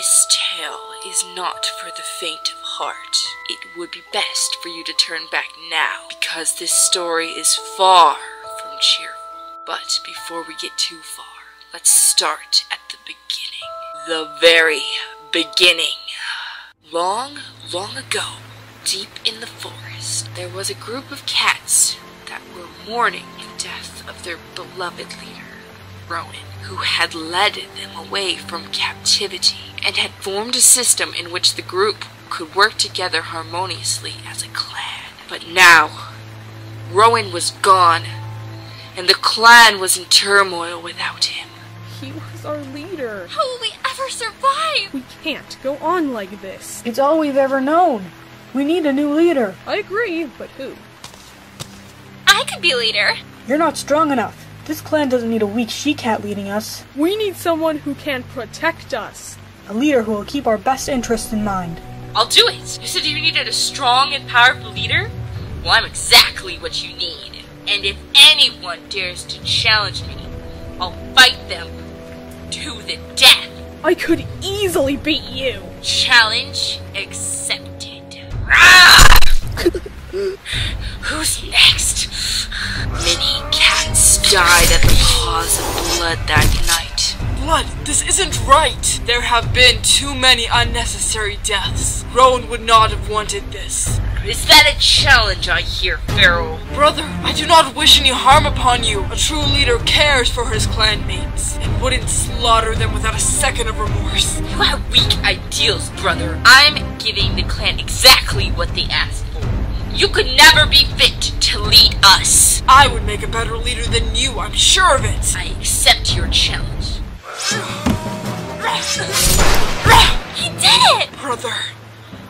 This tale is not for the faint of heart. It would be best for you to turn back now, because this story is far from cheerful. But before we get too far, let's start at the beginning. The very beginning. Long, long ago, deep in the forest, there was a group of cats that were mourning the death of their beloved leader, Rowan, who had led them away from captivity and had formed a system in which the group could work together harmoniously as a clan. But now, Rowan was gone, and the clan was in turmoil without him. He was our leader. How will we ever survive? We can't go on like this. It's all we've ever known. We need a new leader. I agree, but who? I could be leader. You're not strong enough. This clan doesn't need a weak she-cat leading us. We need someone who can protect us. A leader who will keep our best interests in mind. I'll do it! You said you needed a strong and powerful leader? Well, I'm exactly what you need. And if anyone dares to challenge me, I'll fight them to the death. I could easily beat you. Challenge accepted. Who's next? Many cats died at the paws of blood that night. Blood, this isn't right! There have been too many unnecessary deaths. Rowan would not have wanted this. Is that a challenge I hear, Pharaoh? Brother, I do not wish any harm upon you. A true leader cares for his clanmates and wouldn't slaughter them without a second of remorse. You have weak ideals, brother. I'm giving the clan exactly what they asked for. You could never be fit to lead us. I would make a better leader than you, I'm sure of it. I accept your challenge. He did it! Brother,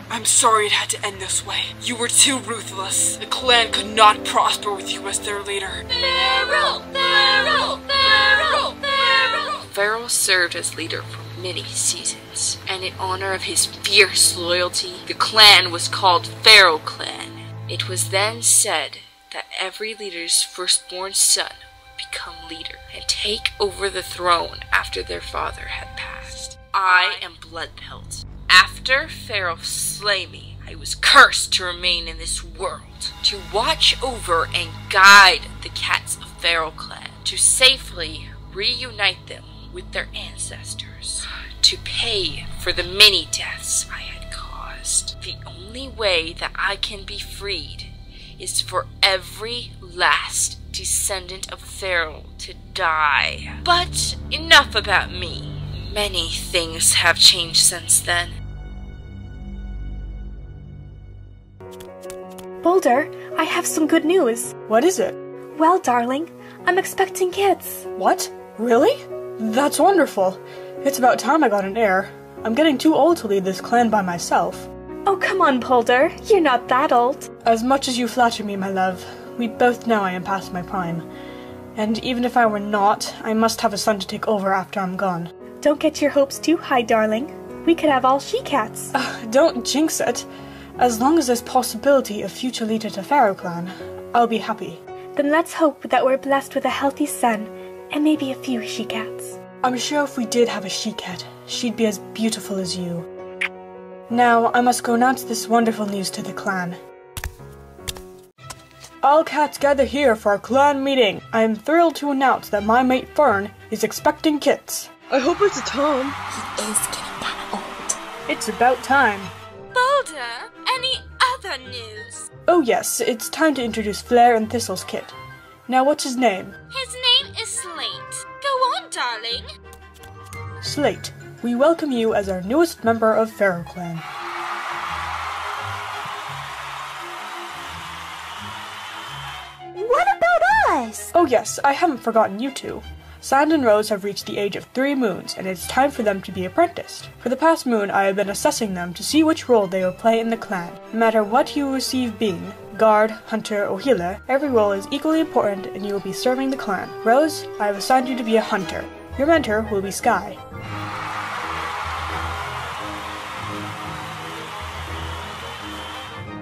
I'm sorry it had to end this way. You were too ruthless. The clan could not prosper with you as their leader. Pharaoh! Pharaoh! Pharaoh! Pharaoh! Pharaoh served as leader for many seasons, and in honor of his fierce loyalty, the clan was called Pharaoh Clan. It was then said that every leader's firstborn son would become leader and take over the throne after their father had passed. I am Bloodpelt. After Pharaoh slay me, I was cursed to remain in this world, to watch over and guide the cats of Pharaoh Clan, to safely reunite them with their ancestors, to pay for the many deaths I had caused. The only way that I can be freed is for every last descendant of Pharaoh to die. But enough about me. Many things have changed since then. Boulder, I have some good news. What is it? Well, darling, I'm expecting kids. What? Really? That's wonderful. It's about time I got an heir. I'm getting too old to lead this clan by myself. Oh, come on, Boulder. You're not that old. As much as you flatter me, my love, we both know I am past my prime. And even if I were not, I must have a son to take over after I'm gone. Don't get your hopes too high, darling. We could have all she-cats. Don't jinx it. As long as there's possibility of future leader to Pharaoh Clan, I'll be happy. Then let's hope that we're blessed with a healthy son, and maybe a few she-cats. I'm sure if we did have a she-cat, she'd be as beautiful as you. Now, I must go announce this wonderful news to the clan. All cats gather here for our clan meeting. I am thrilled to announce that my mate Fern is expecting kits. I hope it's a Tom. He is getting that old. It's about time. Boulder, any other news? Oh yes, it's time to introduce Flare and Thistle's kit. Now what's his name? His name is Slate. Go on, darling. Slate, we welcome you as our newest member of Pharaoh Clan. What about us? Oh yes, I haven't forgotten you two. Sand and Rose have reached the age of 3 moons, and it's time for them to be apprenticed. For the past moon, I have been assessing them to see which role they will play in the clan. No matter what you receive being, guard, hunter, or healer, every role is equally important and you will be serving the clan. Rose, I have assigned you to be a hunter. Your mentor will be Sky.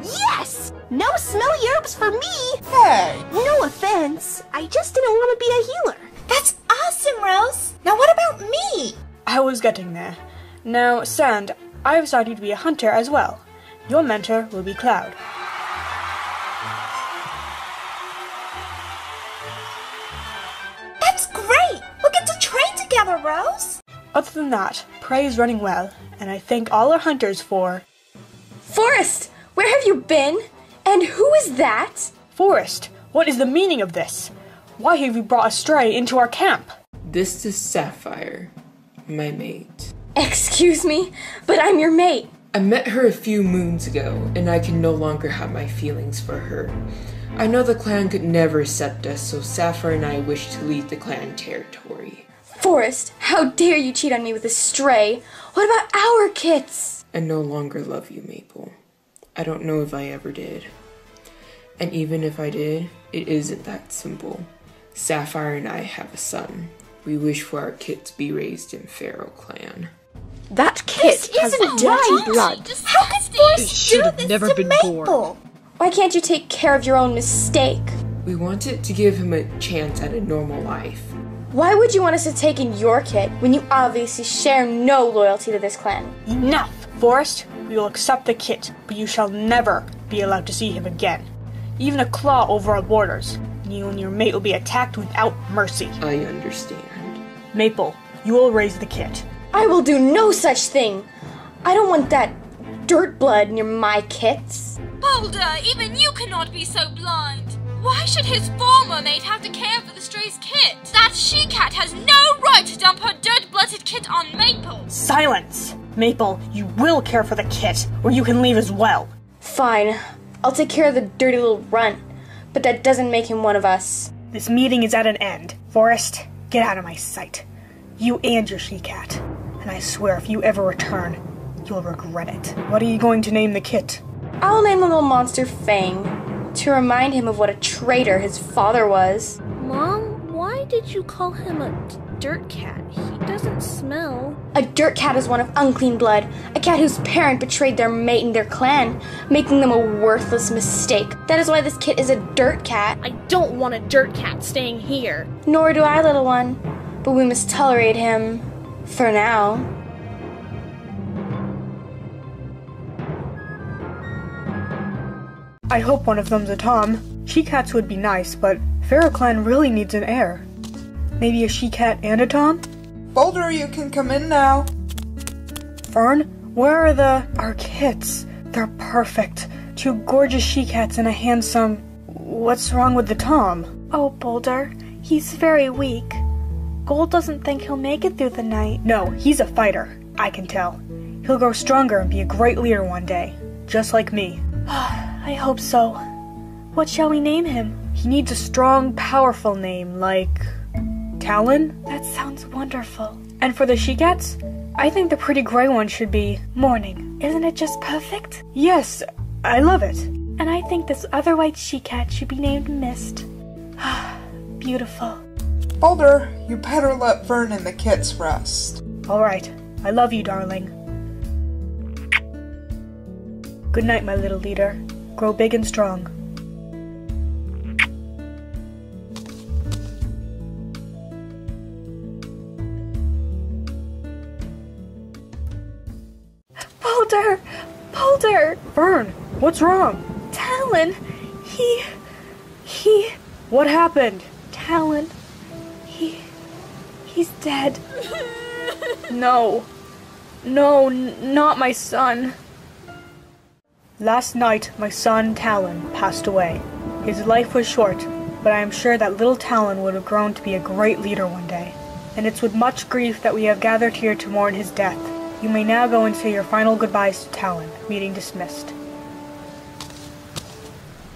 Yes! No smelly herbs for me! Hey! No offense, I just didn't want to be a healer. That's awesome, Rose! Now what about me? I was getting there. Now, Sand, I have decided to be a hunter as well. Your mentor will be Cloud. That's great! We'll get to train together, Rose! Other than that, Prey is running well, and I thank all our hunters for... Forrest, where have you been? And who is that? Forrest, what is the meaning of this? Why have you brought a stray into our camp? This is Sapphire, my mate. Excuse me, but I'm your mate. I met her a few moons ago, and I can no longer have my feelings for her. I know the clan could never accept us, so Sapphire and I wish to leave the clan territory. Forrest, how dare you cheat on me with a stray? What about our kits? I no longer love you, Maple. I don't know if I ever did. And even if I did, it isn't that simple. Sapphire and I have a son. We wish for our kit to be raised in Pharaoh clan. That kit has dirty blood. How could Forrest do this never to been Maple? born. Why can't you take care of your own mistake? We wanted to give him a chance at a normal life. Why would you want us to take in your kit when you obviously share no loyalty to this clan? Enough! Forrest, we will accept the kit, but you shall never be allowed to see him again. Even a claw over our borders, and you and your mate will be attacked without mercy. I understand. Maple, you will raise the kit. I will do no such thing. I don't want that dirt blood near my kits. Boulder, even you cannot be so blind. Why should his former mate have to care for the stray's kit? That she-cat has no right to dump her dirt-blooded kit on Maple. Silence! Maple, you will care for the kit, or you can leave as well. Fine, I'll take care of the dirty little runt, but that doesn't make him one of us. This meeting is at an end. Forrest, get out of my sight. You and your she-cat. And I swear if you ever return, you'll regret it. What are you going to name the kit? I'll name the little monster Fang, to remind him of what a traitor his father was. Mom, why did you call him a dirt cat? He doesn't smell. A dirt cat is one of unclean blood, a cat whose parent betrayed their mate and their clan, making them a worthless mistake. That is why this kit is a dirt cat. I don't want a dirt cat staying here. Nor do I, little one, but we must tolerate him, for now. I hope one of them's a Tom. She-cats would be nice, but Pharaoh clan really needs an heir. Maybe a she-cat and a Tom? Boulder, you can come in now. Fern, where are our kits? They're perfect. Two gorgeous she-cats and a handsome... What's wrong with the Tom? Oh, Boulder, he's very weak. Gold doesn't think he'll make it through the night. No, he's a fighter. I can tell. He'll grow stronger and be a great leader one day. Just like me. I hope so. What shall we name him? He needs a strong, powerful name, like... Talon? That sounds wonderful. And for the she-cats? I think the pretty gray one should be... Morning. Isn't it just perfect? Yes, I love it. And I think this other white she-cat should be named Mist. Beautiful. Boulder, you better let Vern and the kits rest. Alright, I love you, darling. Good night, my little leader. Grow big and strong. Boulder! Boulder! Vern, what's wrong? Talon! He... What happened? Talon... He's dead. No. No, not my son. Last night, my son, Talon, passed away. His life was short, but I am sure that little Talon would have grown to be a great leader one day. And it's with much grief that we have gathered here to mourn his death. You may now go and say your final goodbyes to Talon. Meeting dismissed.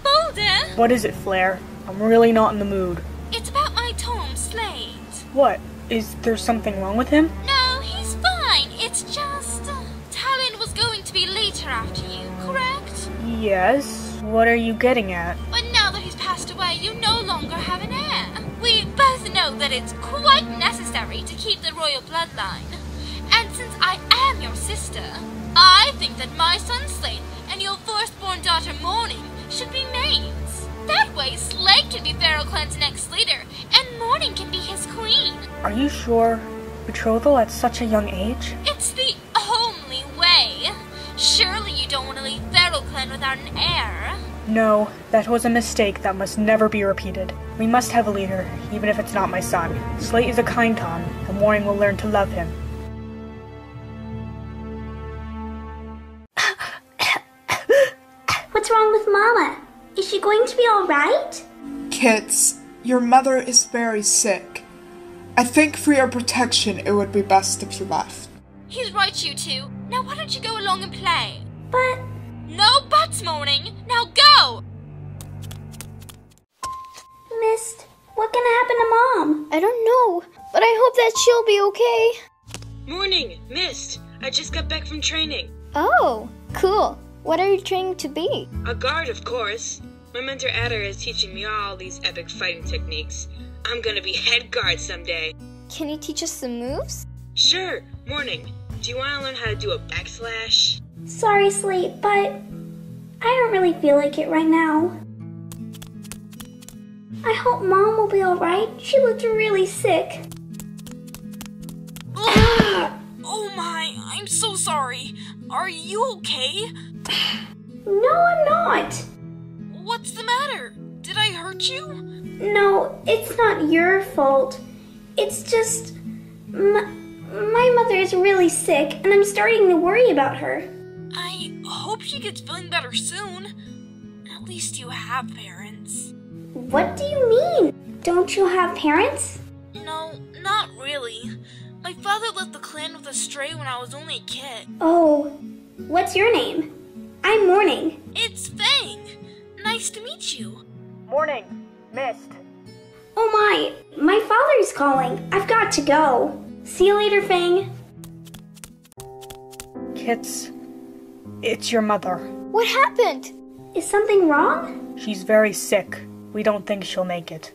Boulder! What is it, Flair? I'm really not in the mood. It's about my Tom Slade. What? Is there something wrong with him? No, he's fine. It's just... Talon was going to be later after you, correct? Yes. What are you getting at? But now that he's passed away, you no longer have an heir. We both know that it's quite necessary to keep the royal bloodline. And since I am your sister, I think that my son Slade and your firstborn daughter Morning should be mates. That way, Slade can be Pharaoh clan's next leader, and Morning can be his queen. Are you sure? Betrothal at such a young age? It's the clan without an heir. No, that was a mistake that must never be repeated. We must have a leader, even if it's not my son. Slate is a kind Tom, and Morning will learn to love him. What's wrong with Mama? Is she going to be alright? Kids, your mother is very sick. I think for your protection it would be best if you left. He's right, you two. Now why don't you go along and play? But... No buts, Morning. Now go! Mist, what's gonna happen to Mom? I don't know, but I hope that she'll be okay. Morning, Mist. I just got back from training. Oh, cool. What are you training to be? A guard, of course. My mentor Adder is teaching me all these epic fighting techniques. I'm gonna be head guard someday. Can you teach us some moves? Sure. Morning. Do you want to learn how to do a backslash? Sorry, Slate, but I don't really feel like it right now. I hope Mom will be alright. She looked really sick. Oh my, I'm so sorry. Are you okay? No, I'm not. What's the matter? Did I hurt you? No, it's not your fault. It's just... My mother is really sick, and I'm starting to worry about her. I hope she gets feeling better soon. At least you have parents. What do you mean? Don't you have parents? No, not really. My father left the clan with a stray when I was only a kid. Oh, what's your name? I'm Morning. It's Fang. Nice to meet you. Morning, Mist. Oh my father's calling. I've got to go. See you later, Fang. Kits, it's your mother. What happened? Is something wrong? She's very sick. We don't think she'll make it.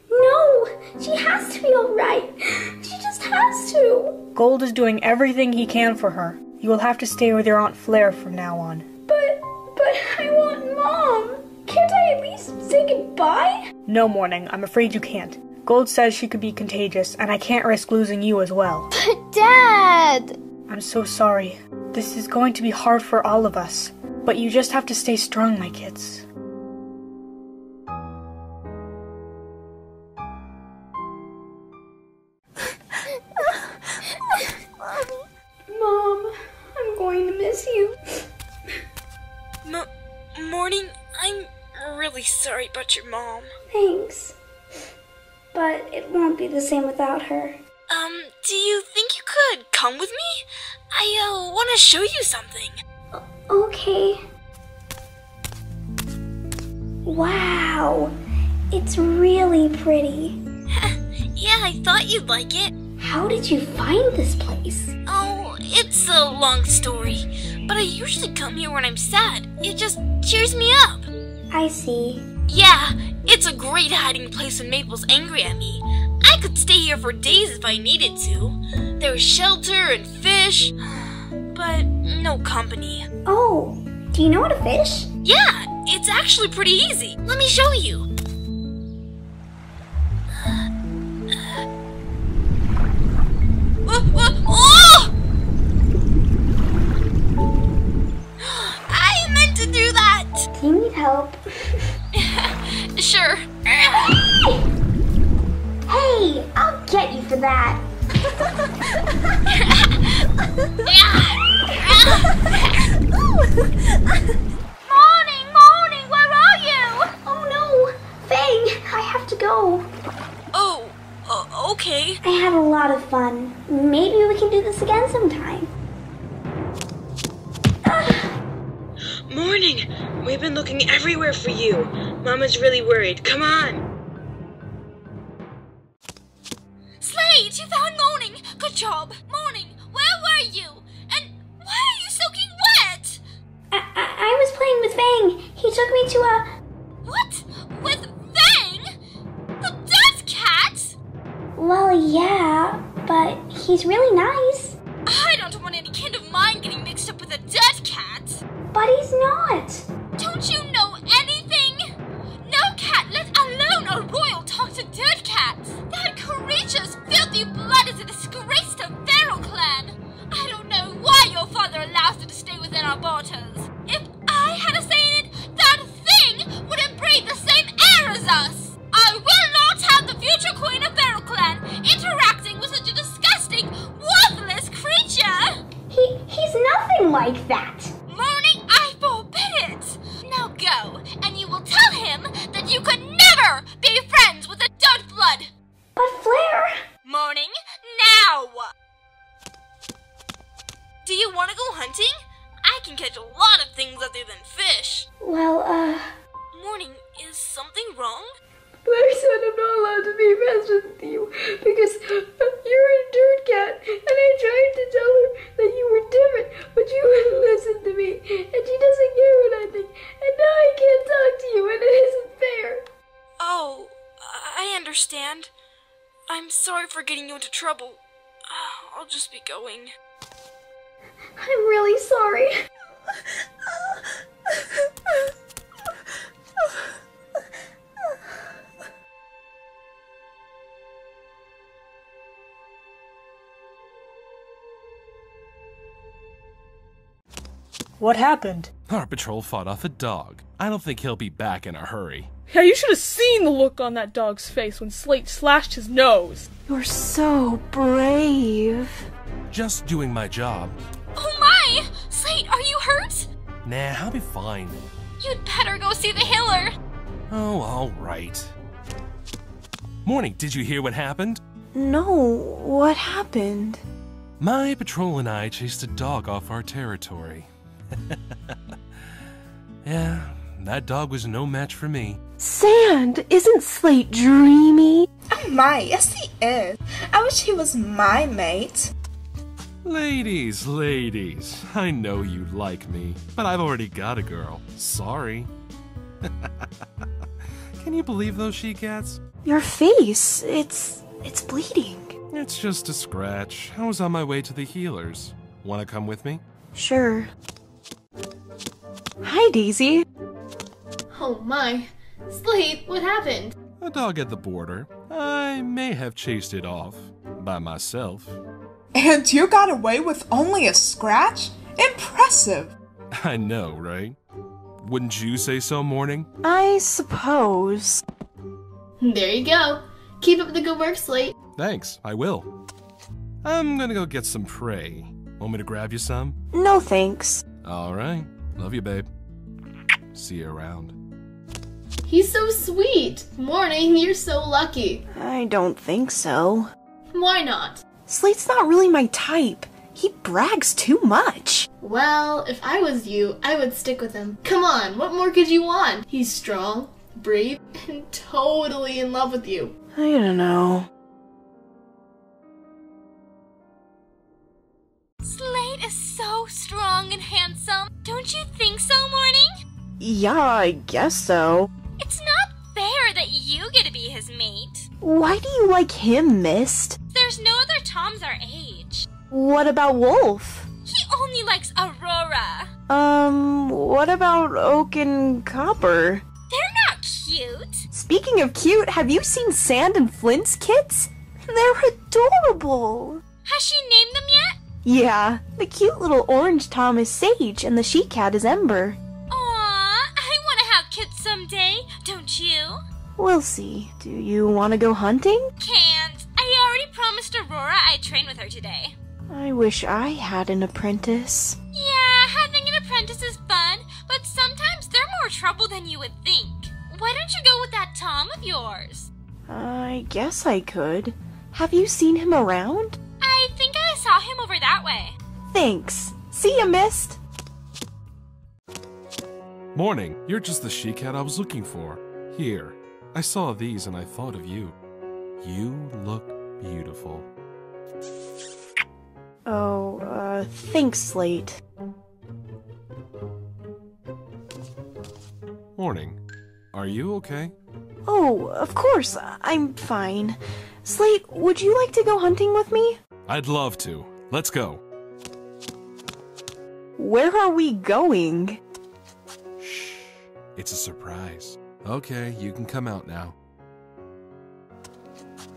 No, she has to be alright. She just has to. Gold is doing everything he can for her. You will have to stay with your Aunt Flair from now on. But I want Mom. Can't I at least say goodbye? No, Morning, I'm afraid you can't. Gold says she could be contagious, and I can't risk losing you as well. But Dad! I'm so sorry. This is going to be hard for all of us. But you just have to stay strong, my kids. Mom, I'm going to miss you. Morning, I'm really sorry about your mom. Thanks. But it won't be the same without her. Do you think you could come with me? I want to show you something. Okay. Wow, it's really pretty. Yeah, I thought you'd like it. How did you find this place? Oh, it's a long story, but I usually come here when I'm sad. It just cheers me up. I see. Yeah, it's a great hiding place when Maple's angry at me. I could stay here for days if I needed to. There's shelter and fish, but no company. Oh, do you know how to fish? Yeah, it's actually pretty easy. Let me show you. Oh! I meant to do that! Do you need help? Sure. Hey, I'll get you for that. Morning, where are you? Oh no, Fang, I have to go. Oh, okay. I had a lot of fun. Maybe we can do this again sometime. Morning! We've been looking everywhere for you. Mama's really worried. Come on! Slade, you found Morning. Good job. Morning, where were you? And why are you soaking wet? I was playing with Fang. He took me to a... What? With Fang? The death cat? Well, yeah, but he's really nice. I don't want any kid of mine getting mixed up with a death cat. But he's not. Don't you know anything? No cat, let alone a royal, talk to dead cats. That creature's filthy blood is a disgrace to Feral Clan. I don't know why your father allows it to stay within our borders. If I had a say nothing like that. Morning, I forbid it! Now go, and you will tell him that you could never be friends with a dirt blood! But Flair... Morning, now! Do you want to go hunting? I can catch a lot of things other than fish. Well, Morning, is something wrong? Flair said I'm not allowed to be friends with you because you're a dirt cat, and I tried to tell her that you were different, but you wouldn't listen to me, and she doesn't care what I think, and now I can't talk to you, and it isn't fair. Oh, I understand. I'm sorry for getting you into trouble. I'll just be going. I'm really sorry. What happened? Our patrol fought off a dog. I don't think he'll be back in a hurry. Yeah, you should have seen the look on that dog's face when Slate slashed his nose. You're so brave. Just doing my job. Oh my! Slate, are you hurt? Nah, I'll be fine. You'd better go see the healer. Oh, all right. Morning, did you hear what happened? No, what happened? My patrol and I chased a dog off our territory. Yeah, that dog was no match for me. Sand, isn't Slate dreamy? Oh my, yes he is. I wish he was my mate. Ladies, I know you like me, but I've already got a girl. Sorry. Can you believe those she-cats? Your face, it's bleeding. It's just a scratch. I was on my way to the healers. Wanna come with me? Sure. Hi, Daisy. Oh my. Slate, what happened? A dog at the border. I may have chased it off. By myself. And you got away with only a scratch? Impressive! I know, right? Wouldn't you say so, Morning? I suppose. There you go. Keep up the good work, Slate. Thanks, I will. I'm gonna go get some prey. Want me to grab you some? No thanks. Alright. Love you, babe. See you around. He's so sweet. Morning, you're so lucky. I don't think so. Why not? Slate's not really my type. He brags too much. Well, if I was you, I would stick with him. Come on, what more could you want? He's strong, brave, and totally in love with you. I don't know. Slate is so strong and handsome. Don't you think so, Morning? Yeah, I guess so. It's not fair that you get to be his mate. Why do you like him, Mist? There's no other Toms our age. What about Wolf? He only likes Aurora. What about Oak and Copper? They're not cute. Speaking of cute, have you seen Sand and Flint's kits? They're adorable. Has she named them yet? Yeah, the cute little orange Tom is Sage and the she-cat is Ember. Aw, I want to have kids someday, don't you? We'll see. Do you want to go hunting? Can't. I already promised Aurora I'd train with her today. I wish I had an apprentice. Yeah, having an apprentice is fun, but sometimes they're more trouble than you would think. Why don't you go with that Tom of yours? I guess I could. Have you seen him around? I think I saw him over that way. Thanks. See ya, Mist. Morning, you're just the she-cat I was looking for. Here, I saw these and I thought of you. You look beautiful. Oh, thanks, Slate. Morning. Are you okay? Oh, of course, I'm fine. Slate, would you like to go hunting with me? I'd love to. Let's go. Where are we going? Shh. It's a surprise. Okay, you can come out now.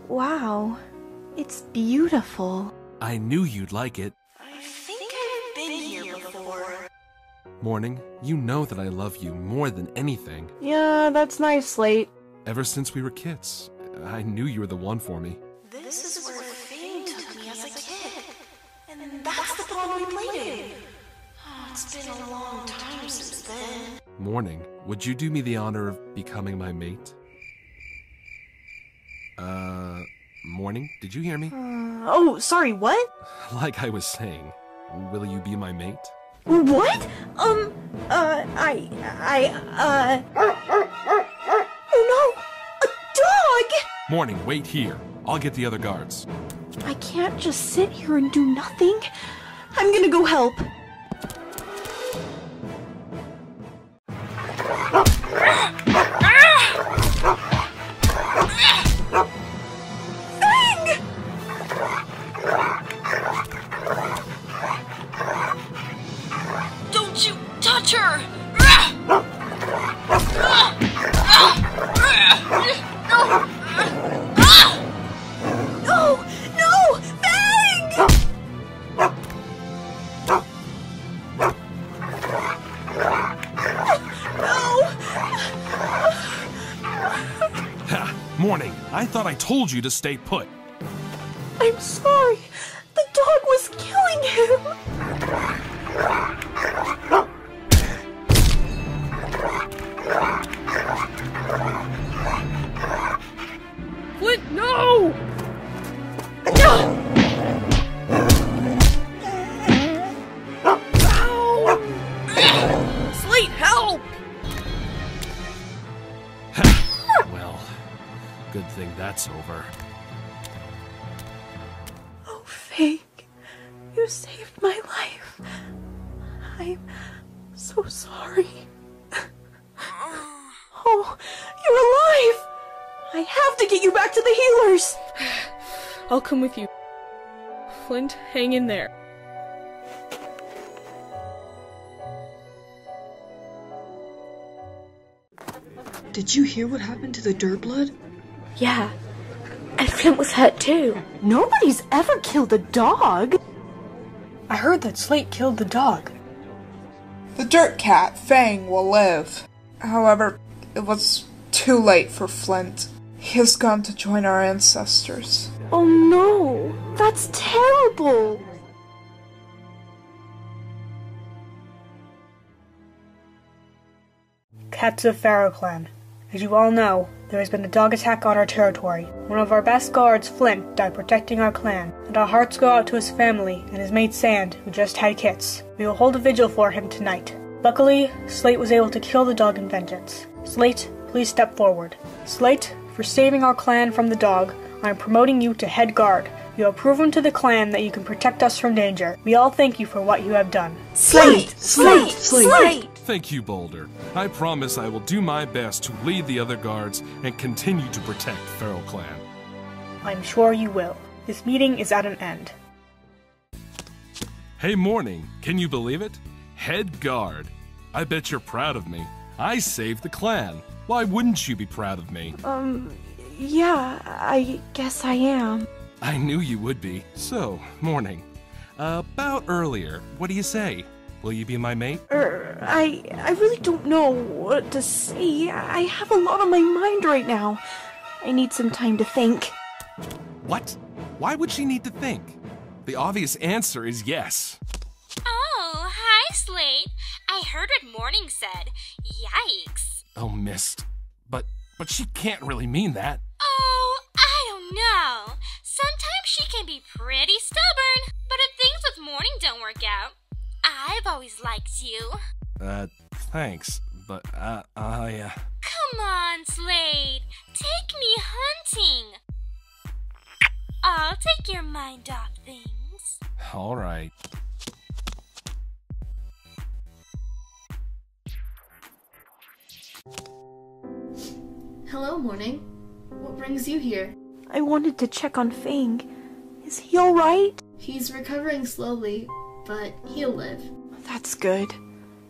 Wow, it's beautiful. I knew you'd like it. I think I've been here before. Morning, you know that I love you more than anything. Yeah, that's nice, Slate. Ever since we were kids, I knew you were the one for me. This is where Fang took me as a kid. And that's the pond we played in. It's been a long time since then. Morning. Would you do me the honor of becoming my mate? Morning? Did you hear me? Oh, sorry, what? Like I was saying, will you be my mate? What? Oh no! A dog! Morning, wait here. I'll get the other guards. I can't just sit here and do nothing. I'm gonna go help. Don't you touch her! No! No! Fang! Ha! Morning, I thought I told you to stay put. I'm sorry. The dog was killing him. Flint, no! Slate, help! Well, good thing that's over. Oh, Fang, you saved my life. I'm so sorry. Oh, you're alive! I have to get you back to the healers! I'll come with you. Flint, hang in there. Did you hear what happened to the Dirtblood? Yeah. And Flint was hurt too. Nobody's ever killed a dog. I heard that Slate killed the dog. The dirt cat, Fang, will live. However, it was too late for Flint. He has gone to join our ancestors. Oh no, that's terrible. Cats of Pharaoh Clan. As you all know, there has been a dog attack on our territory. One of our best guards, Flint, died protecting our clan, and our hearts go out to his family and his mate Sand, who just had kits. We will hold a vigil for him tonight. Luckily, Slate was able to kill the dog in vengeance. Slate, please step forward. Slate, for saving our clan from the dog, I am promoting you to head guard. You have proven to the clan that you can protect us from danger. We all thank you for what you have done. Slate! Slate! Slate! Thank you, Boulder. I promise I will do my best to lead the other guards and continue to protect Feral Clan. I'm sure you will. This meeting is at an end. Hey, Morning, can you believe it? Head guard. I bet you're proud of me. I saved the clan. Why wouldn't you be proud of me? Yeah, I guess I am. I knew you would be. So, Morning, about earlier, what do you say? Will you be my mate? I really don't know what to say. I have a lot on my mind right now. I need some time to think. What? Why would she need to think? The obvious answer is yes. Oh, hi, Slate. I heard what Morning said. Yikes. Oh, Mist. But she can't really mean that. Oh, I don't know. Sometimes she can be pretty stubborn, but if things with Morning don't work out, I've always liked you. Thanks, but, Come on, Slade. Take me hunting. I'll take your mind off things. Alright. Hello, Morning. What brings you here? I wanted to check on Fang. Is he alright? He's recovering slowly, but he'll live. That's good.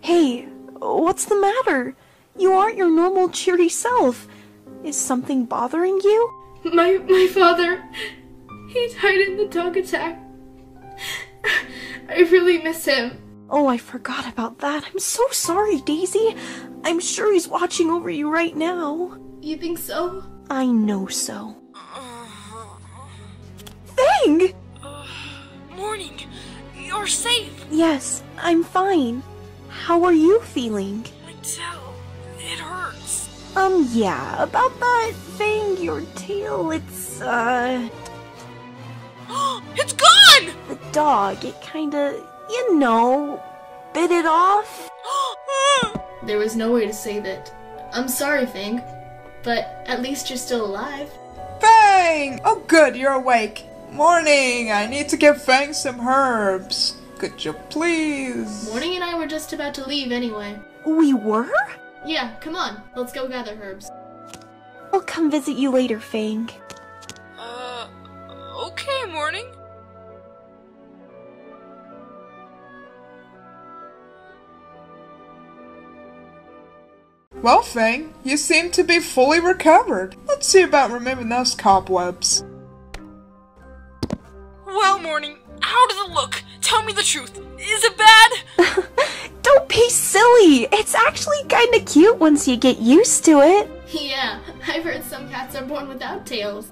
Hey, what's the matter? You aren't your normal cheery self. Is something bothering you? My father, he died in the dog attack. I really miss him. Oh, I forgot about that. I'm so sorry, Daisy. I'm sure he's watching over you right now. You think so? I know so. Fang! Morning, you're safe. Yes, I'm fine. How are you feeling? My tail, it hurts. Yeah, about that thing, your tail, it's It's gone! The dog, it kinda, bit it off. There was no way to save it. I'm sorry, Fang, but at least you're still alive. Fang! Oh good, you're awake. Morning, I need to give Fang some herbs. Could you please? Morning and I were just about to leave anyway. We were? Yeah, come on, let's go gather herbs. I'll come visit you later, Fang. Okay, Morning. Well, Fang, you seem to be fully recovered. Let's see about removing those cobwebs. Well, Morning, how does it look? Tell me the truth. Is it bad? Don't be silly. It's actually kinda cute once you get used to it. Yeah, I've heard some cats are born without tails.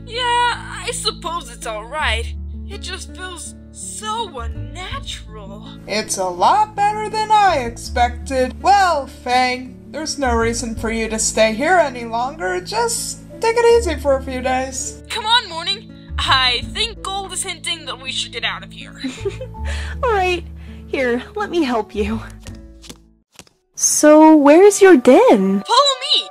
Yeah, I suppose it's alright. It just feels so unnatural. It's a lot better than I expected. Well, Fang, there's no reason for you to stay here any longer. Just take it easy for a few days. Come on, Morning. I think Gold is hinting that we should get out of here. Alright, here, let me help you. So, where's your den? Follow me!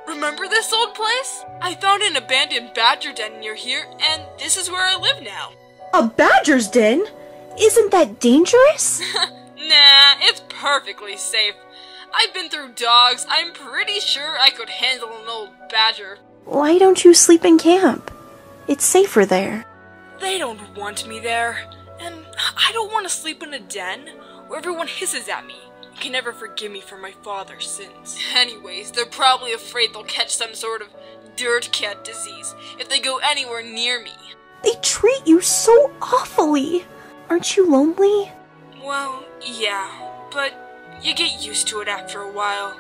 Remember this old place? I found an abandoned badger den near here, and this is where I live now. A badger's den? Isn't that dangerous? Nah, it's perfectly safe. I've been through dogs. I'm pretty sure I could handle an old badger. Why don't you sleep in camp? It's safer there. They don't want me there. And I don't want to sleep in a den where everyone hisses at me and can never forgive me for my father's sins. Anyways, they're probably afraid they'll catch some sort of dirt cat disease if they go anywhere near me. They treat you so awfully. Aren't you lonely? Well, yeah, but you get used to it after a while.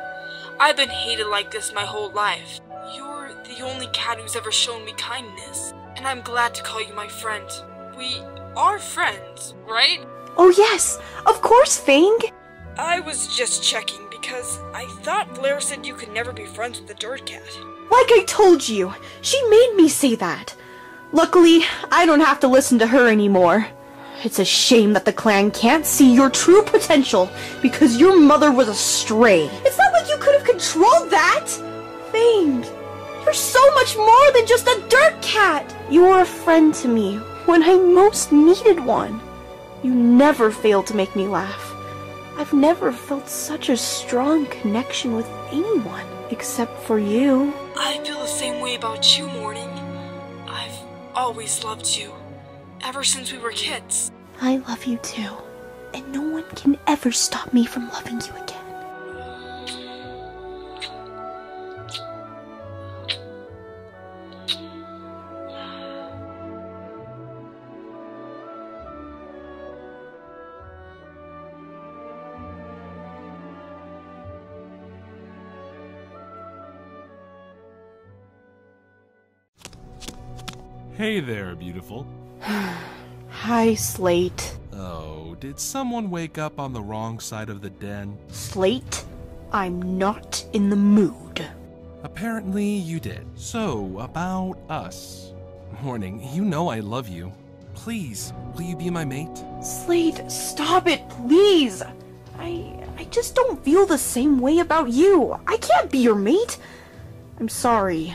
I've been hated like this my whole life. You're the only cat who's ever shown me kindness, and I'm glad to call you my friend. We are friends, right? Oh yes, of course, Fang. I was just checking because I thought Blair said you could never be friends with the dirt cat. Like I told you, she made me say that. Luckily, I don't have to listen to her anymore. It's a shame that the clan can't see your true potential because your mother was a stray. It's not like you could have controlled that! Fang, you're so much more than just a dirt cat! You were a friend to me when I most needed one. You never failed to make me laugh. I've never felt such a strong connection with anyone except for you. I feel the same way about you, Morning. I've always loved you. Ever since we were kids. I love you too, and no one can ever stop me from loving you again. Hey there, beautiful. Hi, Slate. Oh, did someone wake up on the wrong side of the den? Slate, I'm not in the mood. Apparently you did. So, about us. Morning, you know I love you. Please, will you be my mate? Slate, stop it, please. I just don't feel the same way about you. I can't be your mate. I'm sorry.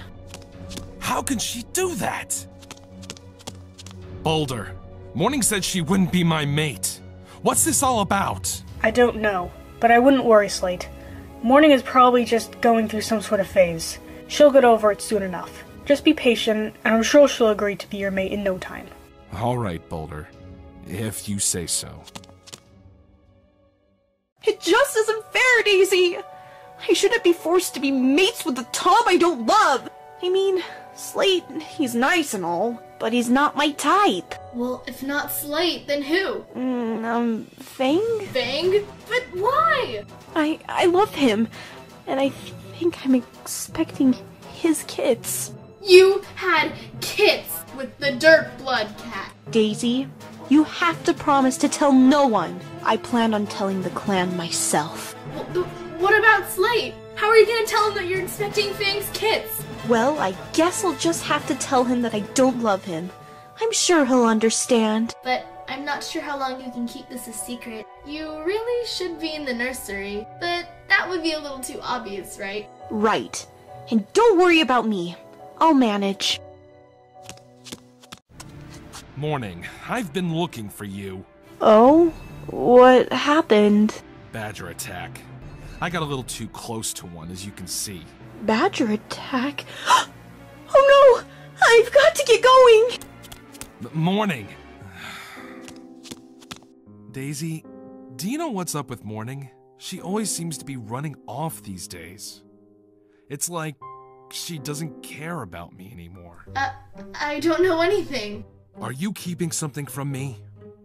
How can she do that? Boulder, Morning said she wouldn't be my mate. What's this all about? I don't know, but I wouldn't worry, Slate. Morning is probably just going through some sort of phase. She'll get over it soon enough. Just be patient, and I'm sure she'll agree to be your mate in no time. All right, Boulder. If you say so. It just isn't fair, Daisy! I shouldn't be forced to be mates with the Tom I don't love! I mean, Slate, he's nice and all, but he's not my type. Well, if not Slate, then who? Fang? Fang? But why? I love him, and I think I'm expecting his kids. You had kits with the dirt blood cat. Daisy, you have to promise to tell no one. I plan on telling the clan myself. What about Slate? How are you gonna tell him that you're expecting Fang's kits? Well, I guess I'll just have to tell him that I don't love him. I'm sure he'll understand. But I'm not sure how long you can keep this a secret. You really should be in the nursery, but that would be a little too obvious, right? Right. And don't worry about me. I'll manage. Morning. I've been looking for you. Oh? What happened? Badger attack. I got a little too close to one, as you can see. Badger attack? Oh no! I've got to get going! Morning. Daisy, do you know what's up with Morning? She always seems to be running off these days. It's like she doesn't care about me anymore. I don't know anything. Are you keeping something from me?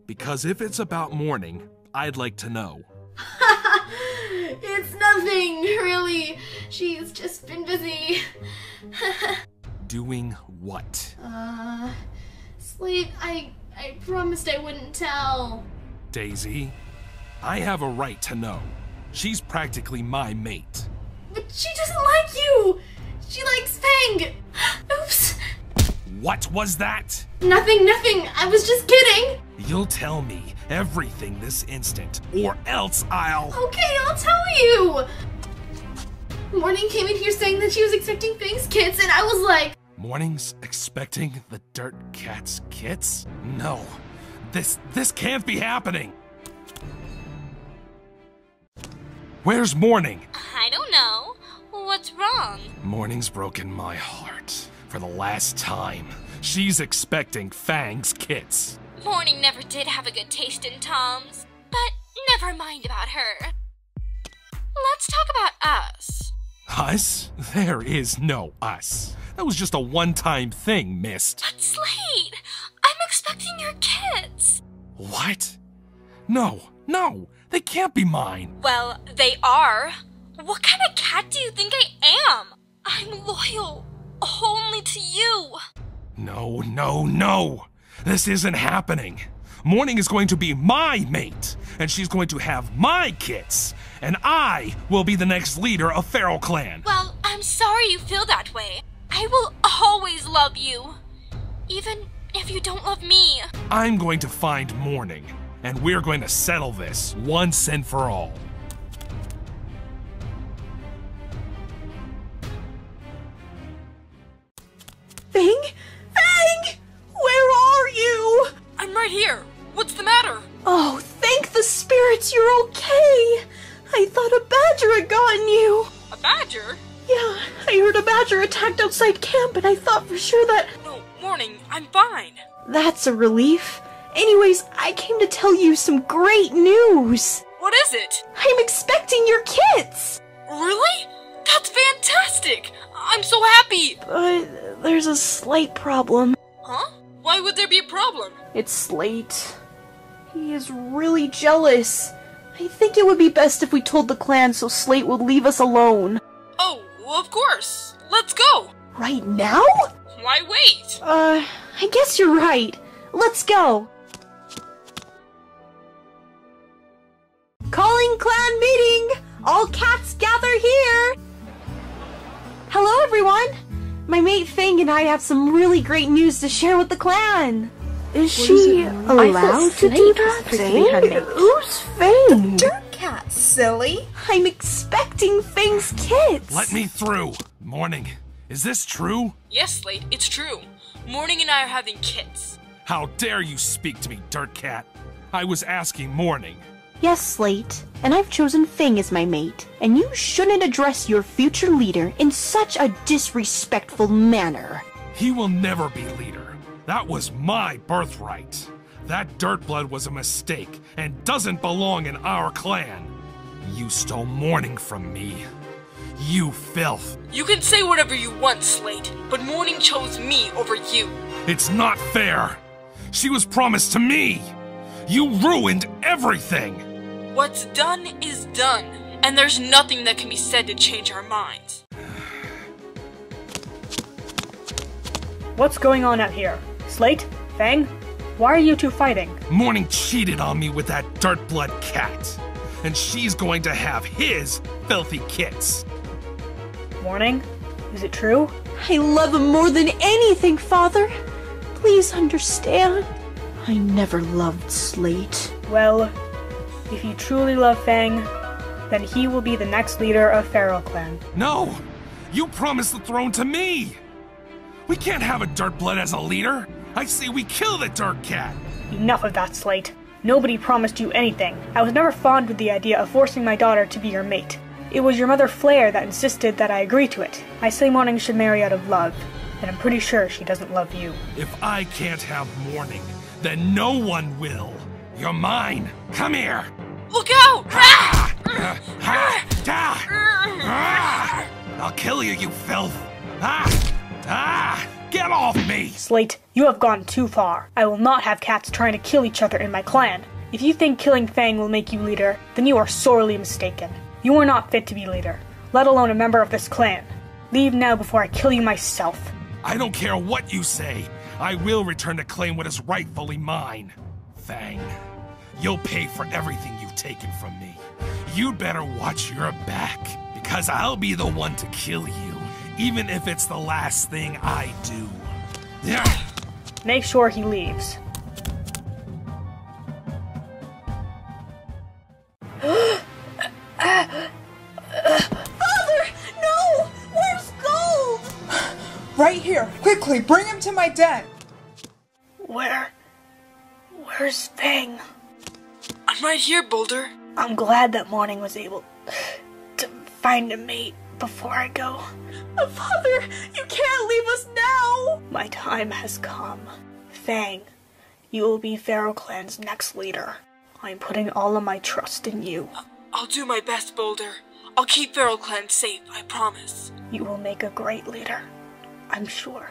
Because if it's about Morning, I'd like to know. It's nothing, really. She's just been busy. Doing what? Slate, I promised I wouldn't tell. Daisy, I have a right to know. She's practically my mate. But she doesn't like you! She likes Fang! Oops! What was that? Nothing. I was just kidding! You'll tell me everything this instant, or else I'll... Okay, I'll tell you! Morning came in here saying that she was expecting Fang's kits, and I was like... Morning's expecting the Dirt Cat's kits? No. This can't be happening! Where's Morning? I don't know. What's wrong? Morning's broken my heart. For the last time. She's expecting Fang's kits. Morning never did have a good taste in Tom's. But never mind about her. Let's talk about us. Us? There is no us. That was just a one-time thing, Mist. But Slade, I'm expecting your kits. What? No, they can't be mine. Well, they are. What kind of cat do you think I am? I'm loyal only to you. No. This isn't happening. Morning is going to be my mate, and she's going to have my kits, and I will be the next leader of Feral Clan. Well, I'm sorry you feel that way. I will always love you, even if you don't love me. I'm going to find Morning, and we're going to settle this once and for all. Fang? Where are you? I'm right here. What's the matter? Oh, thank the spirits you're okay. I thought a badger had gotten you. A badger? Yeah, I heard a badger attacked outside camp, and I thought for sure that... No, Morning, I'm fine. That's a relief. Anyways, I came to tell you some great news. What is it? I'm expecting your kits. Really? That's fantastic! I'm so happy! But there's a slight problem. Huh? Why would there be a problem? It's Slate. He is really jealous. I think it would be best if we told the clan so Slate would leave us alone. Oh, well, of course. Let's go! Right now? Why wait? I guess you're right. Let's go. Calling clan meeting! All cats gather here! Hello, everyone! My mate Fang and I have some really great news to share with the clan. Is she allowed to do that? Fang? Who's Fang? Dirt cat, silly. I'm expecting Fang's kits. Let me through. Morning. Is this true? Yes, Slate, it's true. Morning and I are having kits. How dare you speak to me, Dirt Cat? I was asking Morning. Yes, Slate, and I've chosen Fang as my mate, and you shouldn't address your future leader in such a disrespectful manner. He will never be leader. That was my birthright. That dirt blood was a mistake and doesn't belong in our clan. You stole Morning from me. You filth. You can say whatever you want, Slate, but Morning chose me over you. It's not fair. She was promised to me. You ruined everything. What's done is done, and there's nothing that can be said to change our minds. What's going on out here? Slate? Fang? Why are you two fighting? Morning cheated on me with that Dirtblood cat. And she's going to have his filthy kits. Morning? Is it true? I love him more than anything, Father. Please understand. I never loved Slate. Well, if you truly love Fang, then he will be the next leader of Feral Clan. No! You promised the throne to me! We can't have a Dirtblood as a leader! I say we kill the Dirt Cat! Enough of that, Slate. Nobody promised you anything. I was never fond with the idea of forcing my daughter to be your mate. It was your mother Flair that insisted that I agree to it. I say Morning should marry out of love, and I'm pretty sure she doesn't love you. If I can't have Morning, then no one will. You're mine. Come here. Look out! I'll kill you, you filth. Get off me! Slate, you have gone too far. I will not have cats trying to kill each other in my clan. If you think killing Fang will make you leader, then you are sorely mistaken. You are not fit to be leader, let alone a member of this clan. Leave now before I kill you myself. I don't care what you say. I will return to claim what is rightfully mine. Fang, you'll pay for everything you've taken from me. You'd better watch your back, because I'll be the one to kill you, even if it's the last thing I do. Make sure he leaves. Father! No! Where's Gold? Right here. Quickly, bring him to my den. Where's Fang? I'm right here, Boulder. I'm glad that Morning was able to find a mate before I go. Father, you can't leave us now! My time has come. Fang, you will be Feral Clan's next leader. I'm putting all of my trust in you. I'll do my best, Boulder. I'll keep Feral Clan safe, I promise. You will make a great leader, I'm sure.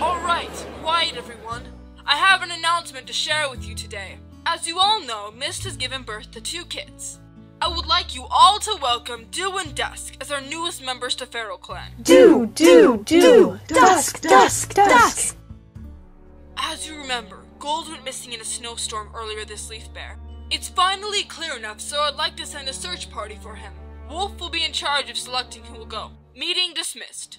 Alright, quiet everyone. I have an announcement to share with you today. As you all know, Mist has given birth to 2 kids. I would like you all to welcome Dew and Dusk as our newest members to Feral Clan. Dew! Dusk! As you remember, Gold went missing in a snowstorm earlier this leaf bear. It's finally clear enough, so I'd like to send a search party for him. Wolf will be in charge of selecting who will go. Meeting dismissed.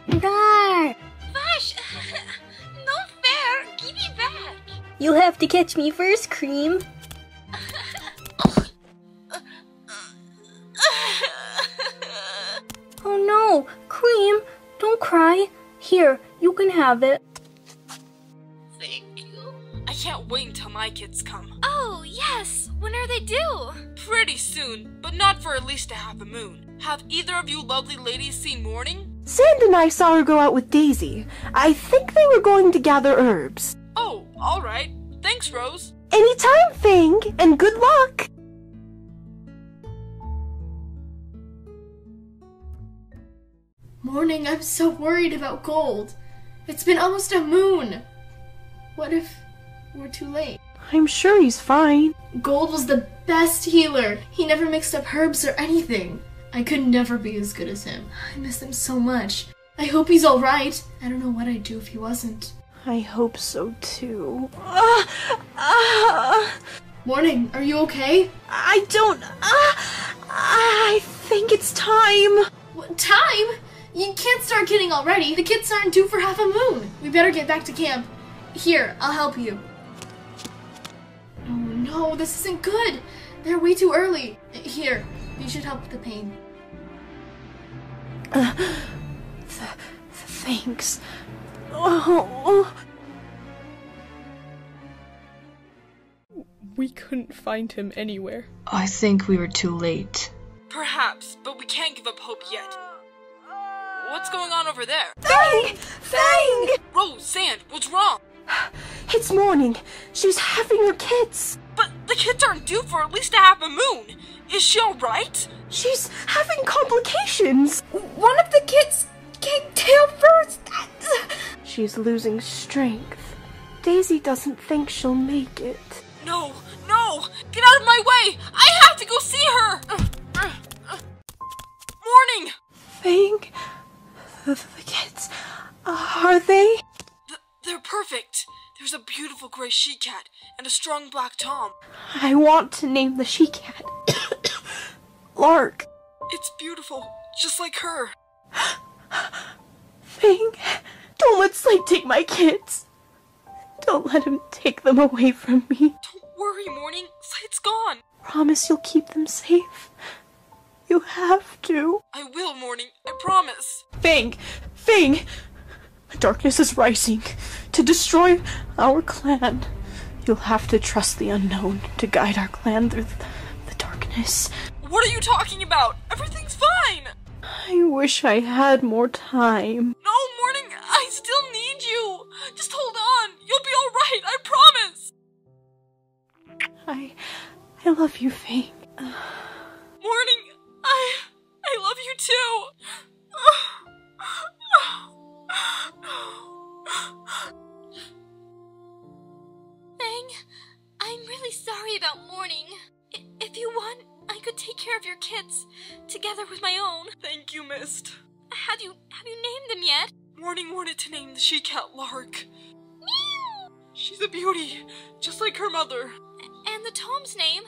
Rawr! Vash! No fair! Give me back! You'll have to catch me first, Cream. Oh no! Cream! Don't cry. Here, you can have it. Thank you. I can't wait until my kids come. Oh, yes! When are they due? Pretty soon, but not for at least a half a moon. Have either of you lovely ladies seen Morning? Sand and I saw her go out with Daisy. I think they were going to gather herbs. Oh, alright. Thanks, Rose. Anytime, Fang, and good luck! Morning, I'm so worried about Gold. It's been almost a moon. What if we're too late? I'm sure he's fine. Gold was the best healer. He never mixed up herbs or anything. I could never be as good as him. I miss him so much. I hope he's alright. I don't know what I'd do if he wasn't. I hope so too. Morning, are you okay? I don't... I think it's time. What, time? You can't start kidding already. The kids aren't due for half a moon. We better get back to camp. Here, I'll help you. Oh no, this isn't good. They're way too early. Here, you should help with the pain. Thanks. Oh. We couldn't find him anywhere. I think we were too late. Perhaps, but we can't give up hope yet. What's going on over there? Fang! Fang! Rose, Sand, what's wrong? It's Morning. She's having her kids. But the kids aren't due for at least a half a moon. Is she alright? She's having complications. One of the kids came tail first. She's losing strength. Daisy doesn't think she'll make it. No! No! Get out of my way! I have to go see her! Morning! Fang? The kids, are they? They're perfect. There's a beautiful gray she-cat and a strong black tom. I want to name the she-cat Lark. It's beautiful, just like her. Fang, don't let Slate take my kids. Don't let him take them away from me. Don't worry, Morning. Slate's gone. Promise you'll keep them safe. You have to. I will, Morning. I promise. Fang! Fang! Darkness is rising to destroy our clan. You'll have to trust the unknown to guide our clan through the darkness. What are you talking about? Everything's fine! I wish I had more time. No, Morning, I still need you. Just hold on. You'll be alright, I promise. I love you, Fang. Morning, I love you too. Fang, I'm really sorry about Morning. If you want, I could take care of your kids, together with my own. Thank you, Mist. Have you named them yet? Morning wanted to name the she-cat Lark. Meow! She's a beauty, just like her mother. And the Tom's name?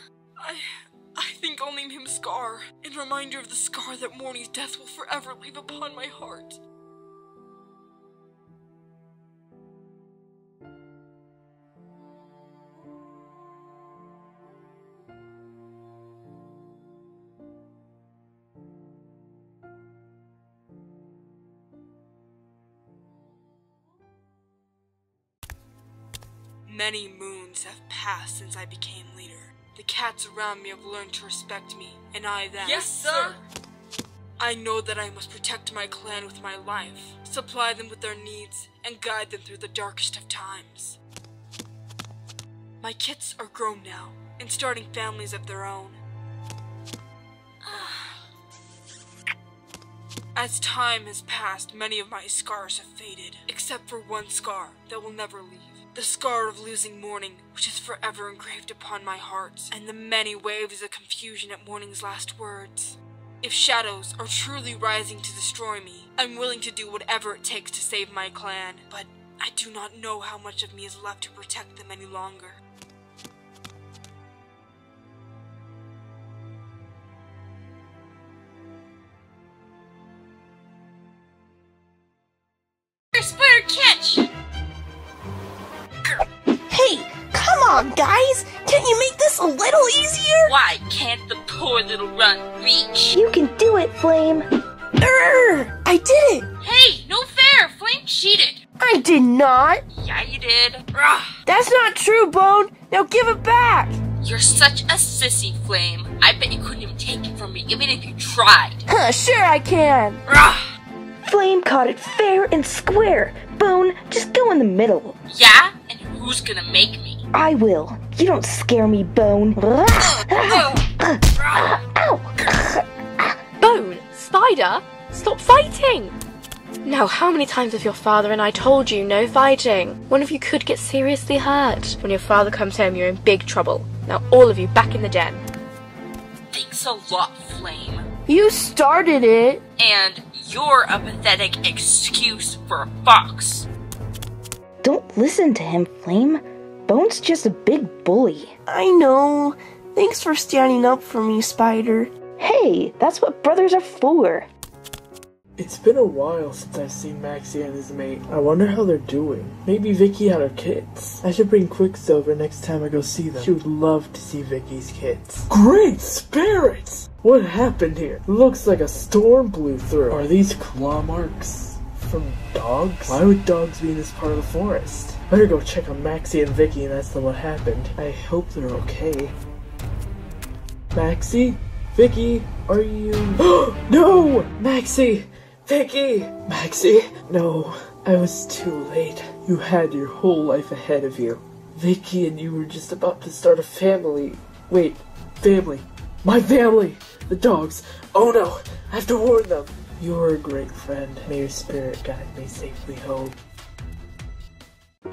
I think I'll name him Scar, in reminder of the scar that Morning's death will forever leave upon my heart. Many moons have passed since I became leader. The cats around me have learned to respect me, and I them. Yes, sir! I know that I must protect my clan with my life, supply them with their needs, and guide them through the darkest of times. My kits are grown now, and starting families of their own. As time has passed, many of my scars have faded, except for one scar that will never leave. The scar of losing Morning, which is forever engraved upon my heart, and the many waves of confusion at Morning's last words. If shadows are truly rising to destroy me, I'm willing to do whatever it takes to save my clan, but I do not know how much of me is left to protect them any longer. Spider catch! Hey, come on, guys! Can't you make this a little easier? Why can't the poor little runt reach? You can do it, Flame. I did it! Hey, no fair! Flame cheated! I did not! Yeah, you did. That's not true, Bone! Now give it back! You're such a sissy, Flame. I bet you couldn't even take it from me, even if you tried. Huh, sure I can! Flame caught it fair and square. Bone, just go in the middle. Yeah? And who's gonna make me? I will. You don't scare me, Bone. Bone! Spider! Stop fighting! Now, how many times have your father and I told you no fighting? One of you could get seriously hurt. When your father comes home, you're in big trouble. Now, all of you back in the den. Thanks a lot, Flame. You started it. And you're a pathetic excuse for a fox. Don't listen to him, Flame. Bone's just a big bully. I know. Thanks for standing up for me, Spider. Hey, that's what brothers are for. It's been a while since I've seen Maxie and his mate. I wonder how they're doing. Maybe Vicky had her kids. I should bring Quicksilver next time I go see them. She would love to see Vicky's kids. Great spirits! What happened here? Looks like a storm blew through. Are these claw marks from dogs? Why would dogs be in this part of the forest? Better go check on Maxie and Vicky and ask them what happened. I hope they're okay. Maxie? Vicky? Are you... No! Maxie! Vicky! Maxie? No, I was too late. You had your whole life ahead of you. Vicky and you were just about to start a family. Wait, family. My family! The dogs. Oh no, I have to warn them. You were a great friend. May your spirit guide me safely home.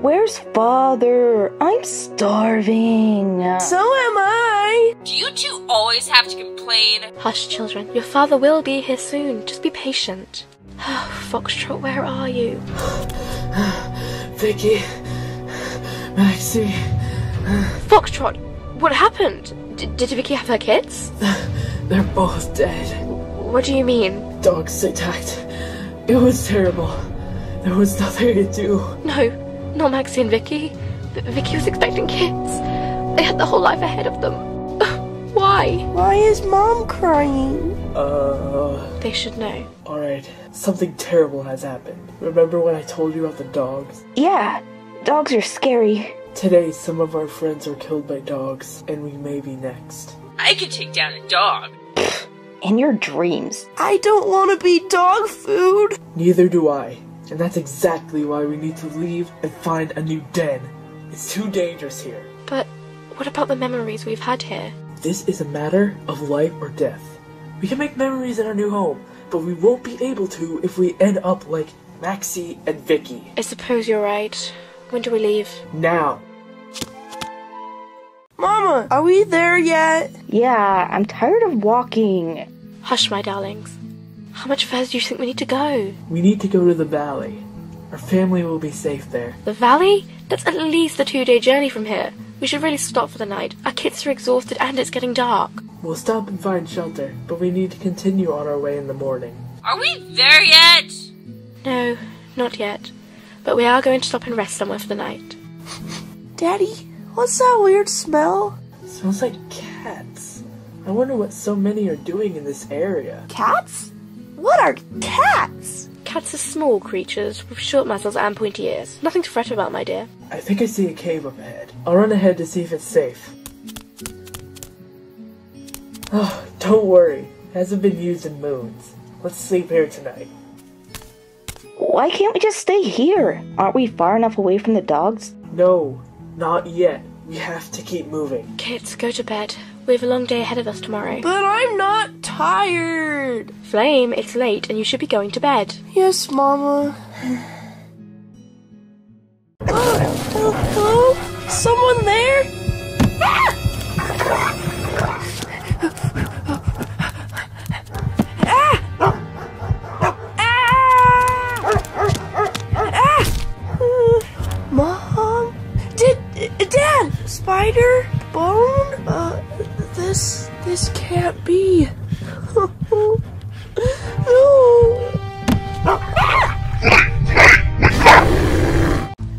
Where's Father? I'm starving. So am I. Do you two always have to complain? Hush, children. Your father will be here soon. Just be patient. Foxtrot, where are you? Vicky, Maxie. Foxtrot, what happened? Did Vicky have her kids? They're both dead. What do you mean? Dogs attacked. It was terrible. There was nothing to do. No, not Maxie and Vicky. Vicky was expecting kids. They had the whole life ahead of them. Why? Why is Mom crying? They should know. Alright, something terrible has happened. Remember when I told you about the dogs? Yeah, dogs are scary. Today, some of our friends were killed by dogs, and we may be next. I could take down a dog. In your dreams. I don't want to be dog food. Neither do I. And that's exactly why we need to leave and find a new den. It's too dangerous here. But what about the memories we've had here? This is a matter of life or death. We can make memories in our new home, but we won't be able to if we end up like Maxie and Vicky. I suppose you're right. When do we leave? Now. Mama, are we there yet? Yeah, I'm tired of walking. Hush, my darlings. How much further do you think we need to go? We need to go to the valley. Our family will be safe there. The valley? That's at least a 2-day journey from here. We should really stop for the night. Our kids are exhausted and it's getting dark. We'll stop and find shelter, but we need to continue on our way in the morning. Are we there yet? No, not yet. But we are going to stop and rest somewhere for the night. Daddy, what's that weird smell? It smells like cats. I wonder what so many are doing in this area. Cats? What are cats? Cats are small creatures with short muzzles and pointy ears. Nothing to fret about, my dear. I think I see a cave up ahead. I'll run ahead to see if it's safe. Oh, don't worry. It hasn't been used in moons. Let's sleep here tonight. Why can't we just stay here? Aren't we far enough away from the dogs? No, not yet. We have to keep moving. Kids, go to bed. We have a long day ahead of us tomorrow. But I'm not tired. Flame, it's late and you should be going to bed. Yes, Mama. Hello? Someone there? Mom? Dad! Spider? Bone? This can't be. No!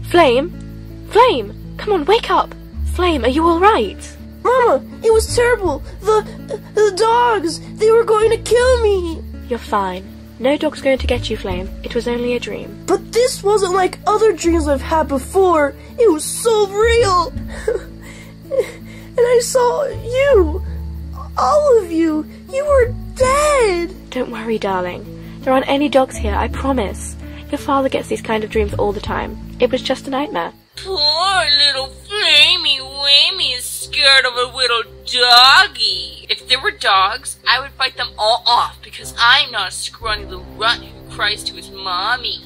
Flame? Flame! Come on, wake up! Flame, are you alright? Mama, it was terrible! The dogs! They were going to kill me! You're fine. No dog's going to get you, Flame. It was only a dream. But this wasn't like other dreams I've had before. It was so real! And I saw you! All of you! You were dead! Don't worry, darling. There aren't any dogs here, I promise. Your father gets these kind of dreams all the time. It was just a nightmare. Poor little Flamey Wamey is scared of a little doggy. If there were dogs, I would fight them all off because I'm not a scrawny little runt who cries to his mommy.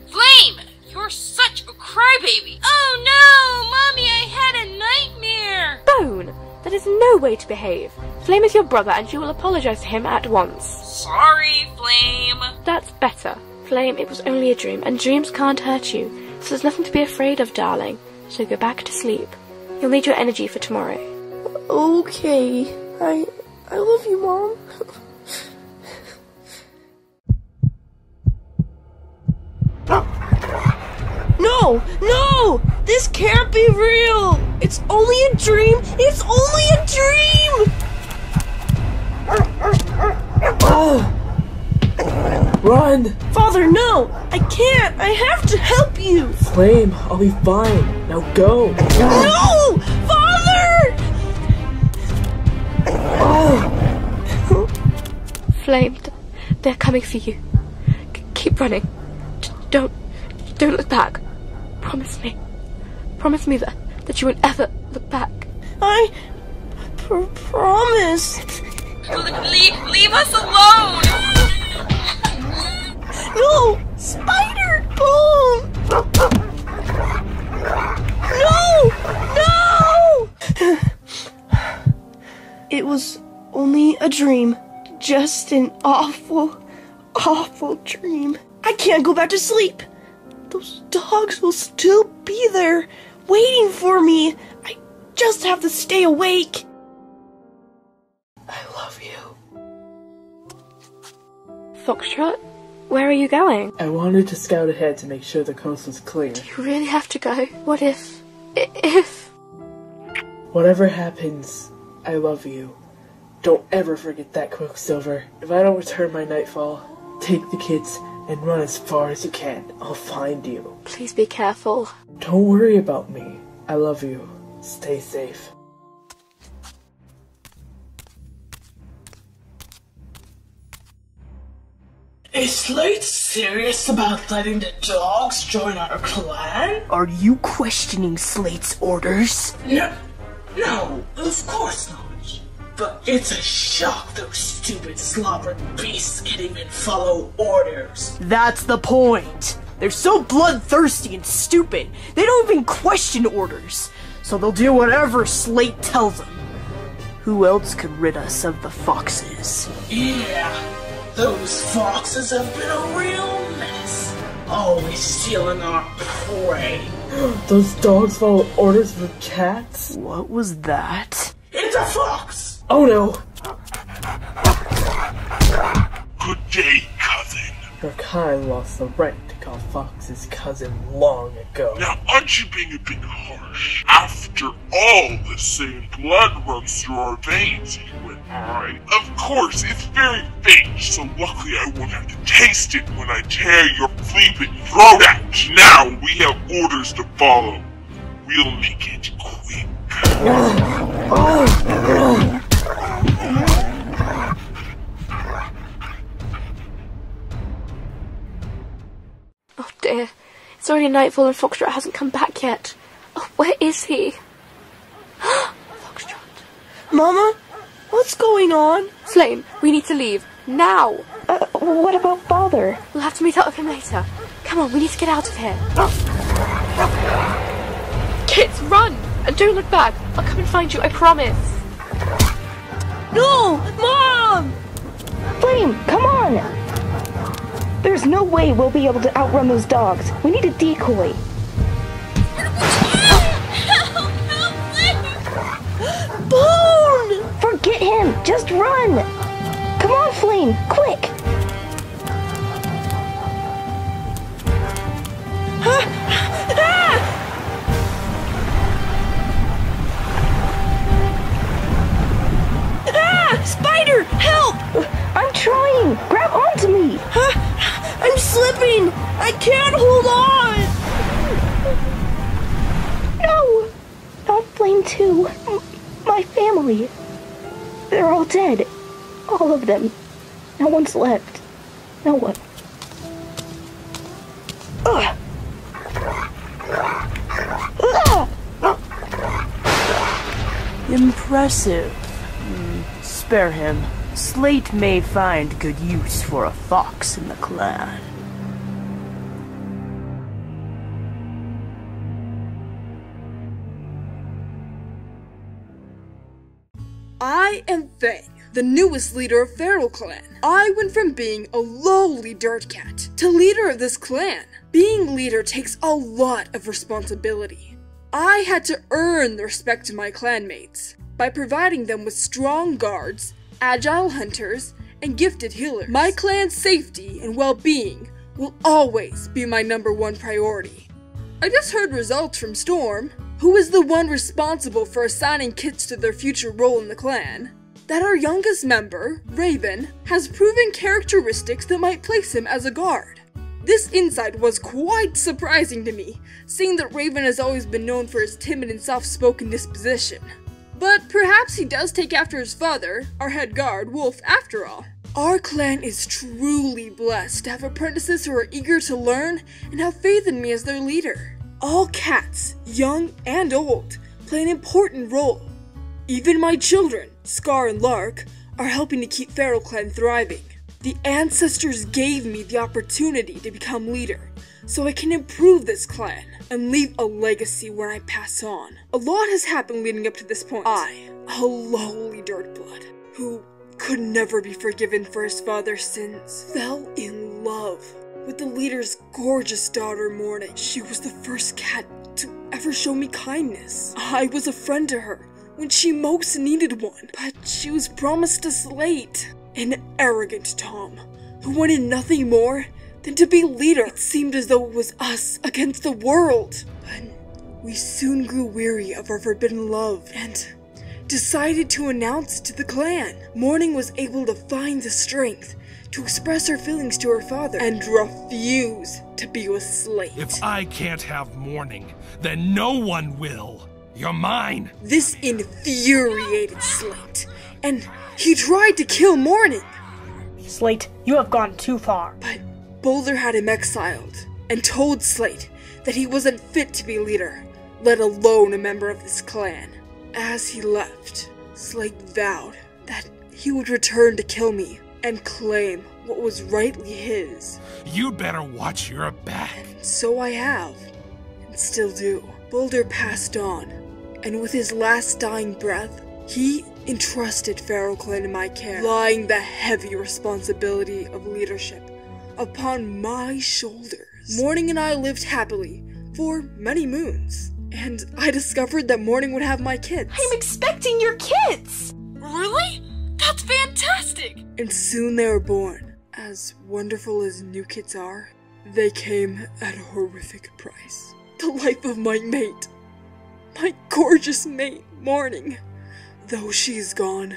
Flame, you're such a crybaby. Oh no, Mommy, I had a nightmare. Bone! That is no way to behave. Flame is your brother and you will apologize to him at once. Sorry, Flame. That's better. Flame, it was only a dream and dreams can't hurt you. So there's nothing to be afraid of, darling. So go back to sleep. You'll need your energy for tomorrow. Okay. I love you, Mom. No! No! This can't be real! It's only a dream! It's only a dream! Oh! Run! Father, no! I can't! I have to help you! Flame, I'll be fine. Now go! No! Father! Oh! Flame, they're coming for you. Keep running. Don't look back. Promise me that you won't ever look back. I promise. Leave us alone! No! Spider! Boom! It was only a dream. Just an awful, awful dream. I can't go back to sleep. Those dogs will still be there, waiting for me. I just have to stay awake. I love you. Foxtrot, where are you going? I wanted to scout ahead to make sure the coast was clear. Do you really have to go? What if... if... Whatever happens, I love you. Don't ever forget that, Quicksilver. If I don't return by nightfall, take the kids and run as far as you can. I'll find you. Please be careful. Don't worry about me. I love you. Stay safe. Is Slate serious about letting the dogs join our clan? Are you questioning Slate's orders? No, of course not. But it's a shock those stupid slobbering beasts can even follow orders. That's the point. They're so bloodthirsty and stupid, they don't even question orders. So they'll do whatever Slate tells them. Who else could rid us of the foxes? Yeah, those foxes have been a real mess. Always stealing our prey. Those dogs follow orders for cats? What was that? It's a fox! Oh no! Good day, cousin. Your kind lost the right to call Fox his cousin long ago. Now, aren't you being a bit harsh? After all, the same blood runs through our veins, you and I. Of course, it's very faint, so luckily I won't have to taste it when I tear your fleeping throat out. Now, we have orders to follow. We'll make it quick. Oh dear, it's already nightfall and Foxtrot hasn't come back yet. Oh, where is he? Foxtrot. Mama? What's going on? Flame, we need to leave. Now! What about Father? We'll have to meet up with him later. Come on, we need to get out of here. Kids, run! And don't look back. I'll come and find you, I promise. No! Mom! Flame, come on! There's no way we'll be able to outrun those dogs. We need a decoy. Bone! Forget him! Just run! Come on, Flame! Quick! Spider! Help! I'm trying! Grab onto me! I'm slipping! I can't hold on! No! Not Flame too. My family. They're all dead. All of them. No one's left. No one. Ugh. Impressive. Spare him. Slate may find good use for a fox in the clan. I am Fang, the newest leader of Feral Clan. I went from being a lowly dirt cat to leader of this clan. Being leader takes a lot of responsibility. I had to earn the respect of my clanmates by providing them with strong guards, agile hunters, and gifted healers. My clan's safety and well-being will always be my #1 priority. I just heard results from Storm, who is the one responsible for assigning kids to their future role in the clan, that our youngest member, Raven, has proven characteristics that might place him as a guard. This insight was quite surprising to me, seeing that Raven has always been known for his timid and soft-spoken disposition. But perhaps he does take after his father, our head guard, Wolf, after all. Our clan is truly blessed to have apprentices who are eager to learn and have faith in me as their leader. All cats, young and old, play an important role. Even my children, Scar and Lark, are helping to keep Feral Clan thriving. The ancestors gave me the opportunity to become leader, so I can improve this clan and leave a legacy when I pass on. A lot has happened leading up to this point. I, a lowly dirtblood, who could never be forgiven for his father's sins, fell in love with the leader's gorgeous daughter, Morning. She was the first cat to ever show me kindness. I was a friend to her when she most needed one, but she was promised a Slate, an arrogant Tom who wanted nothing more than to be leader. It seemed as though it was us against the world, but we soon grew weary of our forbidden love and decided to announce it to the clan. Morning was able to find the strength to express her feelings to her father and refuse to be with Slate. If I can't have Morning, then no one will. You're mine. This infuriated Slate, and he tried to kill Morning. Slate, you have gone too far. But Boulder had him exiled and told Slate that he wasn't fit to be leader, let alone a member of this clan. As he left, Slate vowed that he would return to kill me and claim what was rightly his. You'd better watch your back. And so I have, and still do. Boulder passed on, and with his last dying breath, he entrusted Feral Clan in my care, laying the heavy responsibility of leadership upon my shoulders. Morning and I lived happily for many moons, and I discovered that Morning would have my kids. I'm expecting your kids! Really? That's fantastic! And soon they were born. As wonderful as new kids are, they came at a horrific price. The life of my mate. My gorgeous mate, Morning. Though she's gone,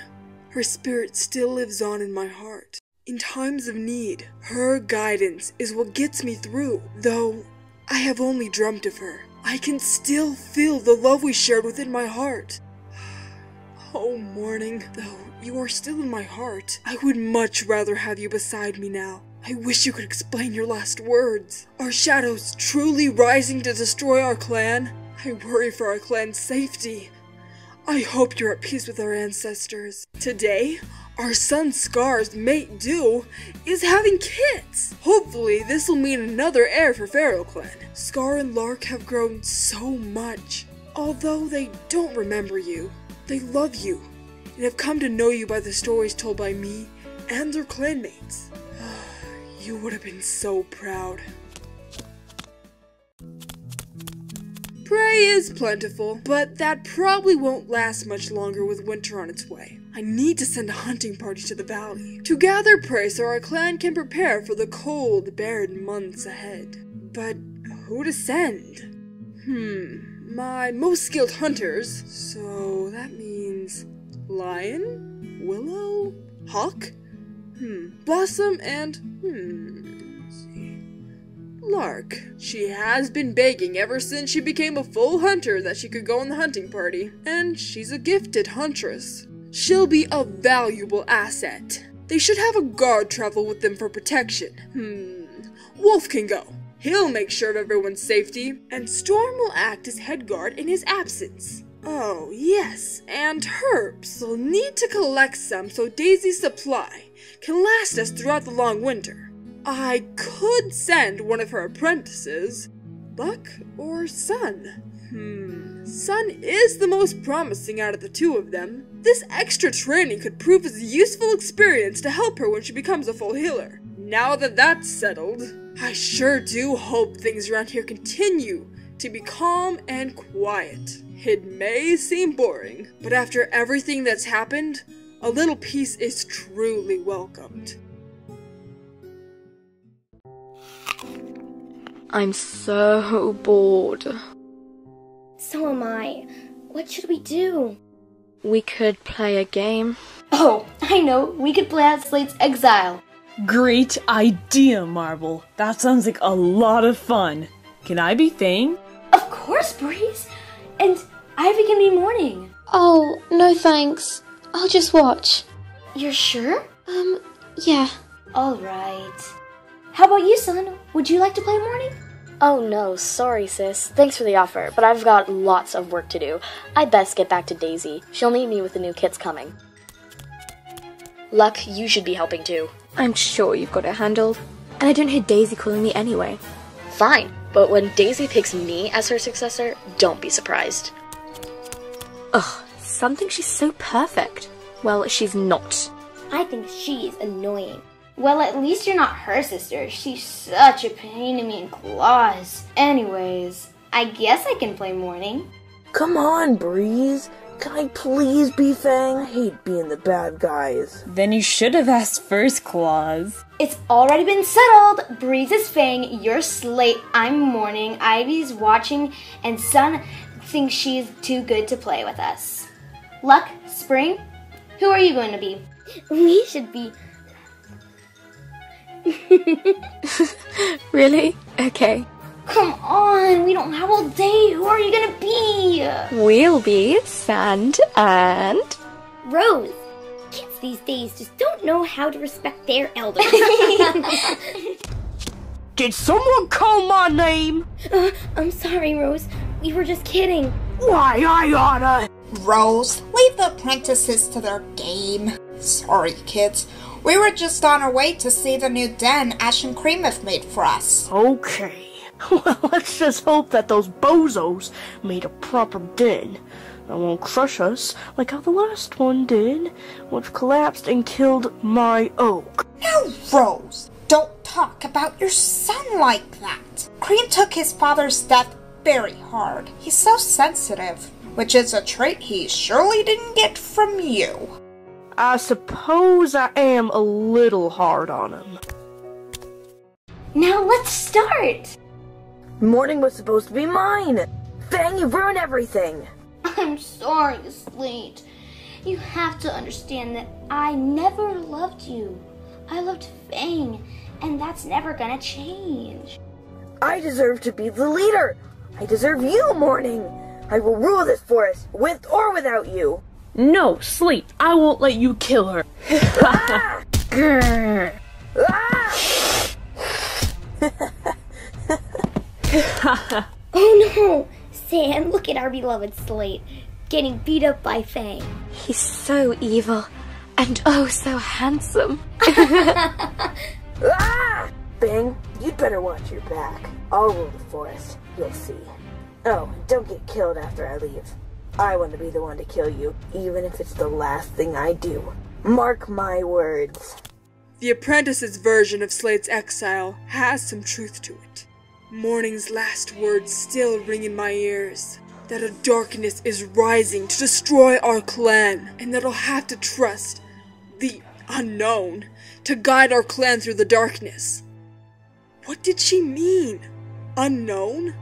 her spirit still lives on in my heart. In times of need, her guidance is what gets me through. Though I have only dreamt of her, I can still feel the love we shared within my heart. Oh, Morning, though you are still in my heart, I would much rather have you beside me now. I wish you could explain your last words. Are shadows truly rising to destroy our clan? I worry for our clan's safety. I hope you're at peace with our ancestors. Today, our son Scar's mate Dew is having kids. Hopefully, this will mean another heir for Feral Clan. Scar and Lark have grown so much. Although they don't remember you, they love you and have come to know you by the stories told by me and their clanmates. You would have been so proud. Prey is plentiful, but that probably won't last much longer with winter on its way. I need to send a hunting party to the valley to gather prey so our clan can prepare for the cold, barren months ahead. But who to send? My most skilled hunters, so that means Lion, Willow, Hawk, Blossom, and Lark. She has been begging ever since she became a full hunter that she could go on the hunting party, and she's a gifted huntress. She'll be a valuable asset. They should have a guard travel with them for protection. Wolf can go. He'll make sure of everyone's safety, and Storm will act as head guard in his absence. Oh, yes, and herbs. We'll need to collect some so Daisy's supply can last us throughout the long winter. I could send one of her apprentices, Buck or Sun. Sun is the most promising out of the two of them. This extra training could prove as a useful experience to help her when she becomes a full healer. Now that that's settled, I sure do hope things around here continue to be calm and quiet. It may seem boring, but after everything that's happened, a little peace is truly welcomed. I'm so bored. So am I. What should we do? We could play a game. Oh, I know. We could play out Slate's Exile. Great idea, Marble. That sounds like a lot of fun. Can I be Fang? Of course, Breeze. And Ivy can be Morning. Oh, no thanks. I'll just watch. You're sure? Yeah. Alright. How about you, Sun? Would you like to play Morning? Oh no, sorry sis. Thanks for the offer, but I've got lots of work to do. I'd best get back to Daisy. She'll need me with the new kits coming. Luck, you should be helping too. I'm sure you've got it handled. And I don't hear Daisy calling me anyway. fine. But when Daisy picks me as her successor, don't be surprised. Ugh, some think she's so perfect. Well, she's not. I think she's annoying. Well, at least you're not her sister. She's such a pain in me in claws. Anyways, I guess I can play morning. Come on, Breeze. Can I please be Fang? I hate being the bad guys. Then you should have asked first, Claus. It's already been settled. Breeze is Fang, you're Slate, I'm Morning, Ivy's watching, and Sun thinks she's too good to play with us. Luck, Spring, who are you going to be? We should be... Really? Okay. Come on, we don't have all day. Who are you gonna be? We'll be Sand and... Rose. Kids these days just don't know how to respect their elders. Did someone call my name? I'm sorry, Rose. We were just kidding. Why, I oughta... Rose, leave the apprentices to their game. Sorry, kids. We were just on our way to see the new den Ash and Cream have made for us. Okay. Well, let's just hope that those bozos made a proper den that won't crush us like how the last one did, which collapsed and killed my oak. Now, Rose, don't talk about your son like that. Cream took his father's death very hard. He's so sensitive, which is a trait he surely didn't get from you. I suppose I am a little hard on him. Now let's start. Morning was supposed to be mine. Fang, you ruined everything. I'm sorry, Slate. You have to understand that I never loved you. I loved Fang, and that's never gonna change. I deserve to be the leader. I deserve you, Morning. I will rule this forest, with or without you. No, Slate, I won't let you kill her. Ah! Grr. Ah! Oh no! Sam, look at our beloved Slate, getting beat up by Fang. He's so evil, and oh so handsome. Ah! Fang, you'd better watch your back. I'll rule the forest, you'll see. Oh, don't get killed after I leave. I want to be the one to kill you, even if it's the last thing I do. Mark my words. The apprentice's version of Slate's exile has some truth to it. Morning's last words still ring in my ears. That a darkness is rising to destroy our clan, and that I'll have to trust the unknown to guide our clan through the darkness. What did she mean? Unknown?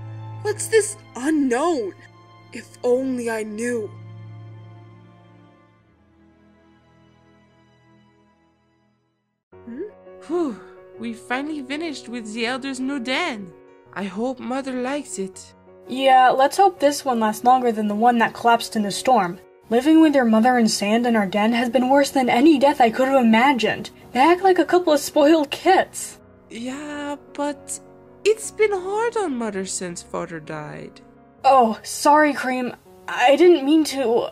What's this unknown? If only I knew. Whew, we finally finished with the Elder's new den. I hope Mother likes it. Yeah, let's hope this one lasts longer than the one that collapsed in the storm. Living with your mother and Sand in our den has been worse than any death I could have imagined. They act like a couple of spoiled kids. Yeah, but it's been hard on Mother since Father died. Oh, sorry, Cream. I didn't mean to,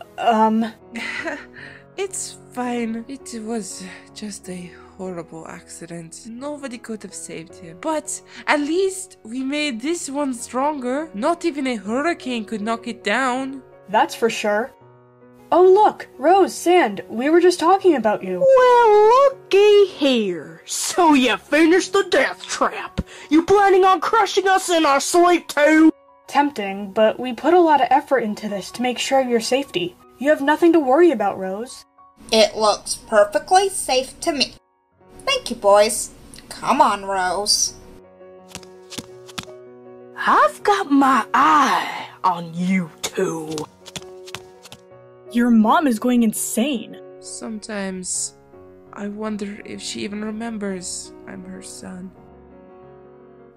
It's fine. It was just a horrible accident. Nobody could have saved him. But at least we made this one stronger. Not even a hurricane could knock it down. That's for sure. Oh look, Rose, Sand, we were just talking about you. Well, looky here. So you finished the death trap. You planning on crushing us in our sleep too? Tempting, but we put a lot of effort into this to make sure of your safety. You have nothing to worry about, Rose. It looks perfectly safe to me. Thank you, boys. Come on, Rose. I've got my eye on you two. Your mom is going insane. Sometimes I wonder if she even remembers I'm her son.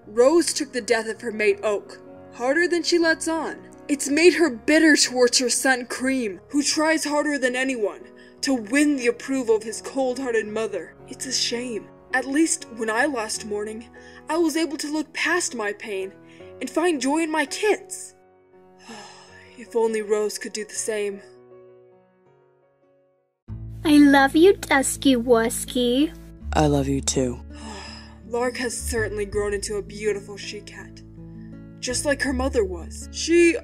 Rose took the death of her mate Oak harder than she lets on. It's made her bitter towards her son Cream, who tries harder than anyone to win the approval of his cold-hearted mother. It's a shame. At least when I lost Morning, I was able to look past my pain and find joy in my kids. If only Rose could do the same. I love you, Dusky Wusky. I love you too. Lark has certainly grown into a beautiful she-cat. Just like her mother was. She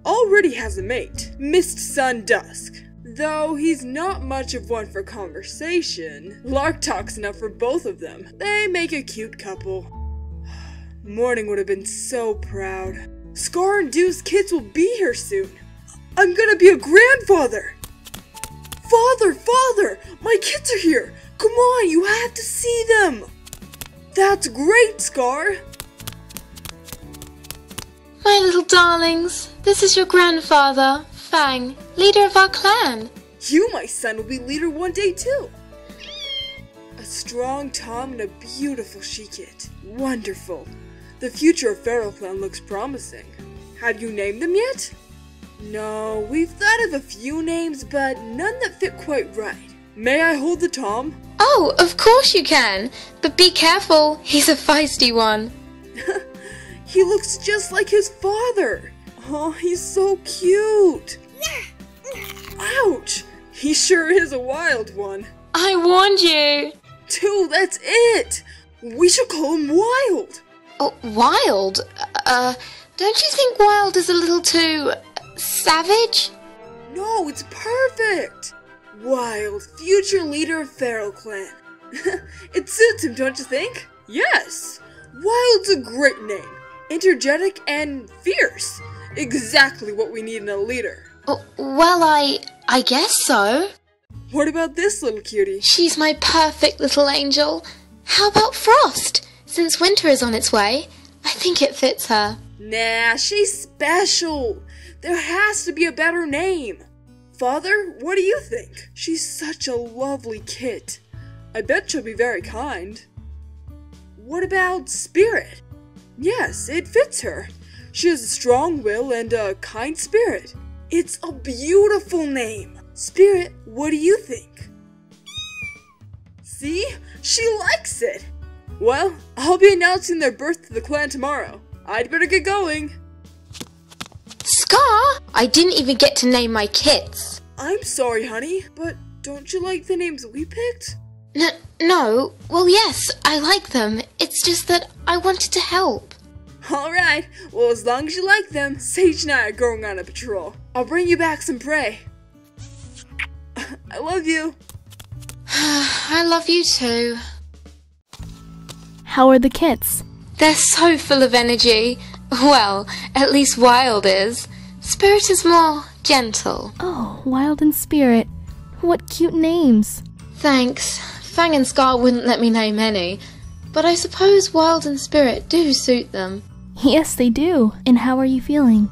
already has a mate, Mist Sun Dusk. Though he's not much of one for conversation, Lark talks enough for both of them. They make a cute couple. Morning would have been so proud. Scar and Dew's kids will be here soon. I'm gonna be a grandfather! Father! My kids are here! Come on, you have to see them! That's great, Scar! My little darlings, this is your grandfather, Fang, leader of our clan. You, my son, will be leader one day too. A strong Tom and a beautiful she-kit. Wonderful. The future of Feral Clan looks promising. Have you named them yet? No, we've thought of a few names, but none that fit quite right. May I hold the Tom? Oh, of course you can, but be careful, he's a feisty one. He looks just like his father. Oh, he's so cute. Ouch! He sure is a wild one. I warned you. Dude, that's it. We should call him Wild. Oh, Wild? Don't you think Wild is a little too savage? No, it's perfect. Wild, future leader of Feral Clan. It suits him, don't you think? Yes. Wild's a great name. Energetic and fierce. Exactly what we need in a leader. Oh, well, I guess so. What about this little cutie? She's my perfect little angel. How about Frost? Since winter is on its way, I think it fits her. Nah, she's special. There has to be a better name. Father, what do you think? She's such a lovely kit. I bet she'll be very kind. What about Spirit? Yes, it fits her. She has a strong will and a kind spirit. It's a beautiful name. Spirit, what do you think? See? She likes it. Well, I'll be announcing their birth to the clan tomorrow. I'd better get going. Scar! I didn't even get to name my kits. I'm sorry, honey, but don't you like the names we picked? No. Well, yes, I like them. It's just that I wanted to help. Alright, well, as long as you like them, Sage and I are going on a patrol. I'll bring you back some prey. I love you. I love you too. How are the kits? They're so full of energy. Well, at least Wild is. Spirit is more gentle. Oh, Wild and Spirit. What cute names. Thanks. Fang and Scar wouldn't let me name any, but I suppose Wild and Spirit do suit them. Yes, they do. And how are you feeling?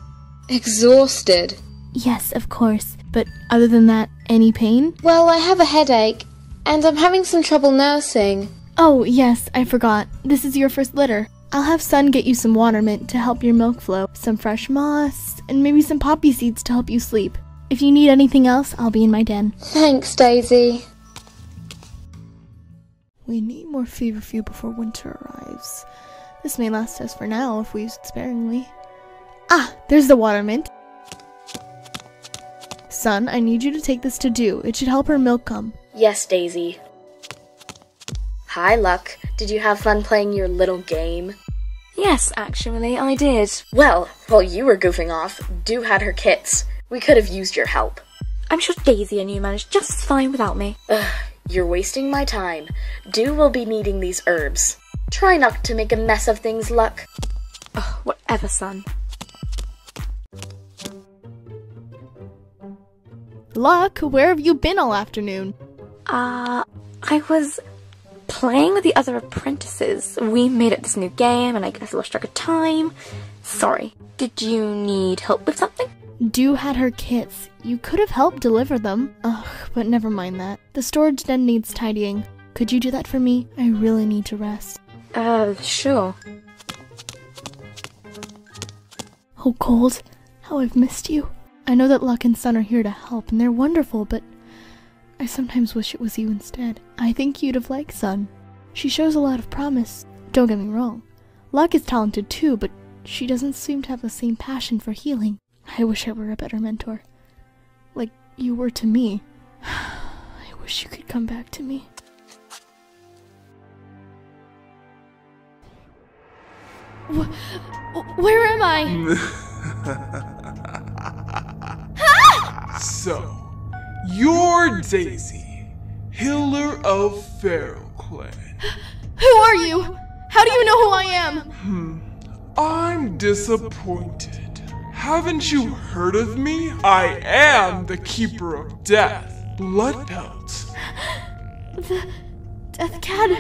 Exhausted. Yes, of course. But other than that, any pain? Well, I have a headache, and I'm having some trouble nursing. Oh, yes, I forgot. This is your first litter. I'll have Sun get you some water mint to help your milk flow, some fresh moss, and maybe some poppy seeds to help you sleep. If you need anything else, I'll be in my den. Thanks, Daisy. We need more feverfew before winter arrives. This may last us for now if we use it sparingly. Ah, there's the water mint. Son, I need you to take this to Dew. It should help her milk come. Yes, Daisy. Hi, Luck. Did you have fun playing your little game? Yes, actually, I did. Well, while you were goofing off, Dew had her kits. We could have used your help. I'm sure Daisy and you managed just fine without me. Ugh, you're wasting my time. Dew will be needing these herbs. Try not to make a mess of things, Luck. Ugh, whatever, son. Luck, where have you been all afternoon? I was playing with the other apprentices. We made up this new game and I guess I lost track of time. Sorry. Did you need help with something? Dew had her kits. You could have helped deliver them. Ugh, but never mind that. The storage den needs tidying. Could you do that for me? I really need to rest. Sure. Oh, Cold, how I've missed you. I know that Luck and Sun are here to help, and they're wonderful, but I sometimes wish it was you instead. I think you'd have liked Sun. She shows a lot of promise. Don't get me wrong. Luck is talented too, but she doesn't seem to have the same passion for healing. I wish I were a better mentor. Like you were to me. I wish you could come back to me. Where am I? So, you're Daisy, healer of Feral Clan. Who are you? How do you know who I am? I'm disappointed. Haven't you heard of me? I am the Keeper of Death, Bloodpelt. The Death Cat?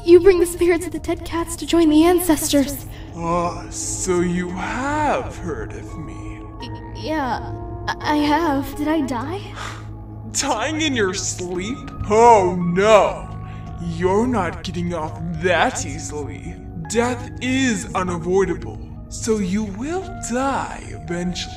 You bring the spirits of the dead cats to join the ancestors. Ah, so you have heard of me. Yeah, I have. Did I die? Dying in your sleep? Oh no! You're not getting off that easily. Death is unavoidable, so you will die eventually.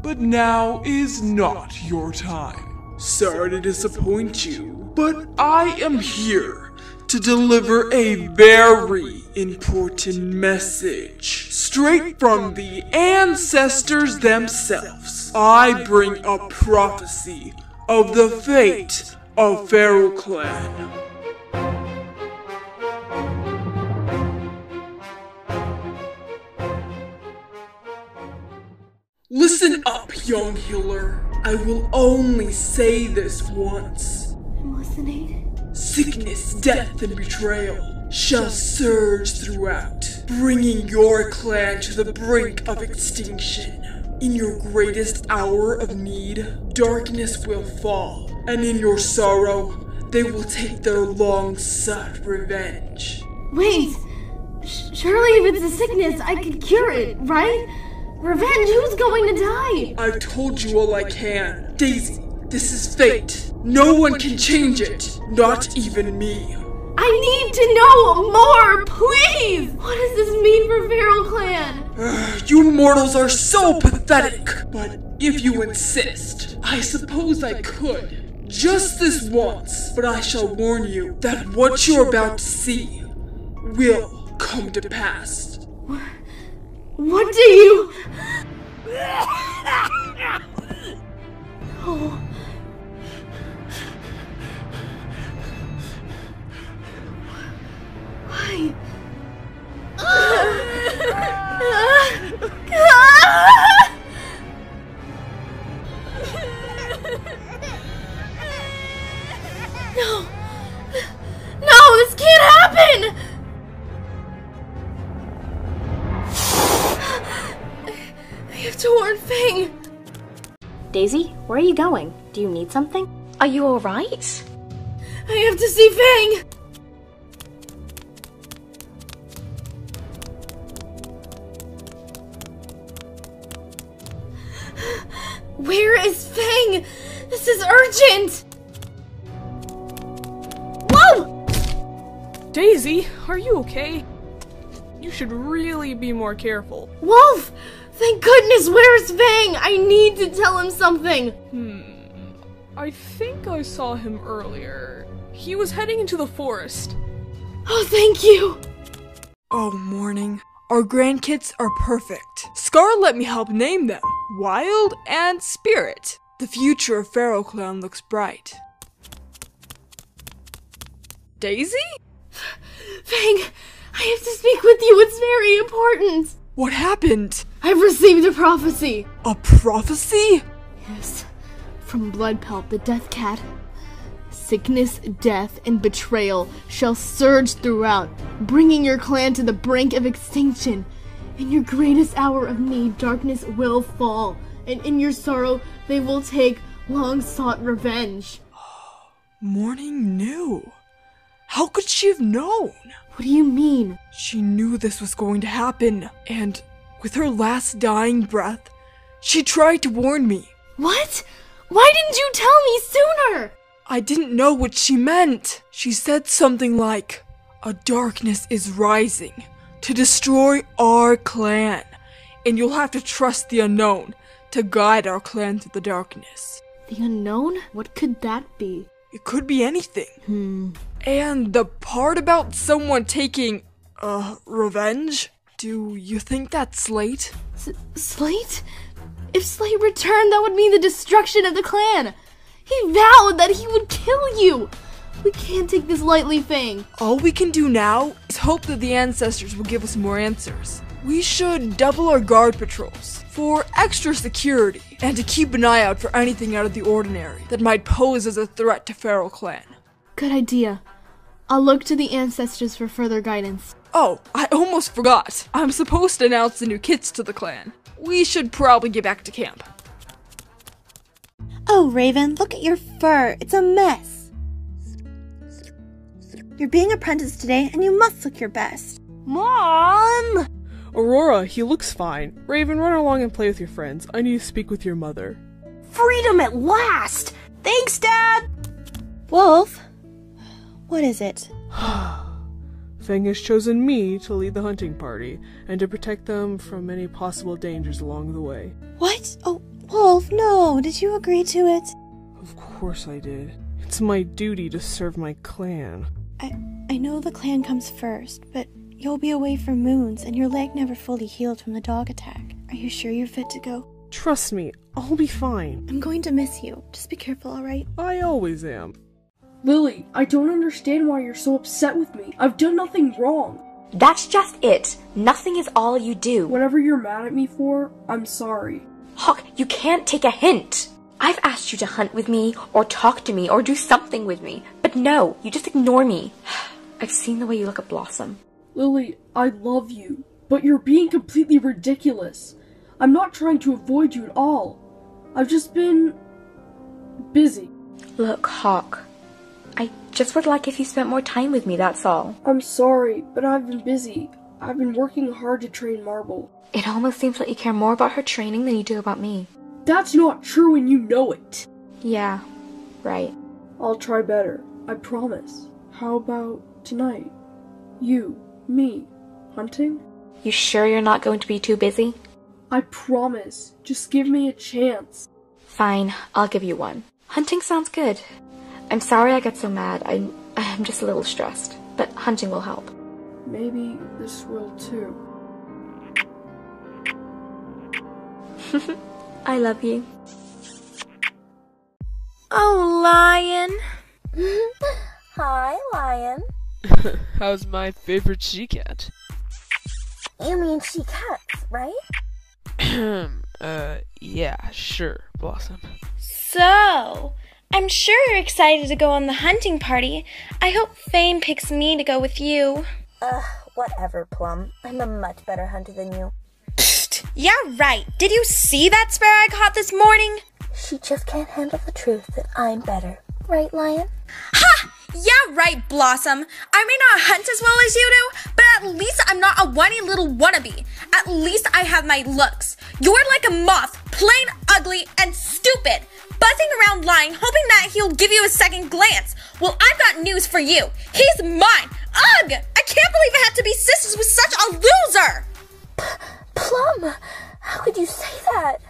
But now is not your time. Sorry to disappoint you, but I am here to deliver a very important message. Straight from the ancestors themselves. I bring a prophecy of the fate of Feral Clan. Listen up, young healer. I will only say this once. I'm listening. Sickness, death, and betrayal shall surge throughout, bringing your clan to the brink of extinction. In your greatest hour of need, darkness will fall, and in your sorrow, they will take their long-sought revenge. Wait! Surely if it's a sickness, I could cure it, right? Revenge, who's going to die? I've told you all I can. Daisy, this is fate. No one can change it, not even me. I need to know more, please! What does this mean for Feral Clan? You mortals are so pathetic. But if you insist, I suppose I could. Just this once, but I shall warn you that what you're about to see will come to pass. What do you... Oh. Why? No! No, this can't happen! I have to warn Fang! Daisy, where are you going? Do you need something? Are you alright? I have to see Fang! Where is Fang? This is urgent! Whoa! Daisy, are you okay? You should really be more careful. Wolf! Thank goodness, where's Fang? I need to tell him something! I think I saw him earlier. He was heading into the forest. Oh, thank you! Oh, morning. Our grandkids are perfect. Scar let me help name them. Wild and Spirit. The future of Feral Clan looks bright. Daisy? Fang, I have to speak with you. It's very important. What happened? I've received a prophecy. A prophecy? Yes, from Bloodpelt, the Death Cat. Sickness, death, and betrayal shall surge throughout, bringing your clan to the brink of extinction. In your greatest hour of need, darkness will fall, and in your sorrow, they will take long-sought revenge. Morning knew. How could she have known? What do you mean? She knew this was going to happen, and with her last dying breath, she tried to warn me. What? Why didn't you tell me sooner? I didn't know what she meant. She said something like, "A darkness is rising to destroy our clan, and you'll have to trust the unknown to guide our clan through the darkness." The unknown? What could that be? It could be anything. And the part about someone taking, revenge? Do you think that's Slate? Slate? If Slate returned, that would mean the destruction of the clan. He vowed that he would kill you. We can't take this lightly, Fang. All we can do now is hope that the ancestors will give us more answers. We should double our guard patrols for extra security and to keep an eye out for anything out of the ordinary that might pose as a threat to Feral Clan. Good idea. I'll look to the ancestors for further guidance. Oh, I almost forgot. I'm supposed to announce the new kits to the clan. We should probably get back to camp. Oh, Raven, look at your fur. It's a mess. You're being apprenticed today, and you must look your best. Mom! Aurora, he looks fine. Raven, run along and play with your friends. I need to speak with your mother. Freedom at last! Thanks, Dad! Wolf, what is it? Fang has chosen me to lead the hunting party and to protect them from any possible dangers along the way. What? Oh, Wolf, no. Did you agree to it? Of course I did. It's my duty to serve my clan. I know the clan comes first, but you'll be away for moons and your leg never fully healed from the dog attack. Are you sure you're fit to go? Trust me, I'll be fine. I'm going to miss you. Just be careful, alright? I always am. Lily, I don't understand why you're so upset with me. I've done nothing wrong. That's just it. Nothing is all you do. Whatever you're mad at me for, I'm sorry. Hawk, you can't take a hint. I've asked you to hunt with me, or talk to me, or do something with me. But no, you just ignore me. I've seen the way you look at Blossom. Lily, I love you, but you're being completely ridiculous. I'm not trying to avoid you at all. I've just been busy. Look, Hawk, I just would like if you spent more time with me, that's all. I'm sorry, but I've been busy. I've been working hard to train Marble. It almost seems like you care more about her training than you do about me. That's not true and you know it. Yeah, right. I'll try better, I promise. How about tonight? You, me, hunting? You sure you're not going to be too busy? I promise. Just give me a chance. Fine, I'll give you one. Hunting sounds good. I'm sorry I got so mad. I'm just a little stressed. But hunting will help. Maybe this will too. I love you. Oh, Lion. Hi, Lion. How's my favorite she-cat? You mean she cats, right? Yeah, sure, Blossom. So, I'm sure you're excited to go on the hunting party. I hope Fame picks me to go with you. Whatever, Plum. I'm a much better hunter than you. Psst, yeah, right. Did you see that sparrow I caught this morning? She just can't handle the truth that I'm better. Right, Lion? Ha! Yeah, right, Blossom. I may not hunt as well as you do, but at least I'm not a whiny little wannabe. At least I have my looks. You're like a moth, plain ugly and stupid, buzzing around lying, hoping that he'll give you a second glance. Well, I've got news for you. He's mine. Ugh! I can't believe I had to be sisters with such a loser! Plum, how could you say that?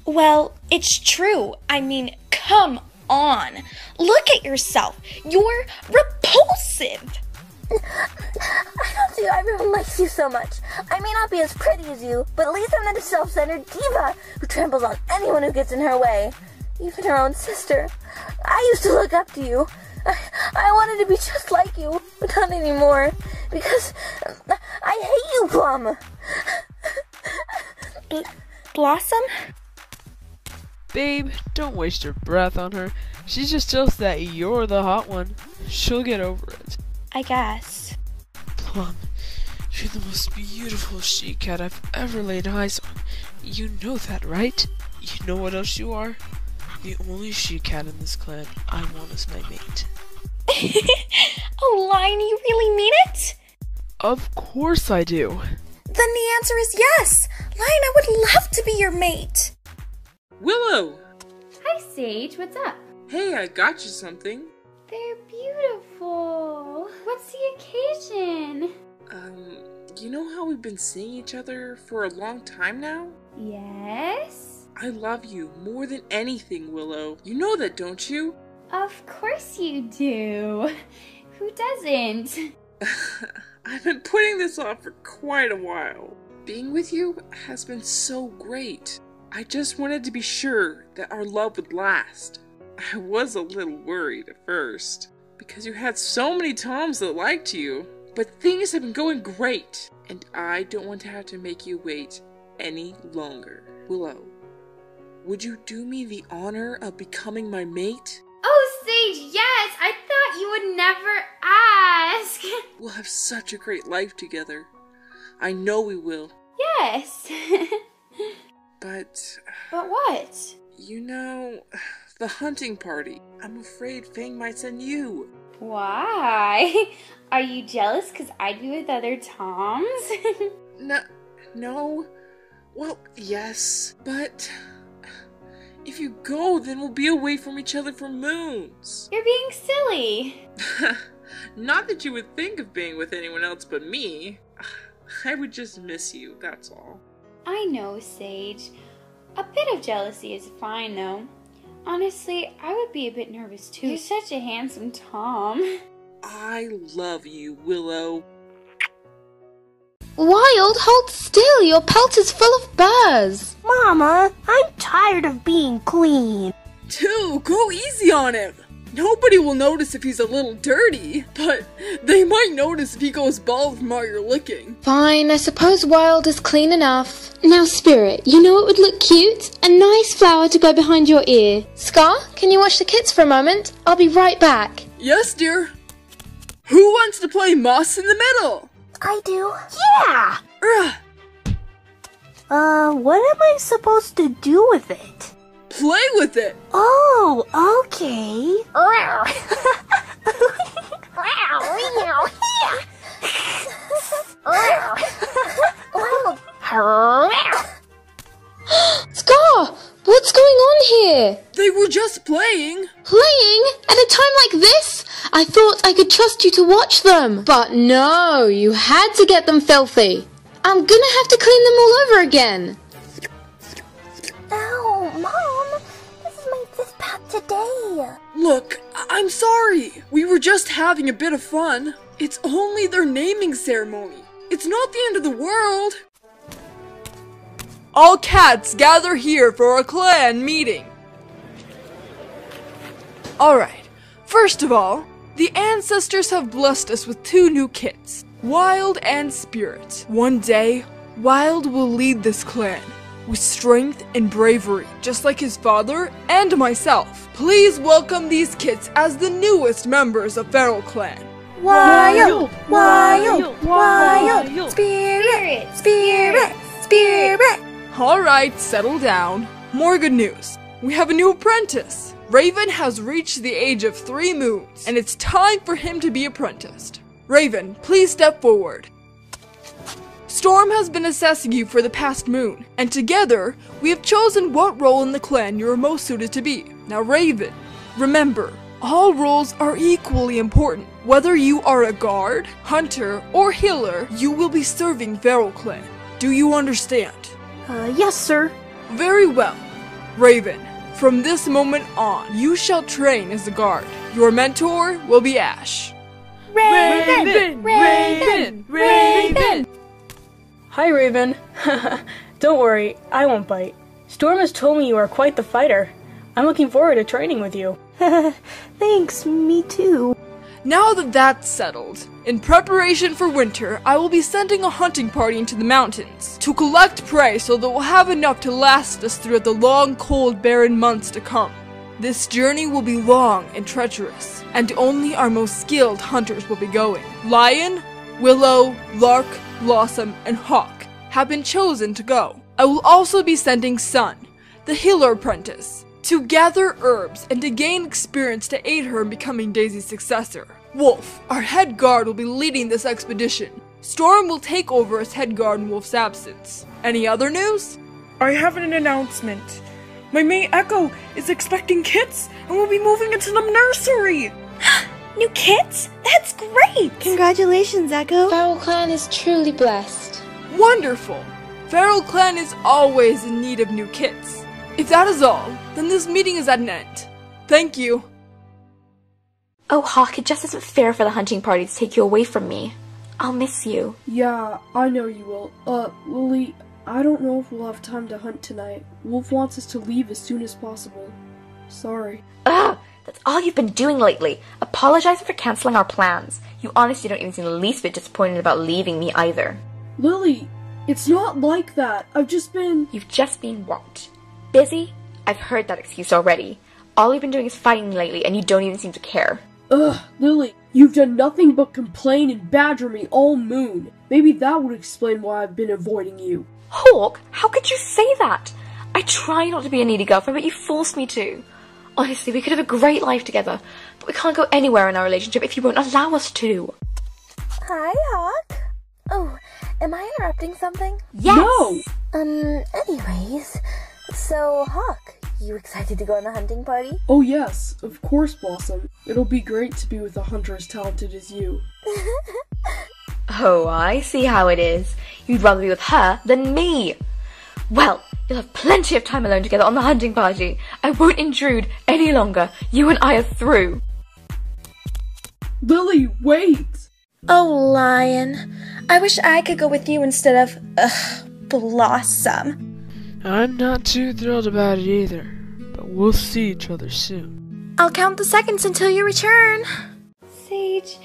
Well, it's true. I mean, come on. Look at yourself. You're repulsive. I don't see why everyone likes you so much. I may not be as pretty as you, but at least I'm not a self-centered diva who tramples on anyone who gets in her way. Even her own sister. I used to look up to you. I wanted to be just like you, but not anymore. Because I hate you, Plum. Blossom? Babe, don't waste your breath on her. She's just jealous that you're the hot one. She'll get over it. I guess. Plum, you're the most beautiful she-cat I've ever laid eyes on. You know that, right? You know what else you are? The only she-cat in this clan I want as my mate. Oh, Lion, you really mean it? Of course I do. Then the answer is yes. Lion, I would love to be your mate. Willow! Hi, Sage. What's up? Hey, I got you something. They're beautiful. What's the occasion? You know how we've been seeing each other for a long time now? Yes? I love you more than anything, Willow. You know that, don't you? Of course you do. Who doesn't? I've been putting this off for quite a while. Being with you has been so great. I just wanted to be sure that our love would last. I was a little worried at first, because you had so many Toms that liked you. But things have been going great, and I don't want to have to make you wait any longer. Willow, would you do me the honor of becoming my mate? Oh, Sage, yes! I thought you would never ask. We'll have such a great life together. I know we will. Yes. But what? you know, the hunting party. I'm afraid Fang might send you. Why? Are you jealous because I'd be with other Toms? No. Well, yes, but if you go, then we'll be away from each other for moons. You're being silly. Not that you would think of being with anyone else but me. I would just miss you, that's all. I know, Sage. A bit of jealousy is fine, though. Honestly, I would be a bit nervous too. You're such a handsome Tom. I love you, Willow. Wild, hold still! Your pelt is full of burrs! Mama, I'm tired of being clean. Dude, go easy on him! Nobody will notice if he's a little dirty, but they might notice if he goes bald from all your licking. Fine, I suppose Wild is clean enough. Now, Spirit, you know what would look cute? A nice flower to go behind your ear. Scar, can you watch the kids for a moment? I'll be right back. Yes, dear. Who wants to play moss in the middle? I do. Yeah! What am I supposed to do with it? Play with it! Oh, okay. Scar, what's going on here? They were just playing. Playing? At a time like this? I thought I could trust you to watch them. But no, you had to get them filthy. I'm gonna have to clean them all over again. Ow, Mom! This is my 5th bath today! Look, I'm sorry. We were just having a bit of fun. It's only their naming ceremony. It's not the end of the world. All cats gather here for a clan meeting. Alright, first of all, the ancestors have blessed us with 2 new kits, Wild and Spirit. One day, Wild will lead this clan with strength and bravery, just like his father and myself. Please welcome these kids as the newest members of Feral Clan. Wild, wild, wild, Spirit, Spirit, Spirit. Alright, settle down. More good news. We have a new apprentice. Raven has reached the age of 3 moons, and it's time for him to be apprenticed. Raven, please step forward. Storm has been assessing you for the past moon, and together, we have chosen what role in the clan you are most suited to be. Now Raven, remember, all roles are equally important. Whether you are a guard, hunter, or healer, you will be serving Feral Clan. Do you understand? Yes, sir. Very well. Raven, from this moment on, you shall train as a guard. Your mentor will be Ash. Raven, Raven, Raven. Hi, Raven. Don't worry, I won't bite. Storm has told me you are quite the fighter. I'm looking forward to training with you. Thanks, me too. Now that that's settled, in preparation for winter, I will be sending a hunting party into the mountains to collect prey so that we'll have enough to last us through the long, cold, barren months to come. This journey will be long and treacherous, and only our most skilled hunters will be going. Lion, Willow, Lark, Blossom, and Hawk have been chosen to go. I will also be sending Sun, the healer apprentice, to gather herbs and to gain experience to aid her in becoming Daisy's successor. Wolf, our head guard, will be leading this expedition. Storm will take over as head guard in Wolf's absence. Any other news? I have an announcement. My mate Echo is expecting kits and will be moving into the nursery. New kits? That's great! Congratulations, Echo. Feral Clan is truly blessed. Wonderful! Feral Clan is always in need of new kits. If that is all, then this meeting is at an end. Thank you. Oh, Hawk, it just isn't fair for the hunting party to take you away from me. I'll miss you. Yeah, I know you will. Lily, I don't know if we'll have time to hunt tonight. Wolf wants us to leave as soon as possible. Sorry. Ugh! That's all you've been doing lately. A apologize for cancelling our plans. You honestly don't even seem the least bit disappointed about leaving me either. Lily, it's not like that. I've just been... You've just been what? Busy? I've heard that excuse already. All you've been doing is fighting me lately, and you don't even seem to care. Ugh, Lily, you've done nothing but complain and badger me all moon. Maybe that would explain why I've been avoiding you. Hawk, how could you say that? I try not to be a needy girlfriend, but you forced me to. Honestly, we could have a great life together, but we can't go anywhere in our relationship if you won't allow us to. Hi, Hawk. Oh, am I interrupting something? Yes! No! Anyways, so, Hawk, you excited to go on the hunting party? Oh yes, of course, Blossom. It'll be great to be with a hunter as talented as you. Oh, I see how it is. You'd rather be with her than me. Well, you'll have plenty of time alone together on the hunting party. I won't intrude any longer. You and I are through. Lily, wait! Oh, Lion. I wish I could go with you instead of, Blossom. I'm not too thrilled about it either, but we'll see each other soon. I'll count the seconds until you return. Sage,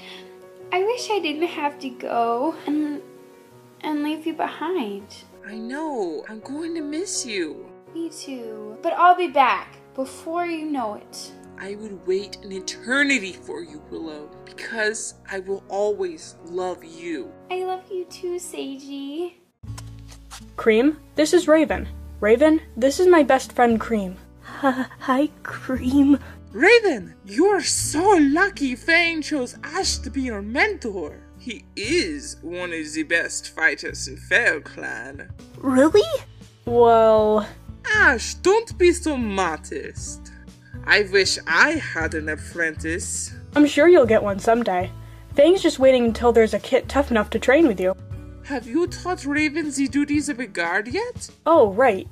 I wish I didn't have to go and leave you behind. I know. I'm going to miss you. Me too. But I'll be back before you know it. I would wait an eternity for you, Willow, because I will always love you. I love you too, Sagey. Cream, this is Raven. Raven, this is my best friend Cream. Hi, Cream. Raven, you're so lucky Fane chose Ash to be your mentor. He is one of the best fighters in Fair Clan. Really? Well... Ash, don't be so modest. I wish I had an apprentice. I'm sure you'll get one someday. Fane's just waiting until there's a kid tough enough to train with you. Have you taught Raven the duties of a guard yet? Oh, right.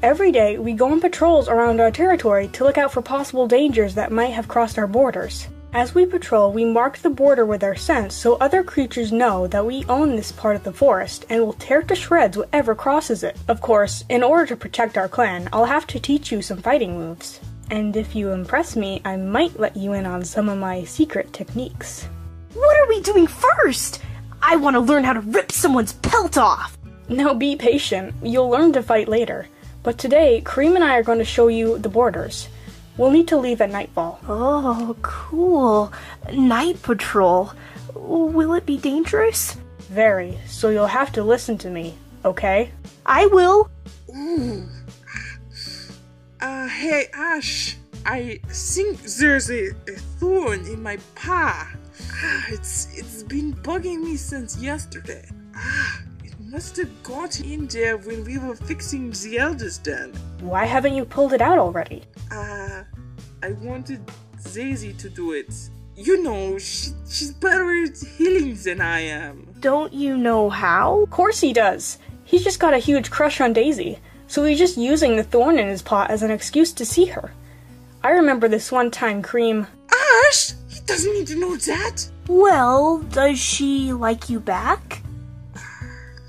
Every day, we go on patrols around our territory to look out for possible dangers that might have crossed our borders. As we patrol, we mark the border with our scents so other creatures know that we own this part of the forest and will tear to shreds whatever crosses it. Of course, in order to protect our clan, I'll have to teach you some fighting moves. And if you impress me, I might let you in on some of my secret techniques. What are we doing first? I want to learn how to rip someone's pelt off. Now be patient. You'll learn to fight later. But today, Cream and I are going to show you the borders. We'll need to leave at nightfall. Oh, cool. Night patrol. Will it be dangerous? Very, so you'll have to listen to me, okay? I will. Ooh. Hey, Ash. I think there's a thorn in my paw. It's been bugging me since yesterday. It must have got in there when we were fixing the Elder's Den. Why haven't you pulled it out already? I wanted Zazie to do it. You know, she's better at healing than I am. Don't you know how? Of course he does. He's just got a huge crush on Daisy, so he's just using the thorn in his paw as an excuse to see her. I remember this one time Cream... Ash! He doesn't need to know that! Well, does she like you back?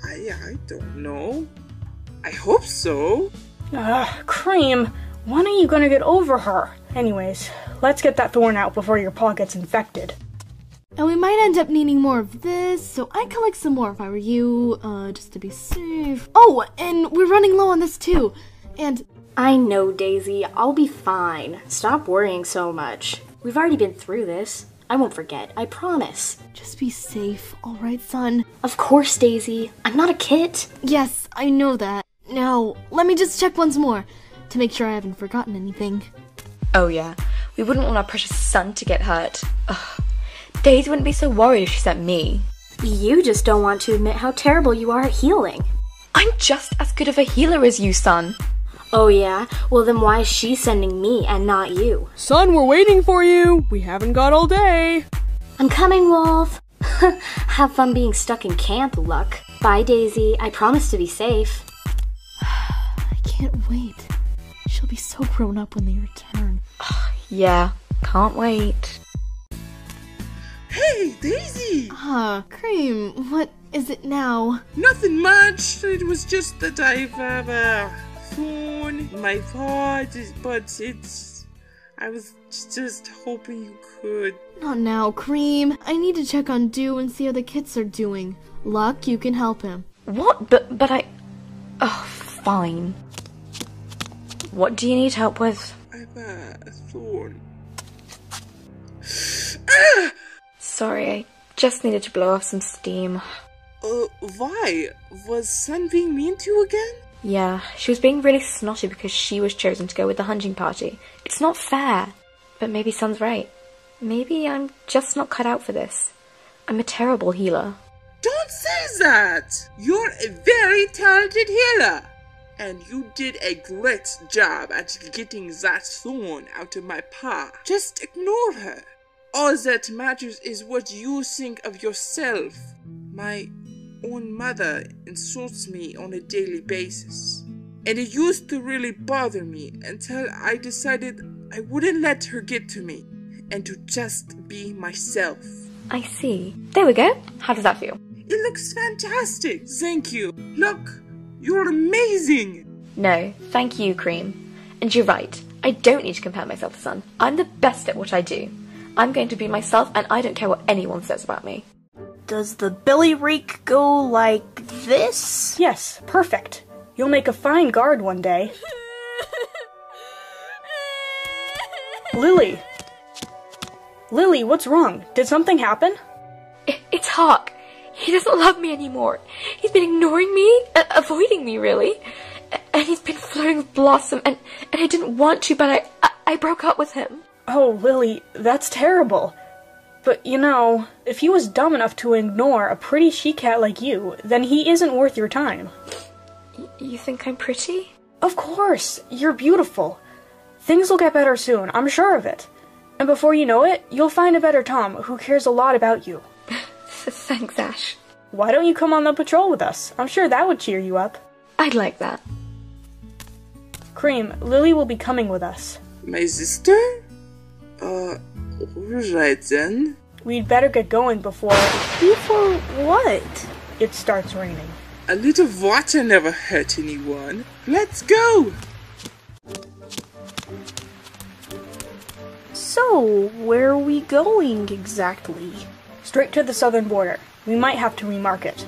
I don't know. I hope so. Cream, when are you gonna get over her? Anyways, let's get that thorn out before your paw gets infected. And we might end up needing more of this, so I'd collect some more if I were you, just to be safe. Oh, and we're running low on this too. And I know, Daisy. I'll be fine. Stop worrying so much. We've already been through this. I won't forget, I promise. Just be safe, alright, son? Of course, Daisy. I'm not a kid. Yes, I know that. Now, let me just check once more, to make sure I haven't forgotten anything. Oh yeah, we wouldn't want our precious son to get hurt. Ugh. Daisy wouldn't be so worried if she sent me. You just don't want to admit how terrible you are at healing. I'm just as good of a healer as you, son. Oh yeah? Well then why is she sending me and not you? Son, we're waiting for you! We haven't got all day! I'm coming, Wolf! Have fun being stuck in camp, Luck. Bye, Daisy. I promise to be safe. I can't wait. She'll be so grown up when they return. Yeah, can't wait. Hey, Daisy! Cream, what is it now? Nothing much. It was just that I've a thorn in my paw, but I was just hoping you could. Not now, Cream. I need to check on Dew and see how the kids are doing. Luck, you can help him. What? But I... Oh, fine. What do you need help with? I've a thorn. Sorry, I just needed to blow off some steam. Why? Was Sun being mean to you again? Yeah, she was being really snotty because she was chosen to go with the hunting party. It's not fair. But maybe Sun's right. Maybe I'm just not cut out for this. I'm a terrible healer. Don't say that! You're a very talented healer! And you did a great job at getting that thorn out of my paw. Just ignore her. All that matters is what you think of yourself. My own mother insults me on a daily basis. And it used to really bother me until I decided I wouldn't let her get to me. And to just be myself. I see. There we go. How does that feel? It looks fantastic. Thank you. Look, you're amazing. No, thank you, Cream. And you're right. I don't need to compare myself to Sun. I'm the best at what I do. I'm going to be myself and I don't care what anyone says about me. Does the belly rake go like this? Yes, perfect. You'll make a fine guard one day. Lily! Lily, what's wrong? Did something happen? It's Hawk. He doesn't love me anymore. He's been ignoring me, avoiding me, really. And he's been flirting with Blossom, and I didn't want to, but I broke up with him. Oh, Lily, that's terrible. But, you know, if he was dumb enough to ignore a pretty she-cat like you, then he isn't worth your time. You think I'm pretty? Of course! You're beautiful. Things will get better soon, I'm sure of it. And before you know it, you'll find a better Tom who cares a lot about you. Thanks, Ash. Why don't you come on the patrol with us? I'm sure that would cheer you up. I'd like that. Cream, Lily will be coming with us. My sister? Right then. We'd better get going before... Before what? It starts raining. A little water never hurt anyone. Let's go! So, where are we going exactly? Straight to the southern border. We might have to remark it.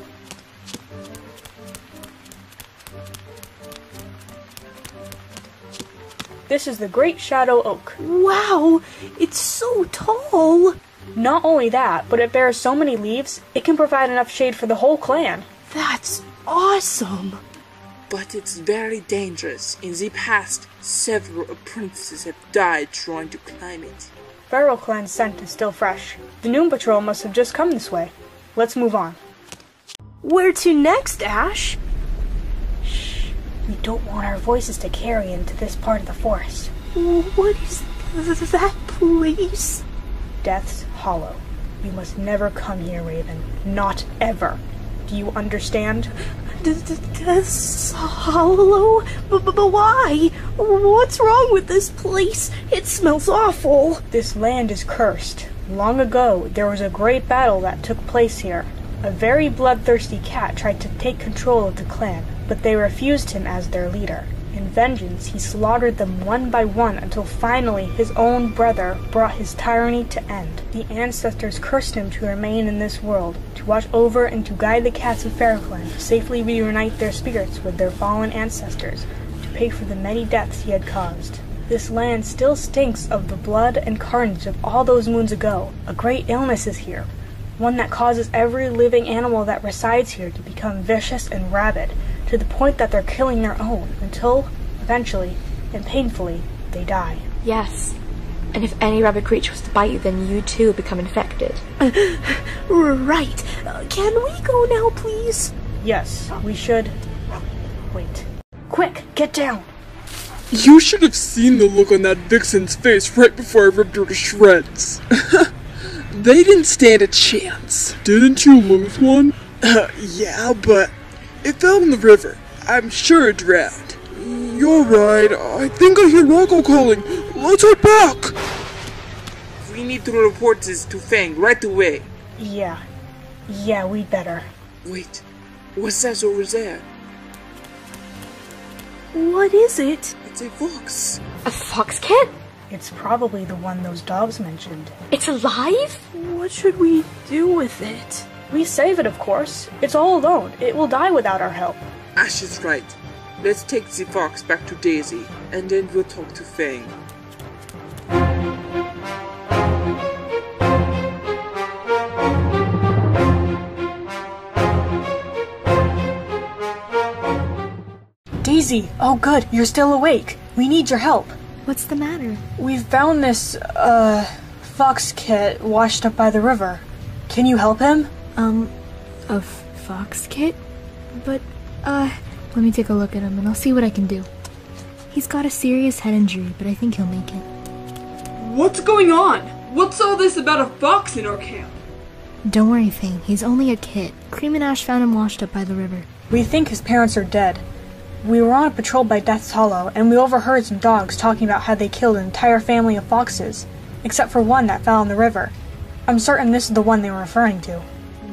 This is the Great Shadow Oak. Wow, it's so tall. Not only that, but it bears so many leaves, it can provide enough shade for the whole clan. That's awesome. But it's very dangerous. In the past, several apprentices have died trying to climb it. Feral Clan's scent is still fresh. The noon patrol must have just come this way. Let's move on. Where to next, Ash? Shh. We don't want our voices to carry into this part of the forest. What is that place? Death's Hollow. You must never come here, Raven. Not ever. Do you understand? Death's Hollow? But why? What's wrong with this place? It smells awful. This land is cursed. Long ago, there was a great battle that took place here. A very bloodthirsty cat tried to take control of the clan, but they refused him as their leader. In vengeance, he slaughtered them one by one until finally his own brother brought his tyranny to end. The ancestors cursed him to remain in this world, to watch over and to guide the cats of Fairclan to safely reunite their spirits with their fallen ancestors, to pay for the many deaths he had caused. This land still stinks of the blood and carnage of all those moons ago. A great illness is here, one that causes every living animal that resides here to become vicious and rabid, to the point that they're killing their own, until, eventually, and painfully, they die. Yes. And if any rabid creature was to bite you, then you too would become infected. Right. Can we go now, please? Yes, we should. Wait. Quick, get down! You should have seen the look on that vixen's face right before I ripped her to shreds. They didn't stand a chance. Didn't you lose one? Yeah, but it fell in the river. I'm sure it drowned. You're right. I think I hear Rocco calling. Let's head back. We need to report this to Fang right away. Yeah, we'd better. Wait, what's that over there? What is it? It's a fox. A fox kit? It's probably the one those dogs mentioned. It's alive? What should we do with it? We save it, of course. It's all alone. It will die without our help. Ash is right. Let's take the fox back to Daisy, and then we'll talk to Fang. Daisy! Oh good, you're still awake. We need your help. What's the matter? We've found this, fox kit washed up by the river. Can you help him? A fox kit? But, let me take a look at him and I'll see what I can do. He's got a serious head injury, but I think he'll make it. What's going on? What's all this about a fox in our camp? Don't worry, Fang. He's only a kid. Cream and Ash found him washed up by the river. We think his parents are dead. We were on a patrol by Death's Hollow, and we overheard some dogs talking about how they killed an entire family of foxes, except for one that fell in the river. I'm certain this is the one they were referring to.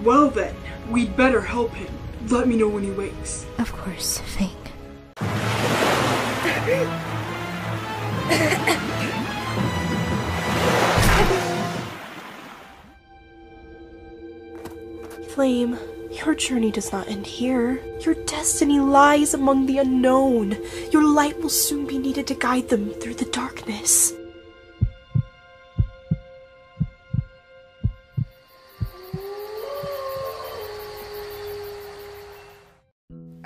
Well then, we'd better help him. Let me know when he wakes. Of course, Fang. Flame, your journey does not end here. Your destiny lies among the unknown. Your light will soon be needed to guide them through the darkness.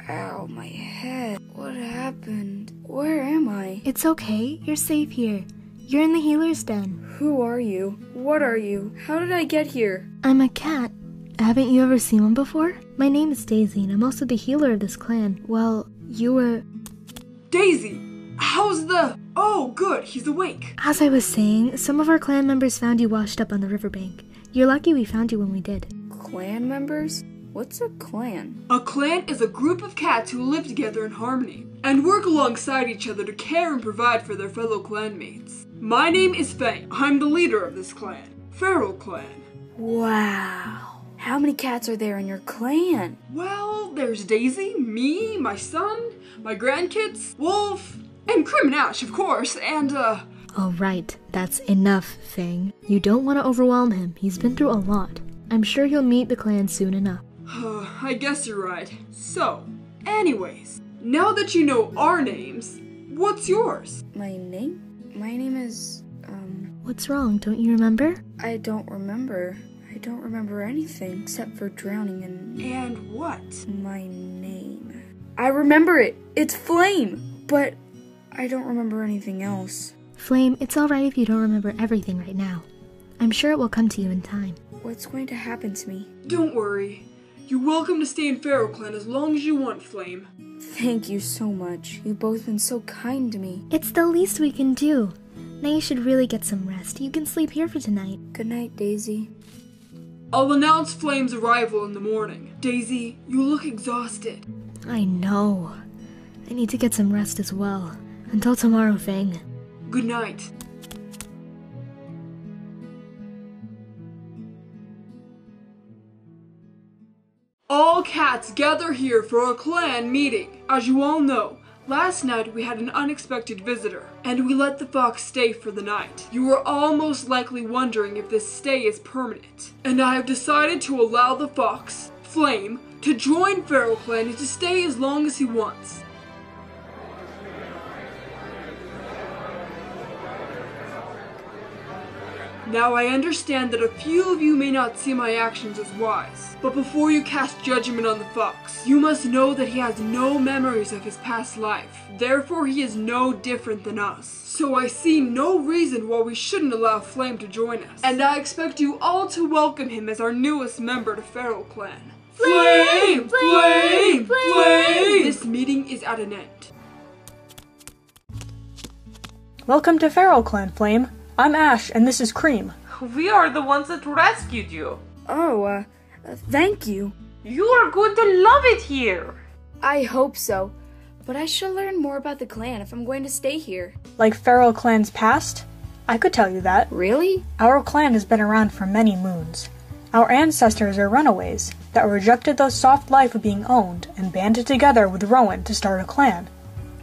Ow, my head. What happened? Where am I? It's okay. You're safe here. You're in the healer's den. Who are you? What are you? How did I get here? I'm a cat. Haven't you ever seen one before? My name is Daisy, and I'm also the healer of this clan. Well, you were... Daisy! How's the... Oh, good, he's awake. As I was saying, some of our clan members found you washed up on the riverbank. You're lucky we found you when we did. Clan members? What's a clan? A clan is a group of cats who live together in harmony and work alongside each other to care and provide for their fellow clanmates. My name is Fang. I'm the leader of this clan, Feral Clan. Wow. How many cats are there in your clan? Well, there's Daisy, me, my son, my grandkids, Wolf, and Cream and Ash, of course, and, Alright, that's enough, Fang. You don't want to overwhelm him. He's been through a lot. I'm sure he'll meet the clan soon enough. I guess you're right. So, anyways, now that you know our names, what's yours? My name? My name is, What's wrong? Don't you remember? I don't remember. I don't remember anything except for drowning in... And what? My name. I remember it! It's Flame! But I don't remember anything else. Flame, it's alright if you don't remember everything right now. I'm sure it will come to you in time. What's going to happen to me? Don't worry. You're welcome to stay in Feral Clan as long as you want, Flame. Thank you so much. You've both been so kind to me. It's the least we can do. Now you should really get some rest. You can sleep here for tonight. Good night, Daisy. I'll announce Flame's arrival in the morning. Daisy, you look exhausted. I know. I need to get some rest as well. Until tomorrow, Fang. Good night. All cats gather here for a clan meeting. As you all know, last night we had an unexpected visitor, and we let the fox stay for the night. You are all most likely wondering if this stay is permanent, and I have decided to allow the fox, Flame, to join Feral Clan and to stay as long as he wants. Now I understand that a few of you may not see my actions as wise, but before you cast judgment on the fox, you must know that he has no memories of his past life. Therefore he is no different than us. So I see no reason why we shouldn't allow Flame to join us. And I expect you all to welcome him as our newest member to Feral Clan. Flame! Flame! Flame! This meeting is at an end. Welcome to Feral Clan, Flame. I'm Ash, and this is Cream. We are the ones that rescued you. Oh, thank you. You are going to love it here. I hope so. But I should learn more about the clan if I'm going to stay here. Like Feral Clan's past? I could tell you that. Really? Our clan has been around for many moons. Our ancestors are runaways that rejected the soft life of being owned and banded together with Rowan to start a clan.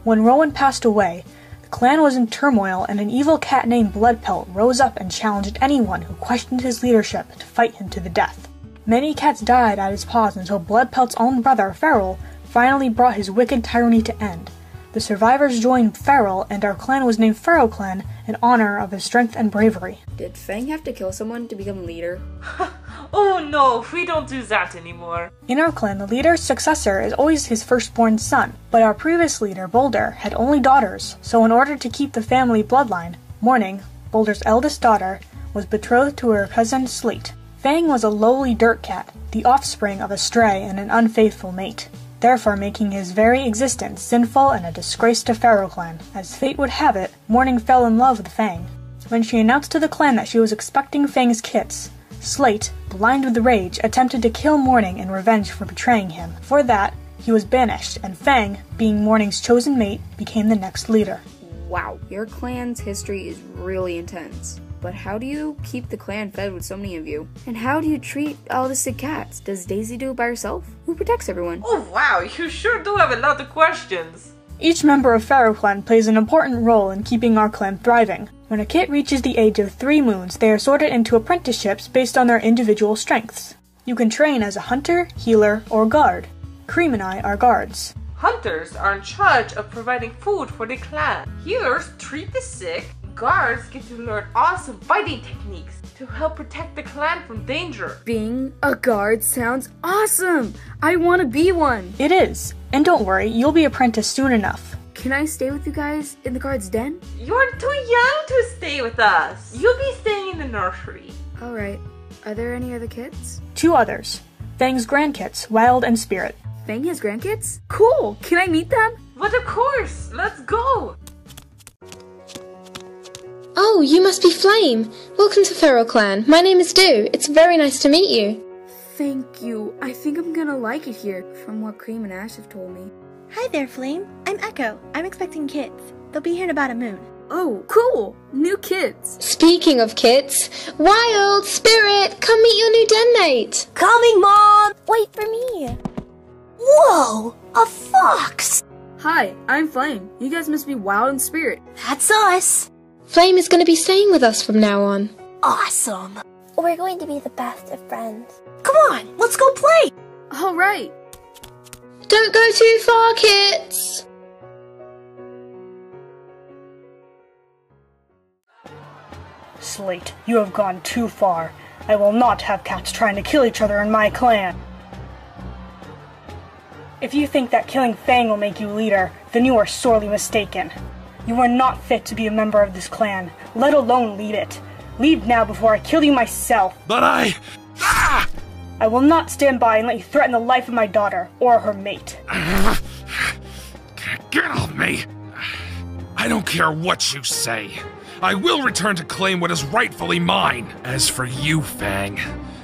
When Rowan passed away, the The clan was in turmoil, and an evil cat named Bloodpelt rose up and challenged anyone who questioned his leadership to fight him to the death. Many cats died at his paws until Bloodpelt's own brother, Feral, finally brought his wicked tyranny to end. The survivors joined Feral, and our clan was named Feral Clan in honor of his strength and bravery. Did Fang have to kill someone to become leader? Oh no, we don't do that anymore. In our clan, the leader's successor is always his firstborn son, but our previous leader, Boulder, had only daughters, so in order to keep the family bloodline, Morning, Boulder's eldest daughter, was betrothed to her cousin Slate. Fang was a lowly dirt cat, the offspring of a stray and an unfaithful mate, therefore making his very existence sinful and a disgrace to Feral Clan. As fate would have it, Morning fell in love with Fang. When she announced to the clan that she was expecting Fang's kits, Slate, blind with rage, attempted to kill Morning in revenge for betraying him. For that, he was banished, and Fang, being Morning's chosen mate, became the next leader. Wow, your clan's history is really intense. But how do you keep the clan fed with so many of you? And how do you treat all the sick cats? Does Daisy do it by herself? Who protects everyone? Oh wow, you sure do have a lot of questions. Each member of Feral Clan plays an important role in keeping our clan thriving. When a kit reaches the age of 3 moons, they are sorted into apprenticeships based on their individual strengths. You can train as a hunter, healer, or guard. Cream and I are guards. Hunters are in charge of providing food for the clan. Healers treat the sick. Guards get to learn awesome fighting techniques to help protect the clan from danger. Being a guard sounds awesome! I want to be one! It is. And don't worry, you'll be apprenticed soon enough. Can I stay with you guys in the guard's den? You're too young to stay with us. You'll be staying in the nursery. Alright. Are there any other kids? 2 others. Fang's grandkids, Wild and Spirit. Fang has grandkids? Cool! Can I meet them? But of course! Let's go! Oh, you must be Flame. Welcome to Feral Clan. My name is Dew. It's very nice to meet you. Thank you. I think I'm gonna like it here, from what Cream and Ash have told me. Hi there, Flame. I'm Echo. I'm expecting kids. They'll be here in about a moon. Oh, cool! New kids! Speaking of kids, Wild, Spirit, come meet your new den mate. Coming, Mom! Wait for me! Whoa! A fox! Hi, I'm Flame. You guys must be Wild and Spirit. That's us! Flame is going to be staying with us from now on. Awesome! We're going to be the best of friends. Come on, let's go play! Alright! Don't go too far, kids! Slate, you have gone too far. I will not have cats trying to kill each other in my clan. If you think that killing Fang will make you leader, then you are sorely mistaken. You are not fit to be a member of this clan, let alone lead it. Leave now before I kill you myself. But Ah! I will not stand by and let you threaten the life of my daughter, or her mate. Get off me! I don't care what you say. I will return to claim what is rightfully mine. As for you, Fang,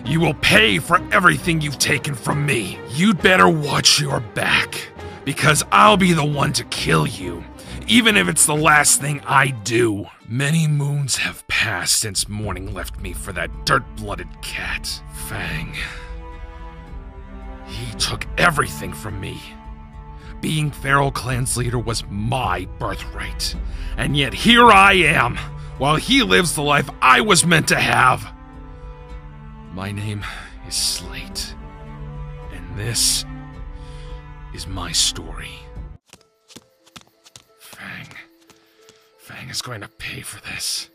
you will pay for everything you've taken from me. You'd better watch your back, because I'll be the one to kill you, even if it's the last thing I do. Many moons have passed since Morning left me for that dirt-blooded cat. Fang. He took everything from me. Being Feral Clan's leader was my birthright. And yet here I am, while he lives the life I was meant to have. My name is Slate. And this is my story. Fang is going to pay for this.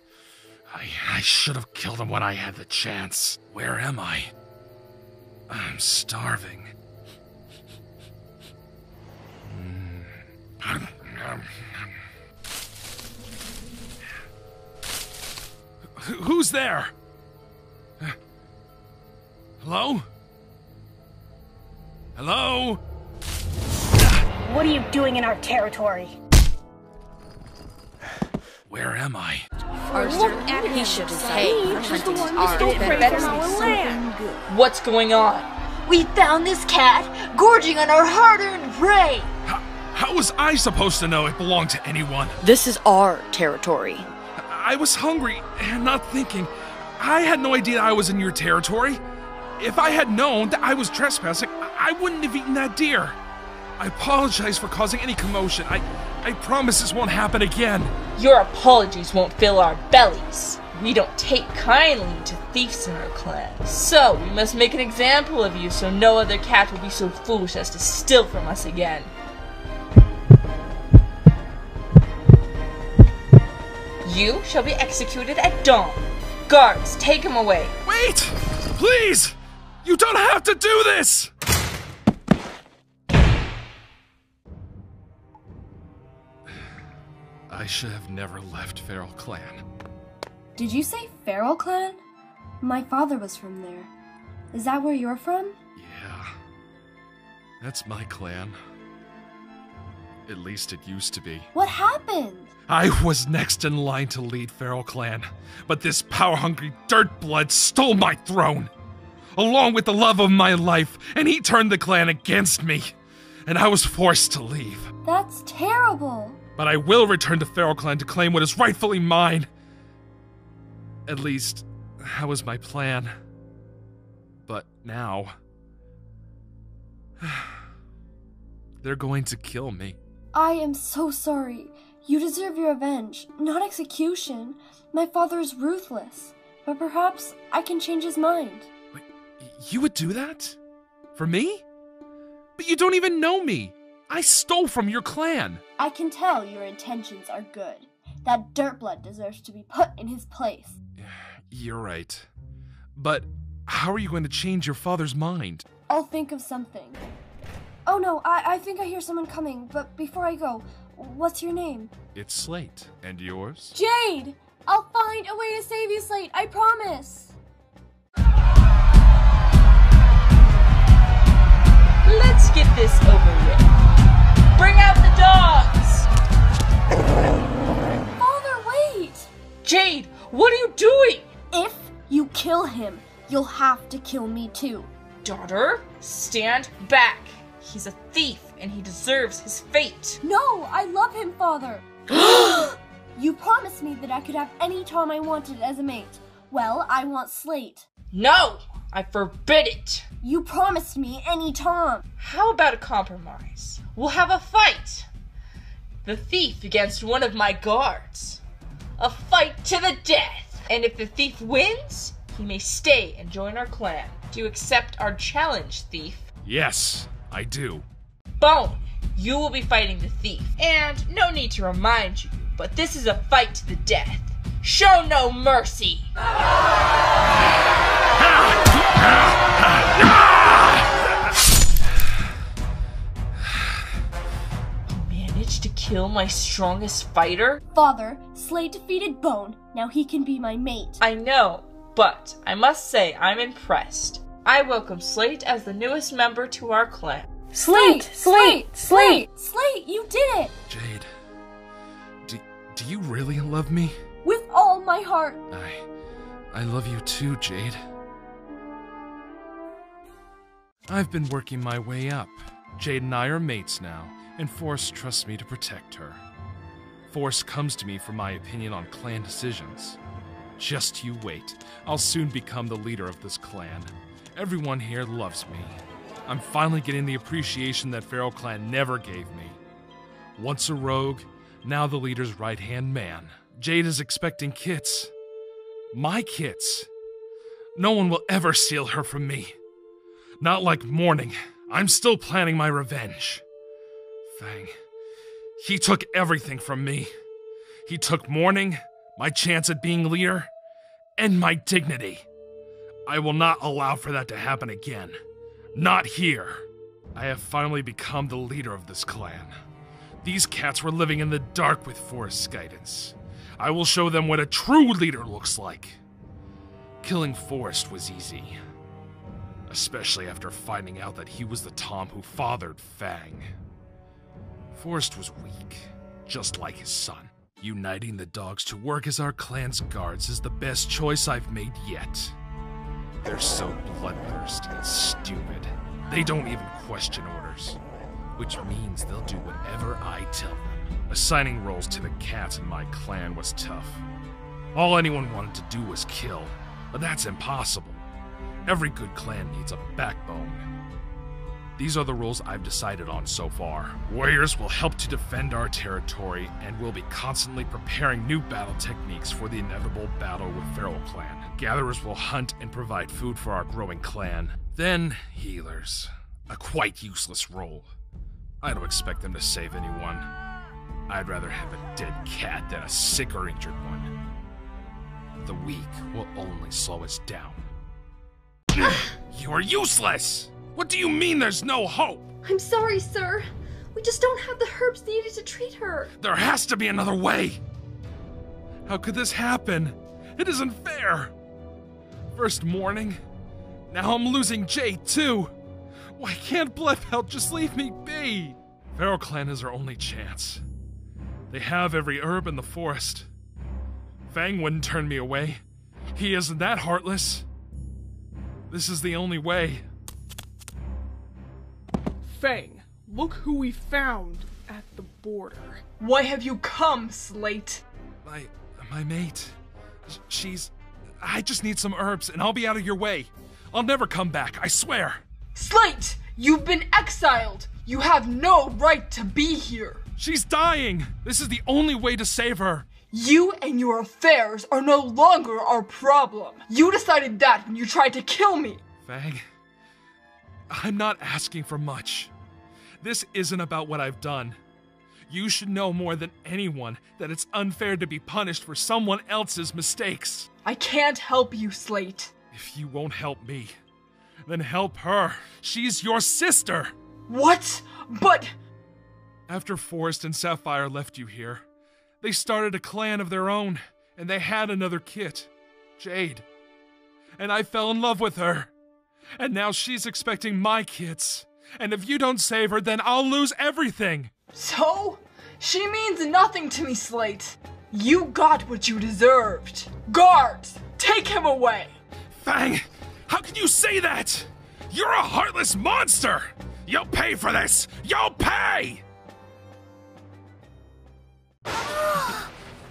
I should have killed him when I had the chance. Where am I? I'm starving. Who's there? Hello? Hello? What are you doing in our territory? Where am I? He should say What's going on? We found this cat gorging on our hard-earned prey! How was I supposed to know it belonged to anyone? This is our territory. I was hungry and not thinking. I had no idea I was in your territory. If I had known that I was trespassing, I wouldn't have eaten that deer. I apologize for causing any commotion. I promise this won't happen again. Your apologies won't fill our bellies. We don't take kindly to thieves in our clan. So, we must make an example of you so no other cat will be so foolish as to steal from us again. You shall be executed at dawn. Guards, take him away. Wait! Please! You don't have to do this! I should have never left Feral Clan. Did you say Feral Clan? My father was from there. Is that where you're from? Yeah. That's my clan. At least it used to be. What happened? I was next in line to lead Feral Clan, but this power-hungry dirtblood stole my throne, along with the love of my life, and he turned the clan against me, and I was forced to leave. That's terrible. But I will return to Feral Clan to claim what is rightfully mine. At least, that was my plan. But now... they're going to kill me. I am so sorry. You deserve your revenge, not execution. My father is ruthless, but perhaps I can change his mind. Wait, you would do that? For me? But you don't even know me. I stole from your clan. I can tell your intentions are good. That dirtblood deserves to be put in his place. You're right. But how are you going to change your father's mind? I'll think of something. Oh no, I think I hear someone coming, but before I go, what's your name? It's Slate. And yours? Jade! I'll find a way to save you, Slate, I promise! Let's get this over with. Bring out the dogs! Father, wait! Jade, what are you doing? If you kill him, you'll have to kill me too. Daughter, stand back. He's a thief, and he deserves his fate. No, I love him, Father. You promised me that I could have any Tom I wanted as a mate. Well, I want Slate. No, I forbid it. You promised me any Tom. How about a compromise? We'll have a fight. The thief against one of my guards. A fight to the death. And if the thief wins, he may stay and join our clan. Do you accept our challenge, thief? Yes, I do. Bone, you will be fighting the thief. And no need to remind you, but this is a fight to the death. Show no mercy. You managed to kill my strongest fighter? Father, Slate defeated Bone. Now he can be my mate. I know, but I must say I'm impressed. I welcome Slate as the newest member to our clan. Slate! Slate! Slate! Slate, you did it! Jade, do you really love me? With all my heart. I love you too, Jade. I've been working my way up. Jade and I are mates now, and Forrest trusts me to protect her. Forrest comes to me for my opinion on clan decisions. Just you wait. I'll soon become the leader of this clan. Everyone here loves me. I'm finally getting the appreciation that Feral Clan never gave me. Once a rogue, now the leader's right-hand man. Jade is expecting kits. My kits. No one will ever steal her from me. Not like Morning. I'm still planning my revenge. Fang. He took everything from me. He took Morning, my chance at being leader, and my dignity. I will not allow for that to happen again. Not here. I have finally become the leader of this clan. These cats were living in the dark with Forrest's guidance. I will show them what a true leader looks like. Killing Forrest was easy. Especially after finding out that he was the Tom who fathered Fang. Forrest was weak, just like his son. Uniting the dogs to work as our clan's guards is the best choice I've made yet. They're so bloodthirsty and stupid. They don't even question orders. Which means they'll do whatever I tell them. Assigning roles to the cats in my clan was tough. All anyone wanted to do was kill, but that's impossible. Every good clan needs a backbone. These are the rules I've decided on so far. Warriors will help to defend our territory and will be constantly preparing new battle techniques for the inevitable battle with Feral Clan. Gatherers will hunt and provide food for our growing clan. Then, healers. A quite useless role. I don't expect them to save anyone. I'd rather have a dead cat than a sick or injured one. The weak will only slow us down. You are useless! What do you mean there's no hope? I'm sorry, sir. We just don't have the herbs needed to treat her. There has to be another way! How could this happen? It isn't fair! First morning, now I'm losing Jade too! Why can't Bloodbelt just leave me be? Feral Clan is our only chance. They have every herb in the forest. Fang wouldn't turn me away. He isn't that heartless. This is the only way. Fang, look who we found at the border. Why have you come, Slate? My mate. I just need some herbs and I'll be out of your way. I'll never come back, I swear. Slate, you've been exiled. You have no right to be here. She's dying. This is the only way to save her. You and your affairs are no longer our problem. You decided that when you tried to kill me. Fang, I'm not asking for much. This isn't about what I've done. You should know more than anyone that it's unfair to be punished for someone else's mistakes. I can't help you, Slate. If you won't help me, then help her. She's your sister. What? But... After Forrest and Sapphire left you here, they started a clan of their own, and they had another kit, Jade. And I fell in love with her. And now she's expecting my kits. And if you don't save her, then I'll lose everything. So? She means nothing to me, Slate. You got what you deserved. Guards, take him away. Fang, how can you say that? You're a heartless monster. You'll pay for this. You'll pay!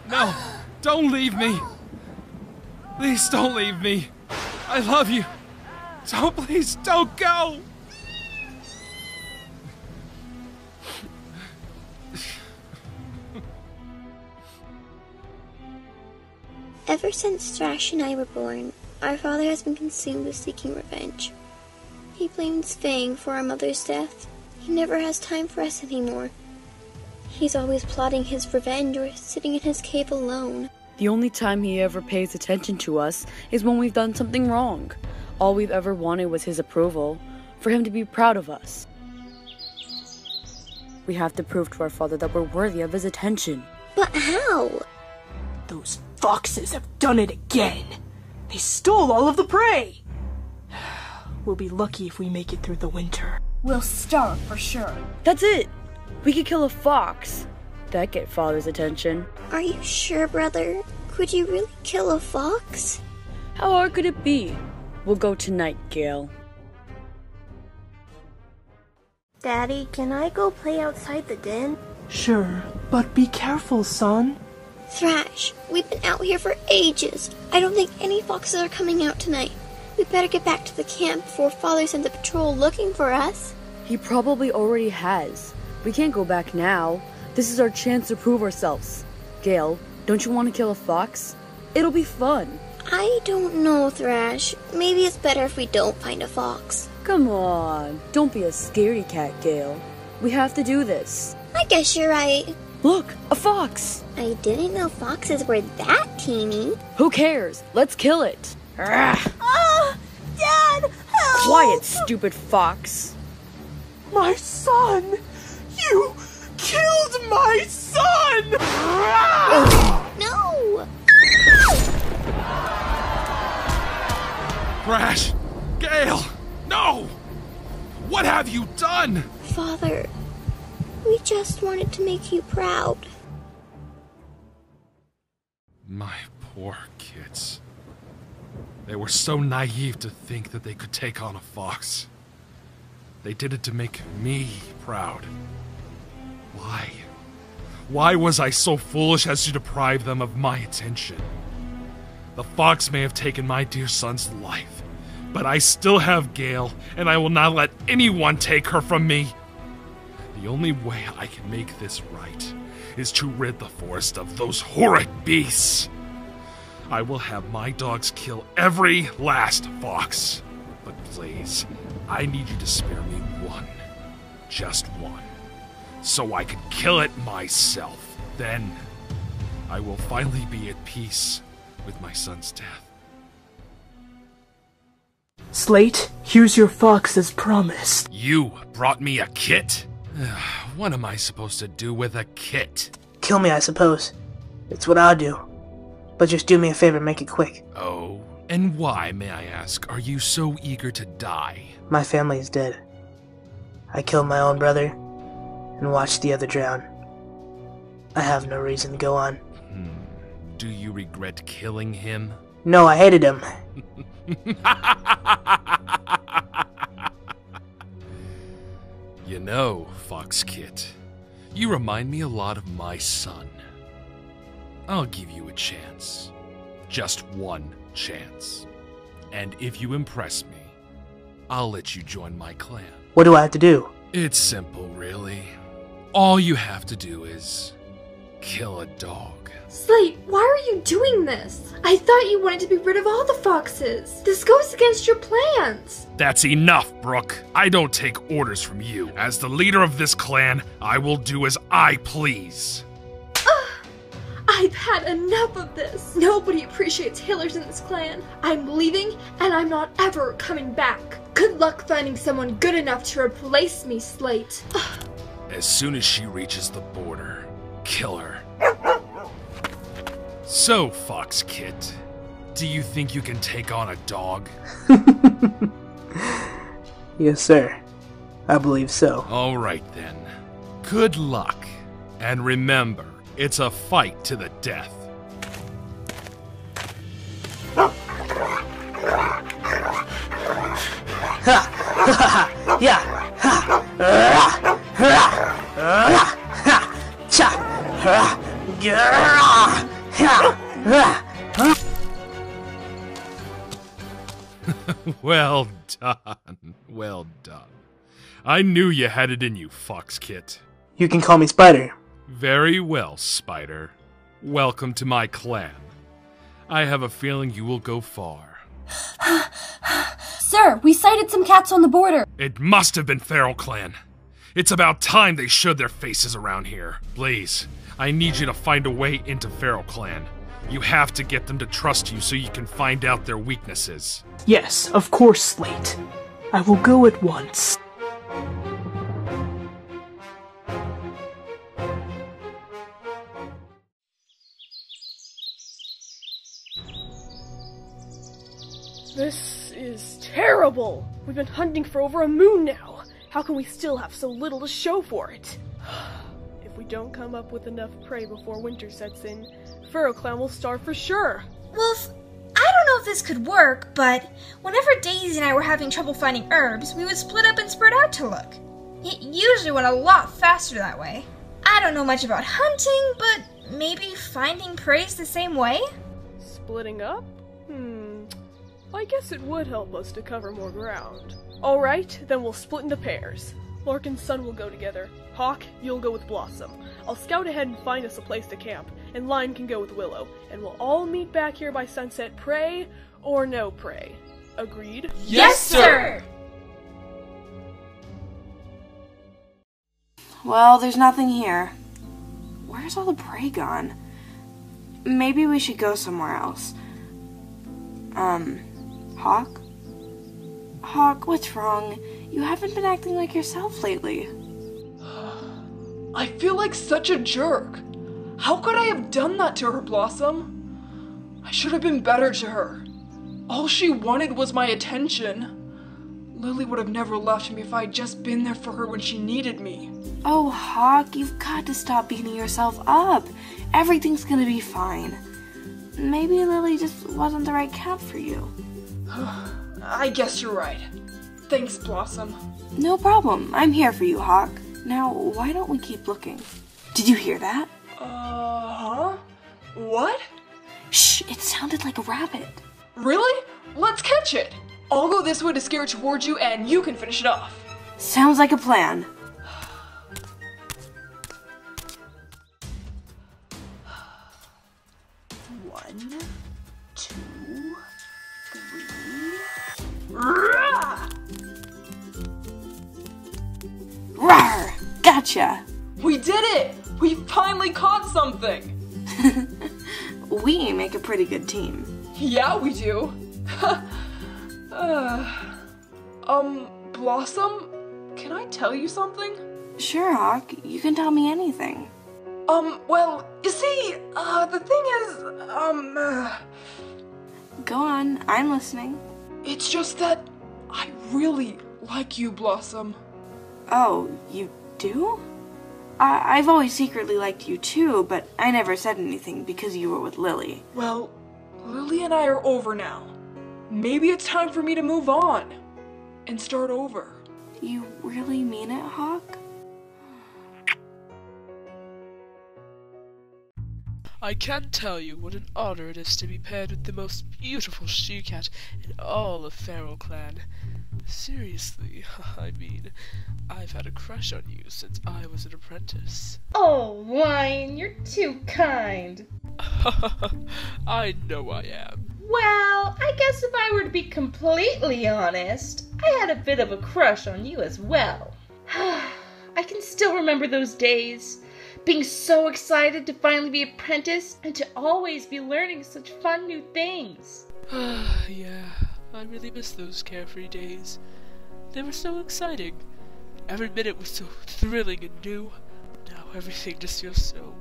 No, don't leave me. Please don't leave me. I love you. So please don't go. Ever since Thrash and I were born, our father has been consumed with seeking revenge. He blames Fang for our mother's death. He never has time for us anymore. He's always plotting his revenge or sitting in his cave alone. The only time he ever pays attention to us is when we've done something wrong. All we've ever wanted was his approval, for him to be proud of us. We have to prove to our father that we're worthy of his attention. But how? Those foxes have done it again. They stole all of the prey. We'll be lucky if we make it through the winter. We'll starve for sure. That's it! We could kill a fox. That'd get Father's attention. Are you sure, brother? Could you really kill a fox? How hard could it be? We'll go tonight, Gale. Daddy, can I go play outside the den? Sure, but be careful, son. Thrash, we've been out here for ages. I don't think any foxes are coming out tonight. We better get back to the camp before Father sends a patrol looking for us. He probably already has. We can't go back now. This is our chance to prove ourselves. Gale, don't you want to kill a fox? It'll be fun. I don't know, Thrash. Maybe it's better if we don't find a fox. Come on, don't be a scaredy cat, Gale. We have to do this. I guess you're right. Look, a fox! I didn't know foxes were that teeny. Who cares? Let's kill it. Oh, Dad, help! Quiet, stupid fox. My son! You killed my son! No! Thrash! Gale! No! What have you done? Father, we just wanted to make you proud. My poor kids. They were so naive to think that they could take on a fox. They did it to make me proud. Why? Why was I so foolish as to deprive them of my attention? The fox may have taken my dear son's life, But I still have Gale, and I will not let anyone take her from me. The only way I can make this right is to rid the forest of those horrid beasts. I will have my dogs kill every last fox. But please, I need you to spare me one. Just one. So I can kill it myself. Then, I will finally be at peace with my son's death. Slate, here's your fox as promised. You brought me a kit? What am I supposed to do with a kit? Kill me, I suppose. It's what I'll do. But just do me a favor, make it quick. Oh, and why, may I ask, are you so eager to die? My family is dead. I killed my own brother and watched the other drown. I have no reason to go on. Do you regret killing him? No, I hated him. You know, Fox Kit, you remind me a lot of my son. I'll give you a chance. Just one chance. And if you impress me, I'll let you join my clan. What do I have to do? It's simple, really. All you have to do is kill a dog. Slate, why are you doing this? I thought you wanted to be rid of all the foxes. This goes against your plans. That's enough, Brooke. I don't take orders from you. As the leader of this clan, I will do as I please. I've had enough of this. Nobody appreciates healers in this clan. I'm leaving, and I'm not ever coming back. Good luck finding someone good enough to replace me, Slate. As soon as she reaches the border, kill her. So, Fox Kit, do you think you can take on a dog? Yes, sir. I believe so. All right, then. Good luck. And remember, it's a fight to the death. Well done. Well done. I knew you had it in you, Fox Kit. You can call me Spider. Very well, Spider. Welcome to my clan. I have a feeling you will go far. Sir, we sighted some cats on the border. It must have been Feral Clan. It's about time they showed their faces around here. Please, I need you to find a way into Feral Clan. You have to get them to trust you so you can find out their weaknesses. Yes, of course, Slate. I will go at once. This is terrible! We've been hunting for over a moon now. How can we still have so little to show for it? If we don't come up with enough prey before winter sets in, Feral Clan will starve for sure. Wolf, I don't know if this could work, but whenever Daisy and I were having trouble finding herbs, we would split up and spread out to look. It usually went a lot faster that way. I don't know much about hunting, but maybe finding prey's the same way? Splitting up? I guess it would help us to cover more ground. Alright, then we'll split into pairs. Lark and Sun will go together. Hawk, you'll go with Blossom. I'll scout ahead and find us a place to camp, and Lion can go with Willow, and we'll all meet back here by sunset, prey or no prey. Agreed? Yes, sir! Well, there's nothing here. Where's all the prey gone? Maybe we should go somewhere else. Hawk? Hawk, what's wrong? You haven't been acting like yourself lately. I feel like such a jerk. How could I have done that to her, Blossom? I should have been better to her. All she wanted was my attention. Lily would have never left me if I had just been there for her when she needed me. Oh, Hawk, you've got to stop beating yourself up. Everything's gonna be fine. Maybe Lily just wasn't the right cat for you. I guess you're right. Thanks, Blossom. No problem. I'm here for you, Hawk. Now, why don't we keep looking? Did you hear that? Huh? What? Shh, it sounded like a rabbit. Really? Let's catch it. I'll go this way to scare it towards you, and you can finish it off. Sounds like a plan. One, two, three. Rah! Rawr! Gotcha! We did it! We finally caught something! We make a pretty good team. Yeah, we do. Blossom, can I tell you something? Sure, Hawk. You can tell me anything. Well, you see, the thing is, Go on, I'm listening. It's just that I really like you, Blossom. Oh, you do? I've always secretly liked you too, but I never said anything because you were with Lily. Well, Lily and I are over now. Maybe it's time for me to move on and start over. You really mean it, Hawk? I can't tell you what an honor it is to be paired with the most beautiful she-cat in all of Feral Clan. Seriously, I mean, I've had a crush on you since I was an apprentice. Oh, Lion, you're too kind. I know I am. Well, I guess if I were to be completely honest, I had a bit of a crush on you as well. I can still remember those days, being so excited to finally be apprenticed and to always be learning such fun new things. Yeah, I really miss those carefree days. They were so exciting. Every minute was so thrilling and new. Now everything just feels so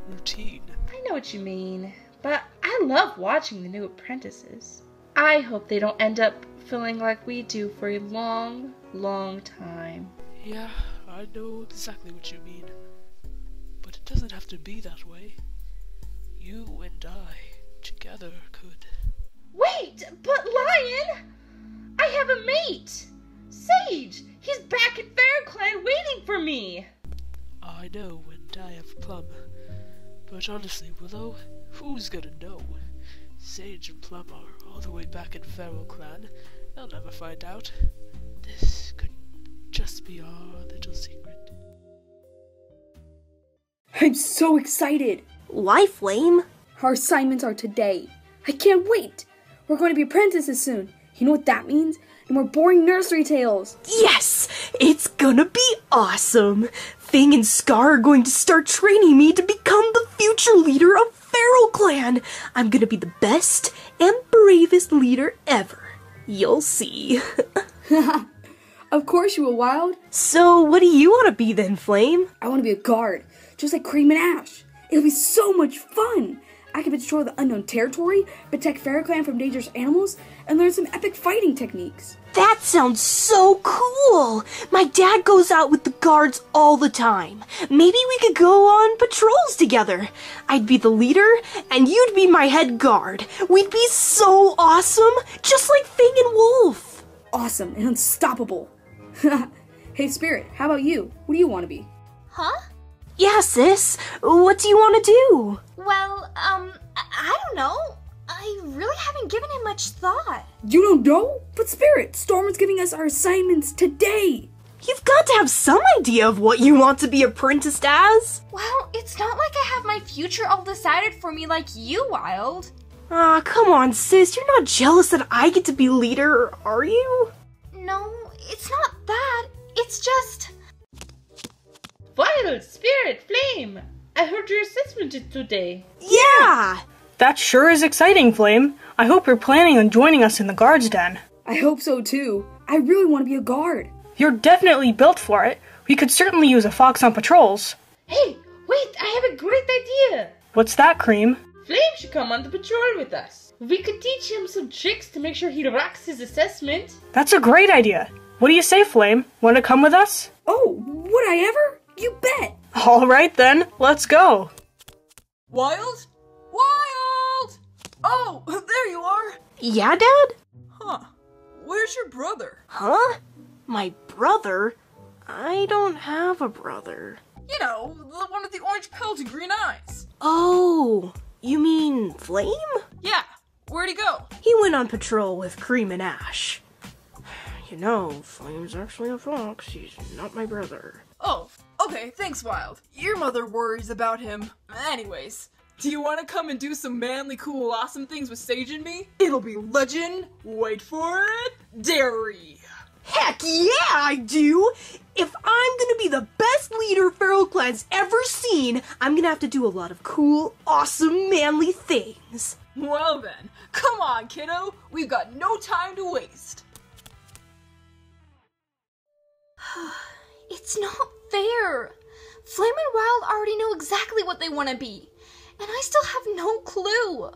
routine. I know what you mean, but I love watching the new apprentices. I hope they don't end up feeling like we do for a long, long time. Yeah, I know exactly what you mean. But it doesn't have to be that way. You and I, together, could. Wait, but Lion! I have a mate! Sage! He's back at Feral Clan waiting for me! I know, and I have Plum. But honestly, Willow, who's gonna know? Sage and Plum are all the way back in Feral Clan. They'll never find out. This could just be our little secret. I'm so excited! Why, Flame? Our assignments are today. I can't wait! We're going to be apprentices soon. You know what that means? No more boring nursery tales. Yes! It's gonna be awesome! Fang and Scar are going to start training me to become the future leader of Feral Clan! I'm gonna be the best and bravest leader ever. You'll see. Of course you will, Wild. So, what do you want to be then, Flame? I want to be a guard, just like Cream and Ash. It'll be so much fun! I can patrol the unknown territory, protect Feral Clan from dangerous animals, and learn some epic fighting techniques. That sounds so cool! My dad goes out with the guards all the time. Maybe we could go on patrols together. I'd be the leader, and you'd be my head guard. We'd be so awesome, just like Fang and Wolf. Awesome and unstoppable. Hey, Spirit, how about you? What do you want to be? Huh? Yeah, sis. What do you want to do? Well, I don't know. I really haven't given it much thought. You don't know? But Spirit, Storm is giving us our assignments today. You've got to have some idea of what you want to be apprenticed as. Well, it's not like I have my future all decided for me like you, Wild. Aw, come on, sis. You're not jealous that I get to be leader, are you? No, it's not that. It's just... Wild, Spirit, Flame! I heard your assessment is today. Yeah! That sure is exciting, Flame. I hope you're planning on joining us in the guards den. I hope so too. I really want to be a guard. You're definitely built for it. We could certainly use a fox on patrols. Hey, wait, I have a great idea! What's that, Cream? Flame should come on the patrol with us. We could teach him some tricks to make sure he rocks his assessment. That's a great idea. What do you say, Flame? Want to come with us? Oh, would I ever? You bet! All right then, let's go. Wild? Wild! Oh, there you are! Yeah, Dad? Huh. Where's your brother? Huh? My brother? I don't have a brother. You know, the one with the orange pelt and green eyes. Oh, you mean Flame? Yeah. Where'd he go? He went on patrol with Cream and Ash. No, Flame's actually a fox. He's not my brother. Oh, okay, thanks, Wild. Your mother worries about him. Anyways, do you want to come and do some manly, cool, awesome things with Sage and me? It'll be legend, wait for it, dairy. Heck yeah, I do! If I'm gonna be the best leader Feral Clan's ever seen, I'm gonna have to do a lot of cool, awesome, manly things. Well then, come on, kiddo. We've got no time to waste. It's not fair. Flame and Wild already know exactly what they want to be, and I still have no clue.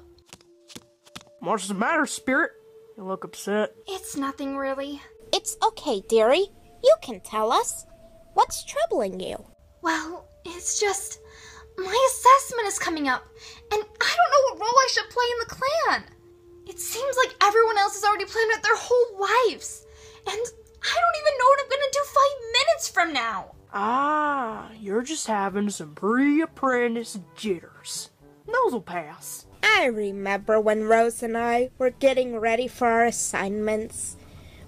What's the matter, Spirit? You look upset. It's nothing really. It's okay, dearie. You can tell us. What's troubling you? Well, it's just my assessment is coming up, and I don't know what role I should play in the clan. It seems like everyone else has already planned out their whole lives, and I don't even know what I'm gonna do 5 minutes from now. Ah, you're just having some pre-apprentice jitters. Those'll pass. I remember when Rose and I were getting ready for our assignments.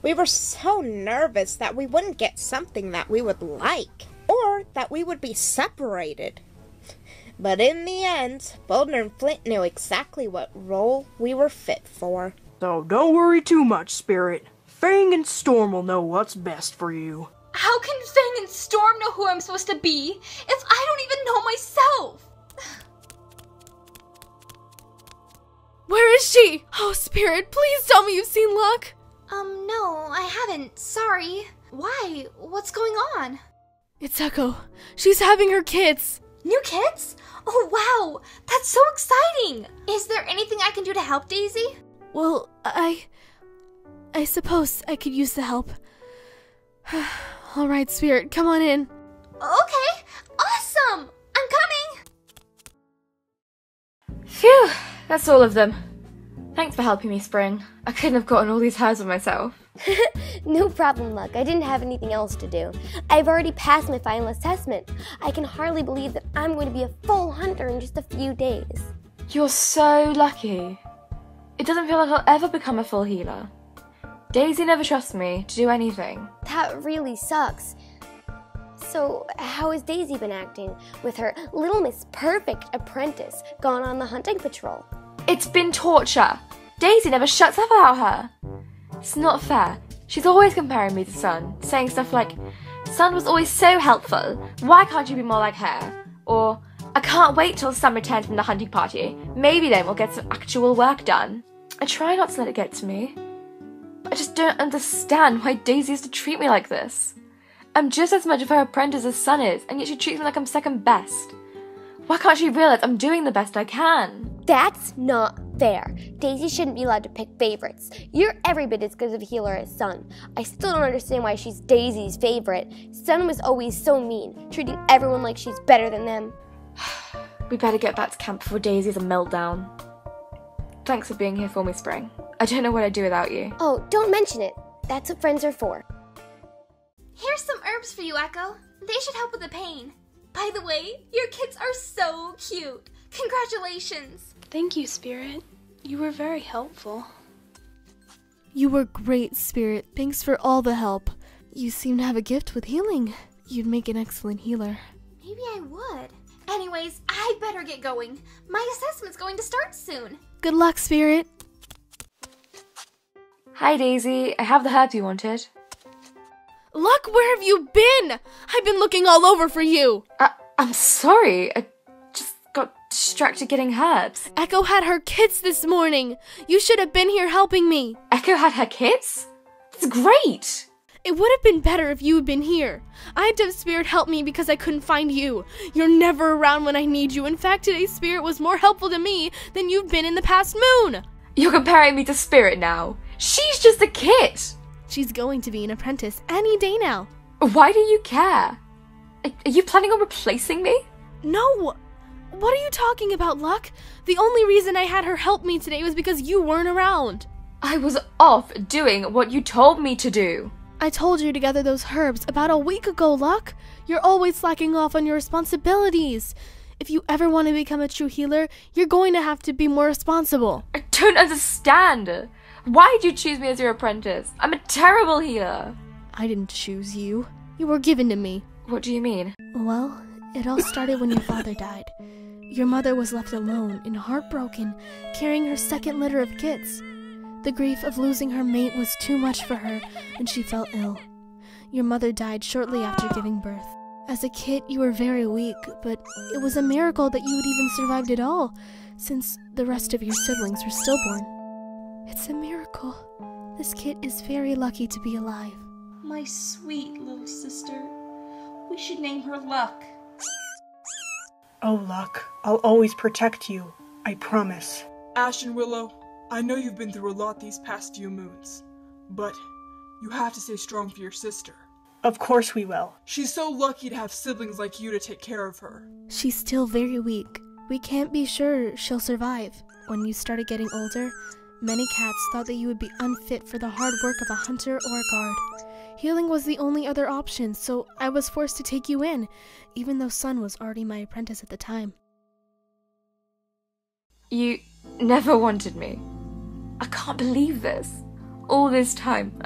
We were so nervous that we wouldn't get something that we would like, or that we would be separated. But in the end, Boulder and Flint knew exactly what role we were fit for. So don't worry too much, Spirit. Fang and Storm will know what's best for you. How can Fang and Storm know who I'm supposed to be if I don't even know myself? Where is she? Oh, Spirit, please tell me you've seen Luck. No, I haven't. Sorry. Why? What's going on? It's Echo. She's having her kids. New kids? Oh, wow. That's so exciting. Is there anything I can do to help, Daisy? Well, I suppose I could use the help. All right, Spirit, come on in. Okay. Awesome. I'm coming. Phew, that's all of them. Thanks for helping me, Spring. I couldn't have gotten all these hairs on myself. No problem, Luck. I didn't have anything else to do. I've already passed my final assessment. I can hardly believe that I'm going to be a full hunter in just a few days. You're so lucky. It doesn't feel like I'll ever become a full healer. Daisy never trusts me to do anything. That really sucks. So, how has Daisy been acting with her Little Miss Perfect apprentice gone on the hunting patrol? It's been torture. Daisy never shuts up about her. It's not fair. She's always comparing me to Sun, saying stuff like, Sun was always so helpful, why can't you be more like her? Or, I can't wait till Sun returns from the hunting party, maybe then we'll get some actual work done. I try not to let it get to me, but I just don't understand why Daisy has to treat me like this. I'm just as much of her apprentice as Sun is, and yet she treats me like I'm second best. Why can't she realize I'm doing the best I can? That's not fair. Daisy shouldn't be allowed to pick favorites. You're every bit as good of a healer as Sun. I still don't understand why she's Daisy's favorite. Sun was always so mean, treating everyone like she's better than them. We better get back to camp before Daisy has a meltdown. Thanks for being here for me, Spring. I don't know what I'd do without you. Oh, don't mention it. That's what friends are for. Here's some herbs for you, Echo. They should help with the pain. By the way, your kids are so cute. Congratulations. Thank you, Spirit. You were very helpful. You were great, Spirit. Thanks for all the help. You seem to have a gift with healing. You'd make an excellent healer. Maybe I would. Anyways, I better get going. My assessment's going to start soon. Good luck, Spirit. Hi, Daisy. I have the herb you wanted. Luck, where have you been? I've been looking all over for you. I'm sorry. I just got distracted getting herbs. Echo had her kids this morning. You should have been here helping me. Echo had her kids? That's great. It would have been better if you had been here. I had to have Spirit help me because I couldn't find you. You're never around when I need you. In fact, today's Spirit was more helpful to me than you've been in the past moon. You're comparing me to Spirit now. She's just a kid. She's going to be an apprentice any day now. Why do you care? Are you planning on replacing me? No. What are you talking about, Luck? The only reason I had her help me today was because you weren't around. I was off doing what you told me to do. I told you to gather those herbs about a week ago, Luck. You're always slacking off on your responsibilities. If you ever want to become a true healer, you're going to have to be more responsible. I don't understand. Why'd you choose me as your apprentice? I'm a terrible healer. I didn't choose you. You were given to me. What do you mean? Well, it all started when your father died. Your mother was left alone and heartbroken, carrying her second litter of kids. The grief of losing her mate was too much for her, and she fell ill. Your mother died shortly after giving birth. As a kid, you were very weak, but it was a miracle that you had even survived at all, since the rest of your siblings were stillborn. It's a miracle. This kid is very lucky to be alive. My sweet little sister. We should name her Luck. Oh, Luck, I'll always protect you. I promise. Ash and Willow, I know you've been through a lot these past few moons, but you have to stay strong for your sister. Of course we will. She's so lucky to have siblings like you to take care of her. She's still very weak. We can't be sure she'll survive. When you started getting older, many cats thought that you would be unfit for the hard work of a hunter or a guard. Healing was the only other option, so I was forced to take you in, even though Sun was already my apprentice at the time. You never wanted me. I can't believe this. All this time,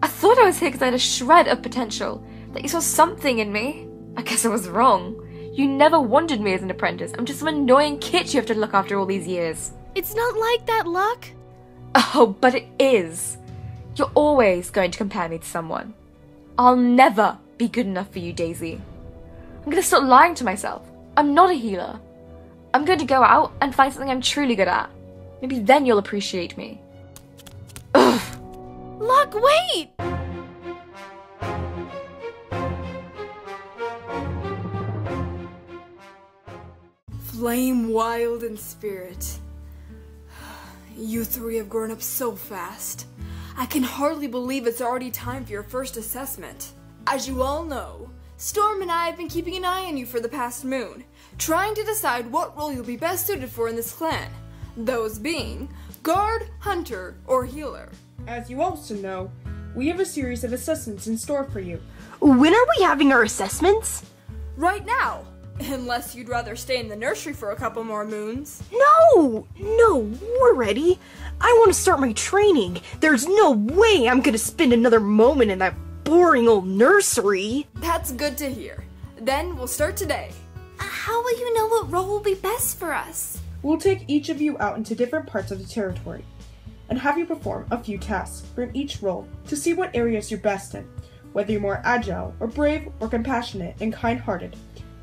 I thought I was here because I had a shred of potential, that you saw something in me. I guess I was wrong. You never wanted me as an apprentice. I'm just some annoying kid you have to look after all these years. It's not like that, Luck. Oh, but it is. You're always going to compare me to someone. I'll never be good enough for you, Daisy. I'm going to stop lying to myself. I'm not a healer. I'm going to go out and find something I'm truly good at. Maybe then you'll appreciate me. Ugh. Luck, wait! Flame, Wild, and Spirit. You three have grown up so fast. I can hardly believe it's already time for your first assessment. As you all know, Storm and I have been keeping an eye on you for the past moon, trying to decide what role you'll be best suited for in this clan. Those being Guard, Hunter, or Healer. As you also know, we have a series of assessments in store for you. When are we having our assessments? Right now! Unless you'd rather stay in the nursery for a couple more moons. No, we're ready. I want to start my training. There's no way I'm gonna spend another moment in that boring old nursery. That's good to hear. Then we'll start today. How will you know what role will be best for us? We'll take each of you out into different parts of the territory and have you perform a few tasks from each role to see what areas you're best in, whether you're more agile or brave or compassionate and kind-hearted.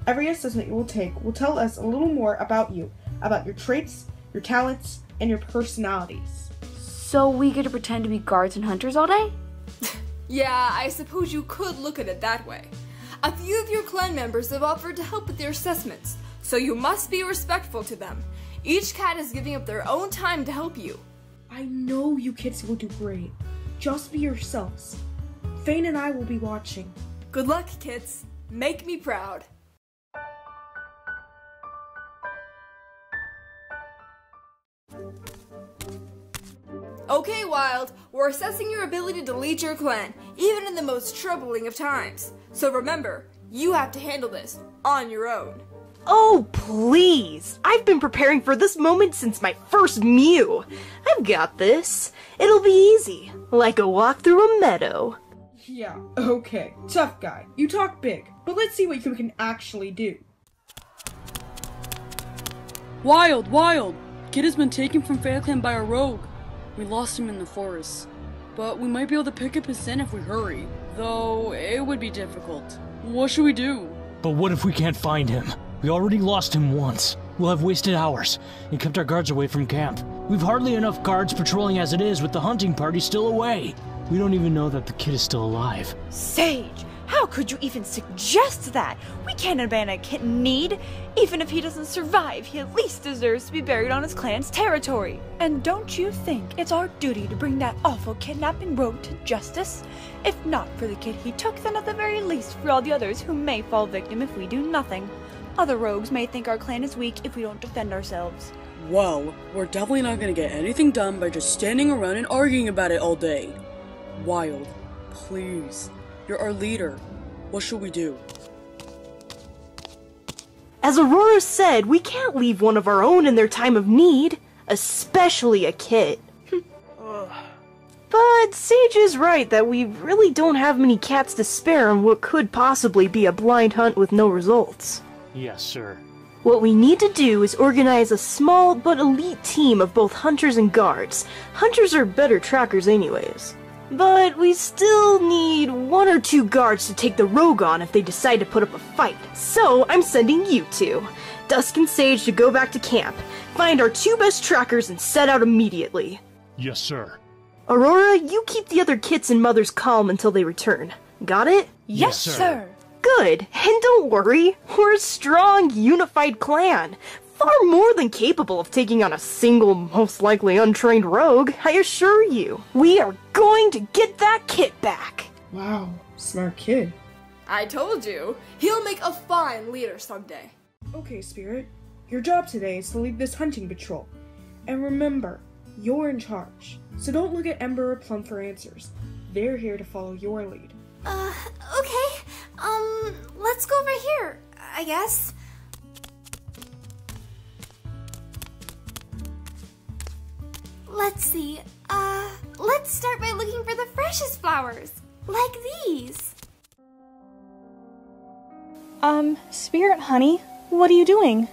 Every assessment you will take will tell us a little more about you, about your traits, your talents, and your personalities. So we get to pretend to be guards and hunters all day? Yeah, I suppose you could look at it that way. A few of your clan members have offered to help with their assessments, so you must be respectful to them. Each cat is giving up their own time to help you. I know you kids will do great. Just be yourselves. Fane and I will be watching. Good luck, kids. Make me proud. Okay, Wild, we're assessing your ability to lead your clan, even in the most troubling of times. So remember, you have to handle this on your own. Oh, please! I've been preparing for this moment since my first Mew. I've got this. It'll be easy, like a walk through a meadow. Yeah, okay. Tough guy. You talk big, but let's see what you can actually do. Wild! Kid has been taken from Fair Clan by a rogue. We lost him in the forest, but we might be able to pick up his scent if we hurry, though it would be difficult. What should we do? But what if we can't find him? We already lost him once. We'll have wasted hours and kept our guards away from camp. We've hardly enough guards patrolling as it is with the hunting party still away. We don't even know that the kid is still alive. Sage, how could you even suggest that? We can't abandon a kid in need. Even if he doesn't survive, he at least deserves to be buried on his clan's territory. And don't you think it's our duty to bring that awful kidnapping rogue to justice? If not for the kid he took, then at the very least for all the others who may fall victim if we do nothing. Other rogues may think our clan is weak if we don't defend ourselves. Well, we're definitely not gonna get anything done by just standing around and arguing about it all day. Wild, please. You're our leader. What should we do? As Aurora said, we can't leave one of our own in their time of need, especially a kid. Ugh. But Sage is right that we really don't have many cats to spare on what could possibly be a blind hunt with no results. Yes, sir. What we need to do is organize a small but elite team of both hunters and guards. Hunters are better trackers anyways. But we still need 1 or 2 guards to take the rogue on if they decide to put up a fight. So I'm sending you two, Dusk and Sage, to go back to camp, find our 2 best trackers, and set out immediately. Yes, sir. Aurora, you keep the other kits and mothers calm until they return. Got it? Yes, sir. Good, and don't worry, we're a strong, unified clan. Far more than capable of taking on a single, most likely untrained rogue, I assure you. We are going to get that kit back. Wow, smart kid. I told you, he'll make a fine leader someday. Okay, Spirit. Your job today is to lead this hunting patrol. And remember, you're in charge. So don't look at Ember or Plum for answers. They're here to follow your lead. Okay. Let's go over here, I guess. Let's see. Let's start by looking for the freshest flowers. Like these. Spirit, honey, what are you doing?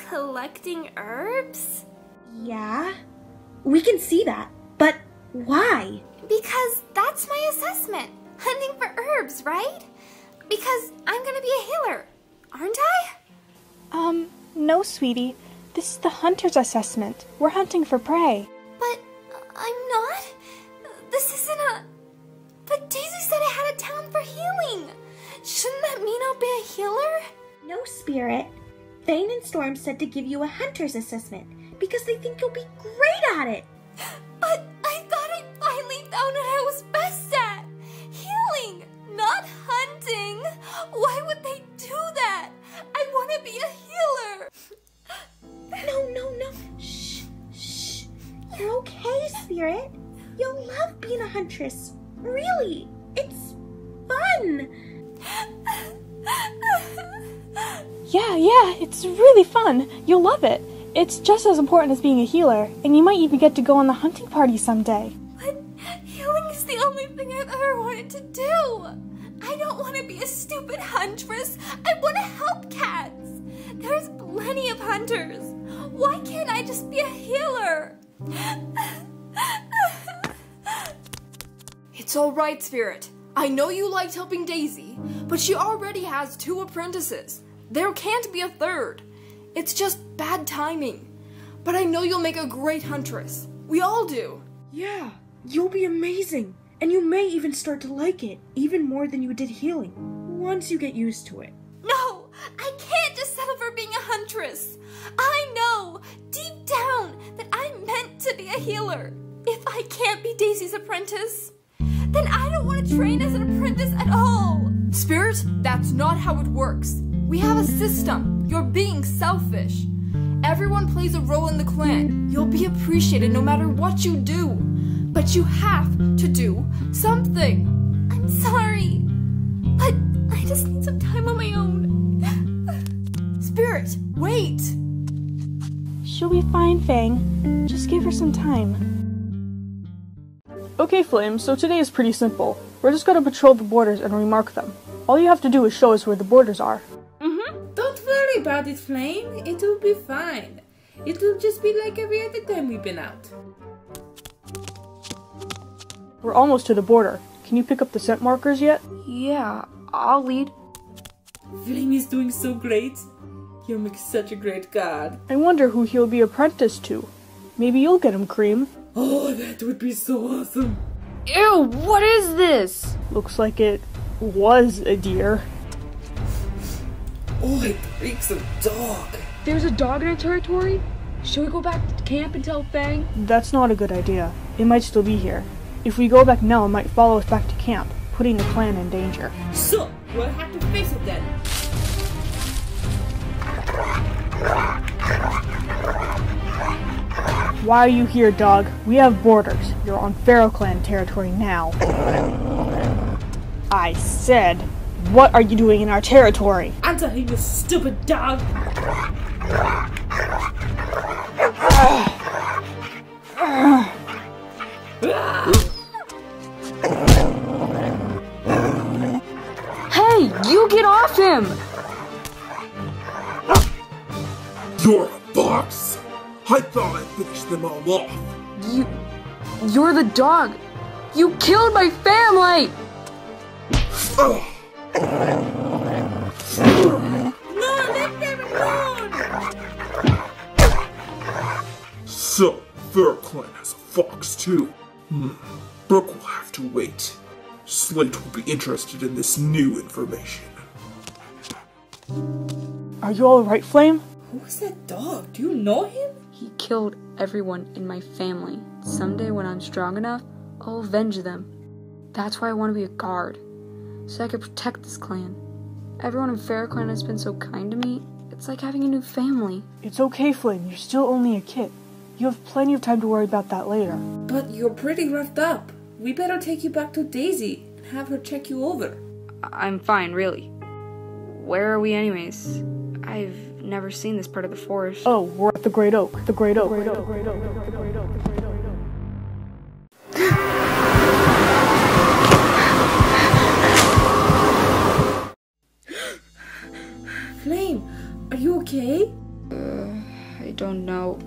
Collecting herbs? Yeah, we can see that, but why? Because that's my assessment. Hunting for herbs, right? Because I'm gonna be a healer, aren't I? No, sweetie. This is the hunter's assessment. We're hunting for prey. But I'm not. This isn't a... But Daisy said I had a talent for healing. Shouldn't that mean I'll be a healer? No, Spirit. Vane and Storm said to give you a hunter's assessment because they think you'll be great at it. But I thought I finally found what I was best at. Healing, not hunting. Why would they do that? I want to be a healer. No. Shh. You're okay, Spirit. You'll love being a huntress. Really. It's fun. Yeah, it's really fun. You'll love it. It's just as important as being a healer, and you might even get to go on the hunting party someday. But healing is the only thing I've ever wanted to do. I don't want to be a stupid huntress. I want to help cats. There's plenty of hunters. Why can't I just be a healer? It's alright, Spirit. I know you liked helping Daisy, but she already has 2 apprentices. There can't be a 3rd. It's just bad timing. But I know you'll make a great huntress. We all do. Yeah, you'll be amazing. And you may even start to like it, even more than you did healing, once you get used to it. No, I can't just settle for being a huntress. I know, deep down, that I'm meant to be a healer. If I can't be Daisy's apprentice, then I don't want to train as an apprentice at all. Spirit, that's not how it works. We have a system. You're being selfish. Everyone plays a role in the clan. You'll be appreciated no matter what you do. But you have to do something. I'm sorry, but I just need some time on my own. Spirit, wait! She'll be fine, Fang. Just give her some time. Okay, Flame, so today is pretty simple. We're just gonna patrol the borders and remark them. All you have to do is show us where the borders are. Don't worry about it, Flame. It will be fine. It will just be like every other time we've been out. We're almost to the border. Can you pick up the scent markers yet? Yeah, I'll lead. Flame is doing so great. He'll make such a great guard. I wonder who he'll be apprenticed to. Maybe you'll get him, Cream. Oh, that would be so awesome. Ew, what is this? Looks like it was a deer. Oh, it reeks of dog. There's a dog in our territory? Should we go back to camp and tell Fang? That's not a good idea. It might still be here. If we go back now, it might follow us back to camp, putting the clan in danger. So, we'll have to face it then. Why are you here, dog? We have borders. You're on Pharaoh Clan territory now. I said, what are you doing in our territory? Answer him, you stupid dog! Hey, you get off him! You're a fox! I thought I'd finished them all off. You're the dog! You killed my family! So, Feral Clan has a fox too. Brooke will have to wait. Slate will be interested in this new information. Are you alright, Flame? Who's that dog? Do you know him? He killed everyone in my family. Someday when I'm strong enough, I'll avenge them. That's why I want to be a guard, so I can protect this clan. Everyone in Feral Clan has been so kind to me. It's like having a new family. It's okay, Flame. You're still only a kid. You have plenty of time to worry about that later. But you're pretty roughed up. We better take you back to Daisy and have her check you over. I'm fine, really. Where are we anyways? I've never seen this part of the forest. Oh, we're at the Great Oak. The Great Oak. Great Oak. Great Oak. Great Oak. Flame, are you okay? I don't know.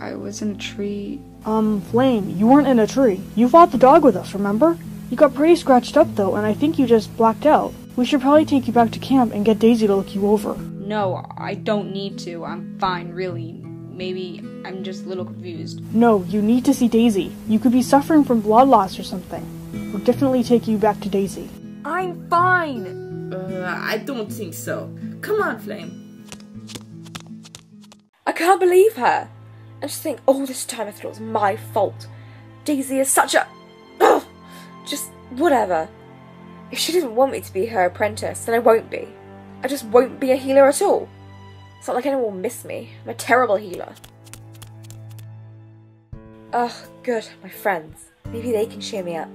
I was in a tree. Flame, you weren't in a tree. You fought the dog with us, remember? You got pretty scratched up though, and I think you just blacked out. We should probably take you back to camp and get Daisy to look you over. No, I don't need to. I'm fine, really. Maybe I'm just a little confused. No, you need to see Daisy. You could be suffering from blood loss or something. We'll definitely take you back to Daisy. I'm fine! I don't think so. Come on, Flame. I can't believe her. I just think all this time I thought it was my fault. Daisy is such a... Ugh! Just whatever. If she didn't want me to be her apprentice, then I won't be. I just won't be a healer at all. It's not like anyone will miss me. I'm a terrible healer. Ugh, good, my friends. Maybe they can cheer me up.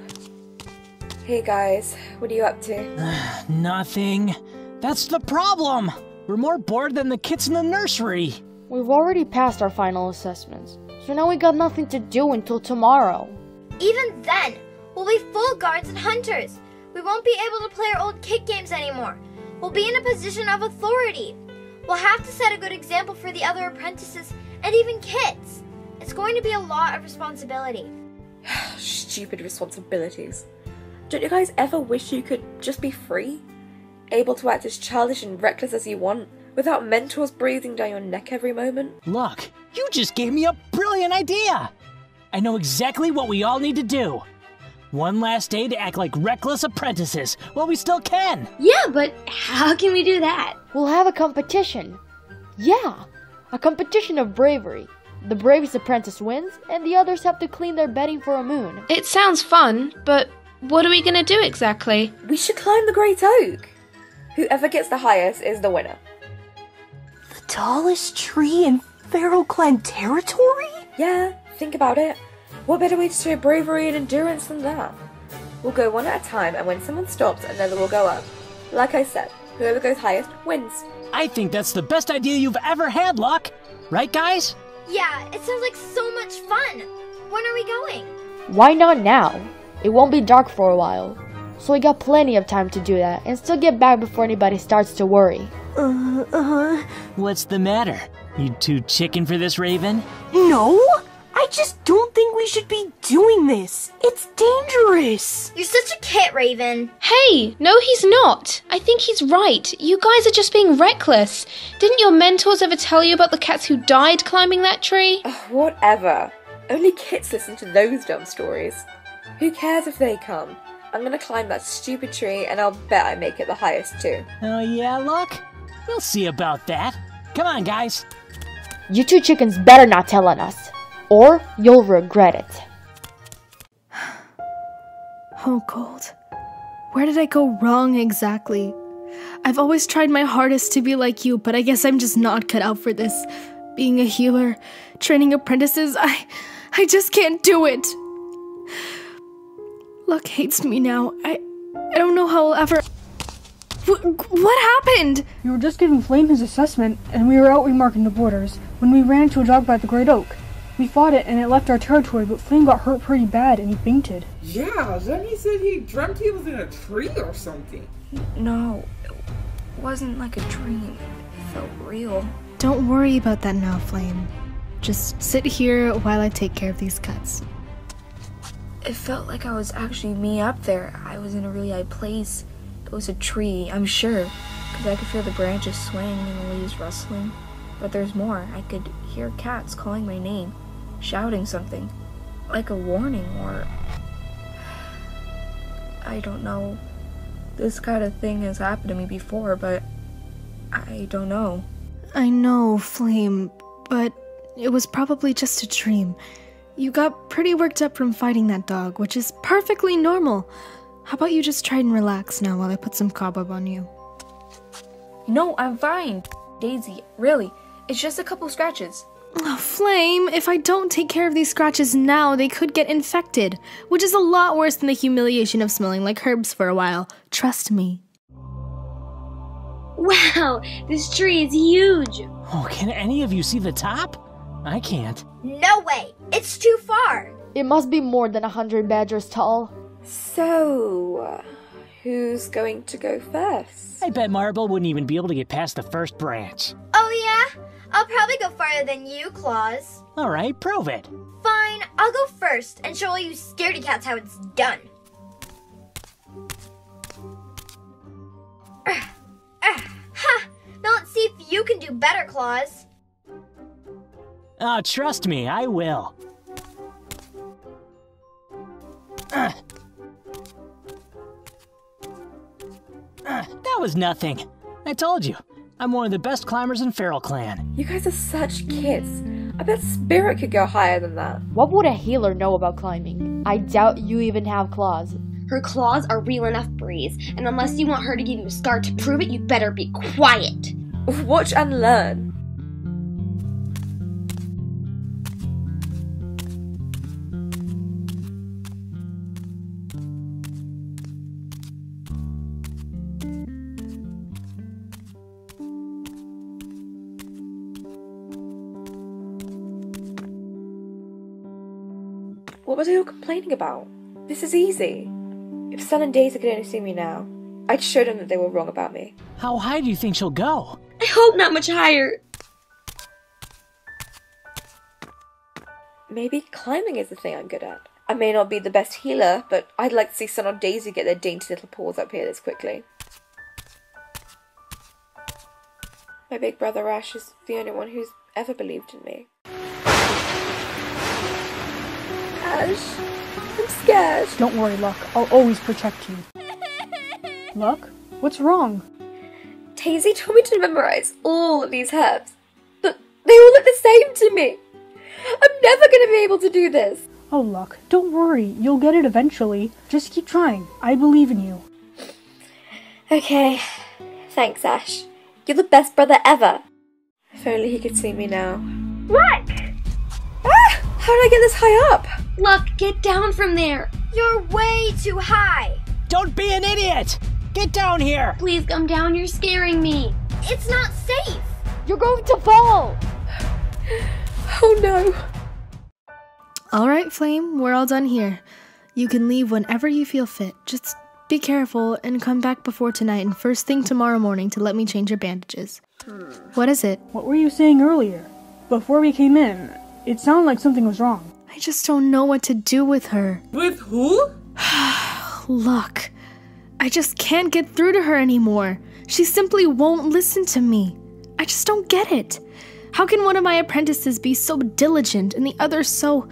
Hey guys, what are you up to? Nothing. That's the problem. We're more bored than the kids in the nursery. We've already passed our final assessments, so now we got nothing to do until tomorrow. Even then, we'll be full guards and hunters. We won't be able to play our old kid games anymore. We'll be in a position of authority. We'll have to set a good example for the other apprentices and even kids. It's going to be a lot of responsibility. Stupid responsibilities. Don't you guys ever wish you could just be free? Able to act as childish and reckless as you want, without mentors breathing down your neck every moment? Look, you just gave me a brilliant idea! I know exactly what we all need to do. One last day to act like reckless apprentices while we still can. Yeah, but how can we do that? We'll have a competition. Yeah, a competition of bravery. The bravest apprentice wins, and the others have to clean their bedding for a moon. It sounds fun, but what are we gonna do exactly? We should climb the Great Oak. Whoever gets the highest is the winner. The tallest tree in Feral Clan territory? Yeah, think about it. What better way to show bravery and endurance than that? We'll go one at a time, and when someone stops, another will go up. Like I said, whoever goes highest wins. I think that's the best idea you've ever had, Luck. Right, guys? Yeah, it sounds like so much fun. When are we going? Why not now? It won't be dark for a while. So we got plenty of time to do that and still get back before anybody starts to worry. What's the matter? You too chicken for this, Raven? No! I just don't think we should be doing this. It's dangerous. You're such a kid, Raven. Hey, no he's not. I think he's right. You guys are just being reckless. Didn't your mentors ever tell you about the cats who died climbing that tree? Whatever. Only kids listen to those dumb stories. Who cares if they come? I'm gonna climb that stupid tree and I'll bet I make it the highest too. Oh yeah, Luck? We'll see about that. Come on, guys. You two chickens better not tell on us, or you'll regret it. Oh, Gold. Where did I go wrong exactly? I've always tried my hardest to be like you, but I guess I'm just not cut out for this. Being a healer, training apprentices, I just can't do it. Luck hates me now. I don't know how I'll ever... What happened? You were just giving Flame his assessment, and we were out remarking the borders when we ran into a dog by the Great Oak. We fought it and it left our territory, but Flame got hurt pretty bad and he fainted. Yeah, then he said he dreamt he was in a tree or something. No, it wasn't like a dream. It felt real. Don't worry about that now, Flame. Just sit here while I take care of these cuts. It felt like I was actually me up there. I was in a really high place. It was a tree, I'm sure, because I could feel the branches swaying and the leaves rustling. But there's more. I could hear cats calling my name, shouting something, like a warning or... I don't know. This kind of thing has happened to me before, but I don't know. I know, Flame, but it was probably just a dream. You got pretty worked up from fighting that dog, which is perfectly normal. How about you just try and relax now while I put some cobweb on you? No, I'm fine. Daisy, really. It's just a couple scratches. Oh, Flame, if I don't take care of these scratches now, they could get infected, which is a lot worse than the humiliation of smelling like herbs for a while. Trust me. Wow, this tree is huge. Oh, can any of you see the top? I can't. No way! It's too far! It must be more than 100 badgers tall. So, who's going to go first? I bet Marble wouldn't even be able to get past the first branch. Oh yeah? I'll probably go farther than you, Claus. Alright, prove it. Fine, I'll go first and show all you scaredy cats how it's done. Ha! Now let's see if you can do better, Claus. Oh, trust me, I will. That was nothing. I told you, I'm one of the best climbers in Feral Clan. You guys are such kids. I bet Spirit could go higher than that. What would a healer know about climbing? I doubt you even have claws. Her claws are real enough, Breeze, and unless you want her to give you a scar to prove it, you'd better be quiet. Watch and learn. What was I all complaining about? This is easy. If Sun and Daisy could only see me now, I'd show them that they were wrong about me. How high do you think she'll go? I hope not much higher. Maybe climbing is the thing I'm good at. I may not be the best healer, but I'd like to see Sun or Daisy get their dainty little paws up here this quickly. My big brother Ash is the only one who's ever believed in me. Ash, I'm scared. Don't worry, Luck. I'll always protect you. Luck? What's wrong? Daisy told me to memorize all of these herbs, but they all look the same to me. I'm never going to be able to do this. Oh, Luck, don't worry. You'll get it eventually. Just keep trying. I believe in you. Okay. Thanks, Ash. You're the best brother ever. If only he could see me now. What? Ah! How did I get this high up? Luck, get down from there. You're way too high. Don't be an idiot! Get down here! Please come down, you're scaring me. It's not safe. You're going to fall! Oh no. Alright, Flame, we're all done here. You can leave whenever you feel fit. Just be careful and come back before tonight and first thing tomorrow morning to let me change your bandages. What is it? What were you saying earlier? Before we came in, it sounded like something was wrong. I just don't know what to do with her. With who? Look, I just can't get through to her anymore. She simply won't listen to me. I just don't get it. How can one of my apprentices be so diligent and the other so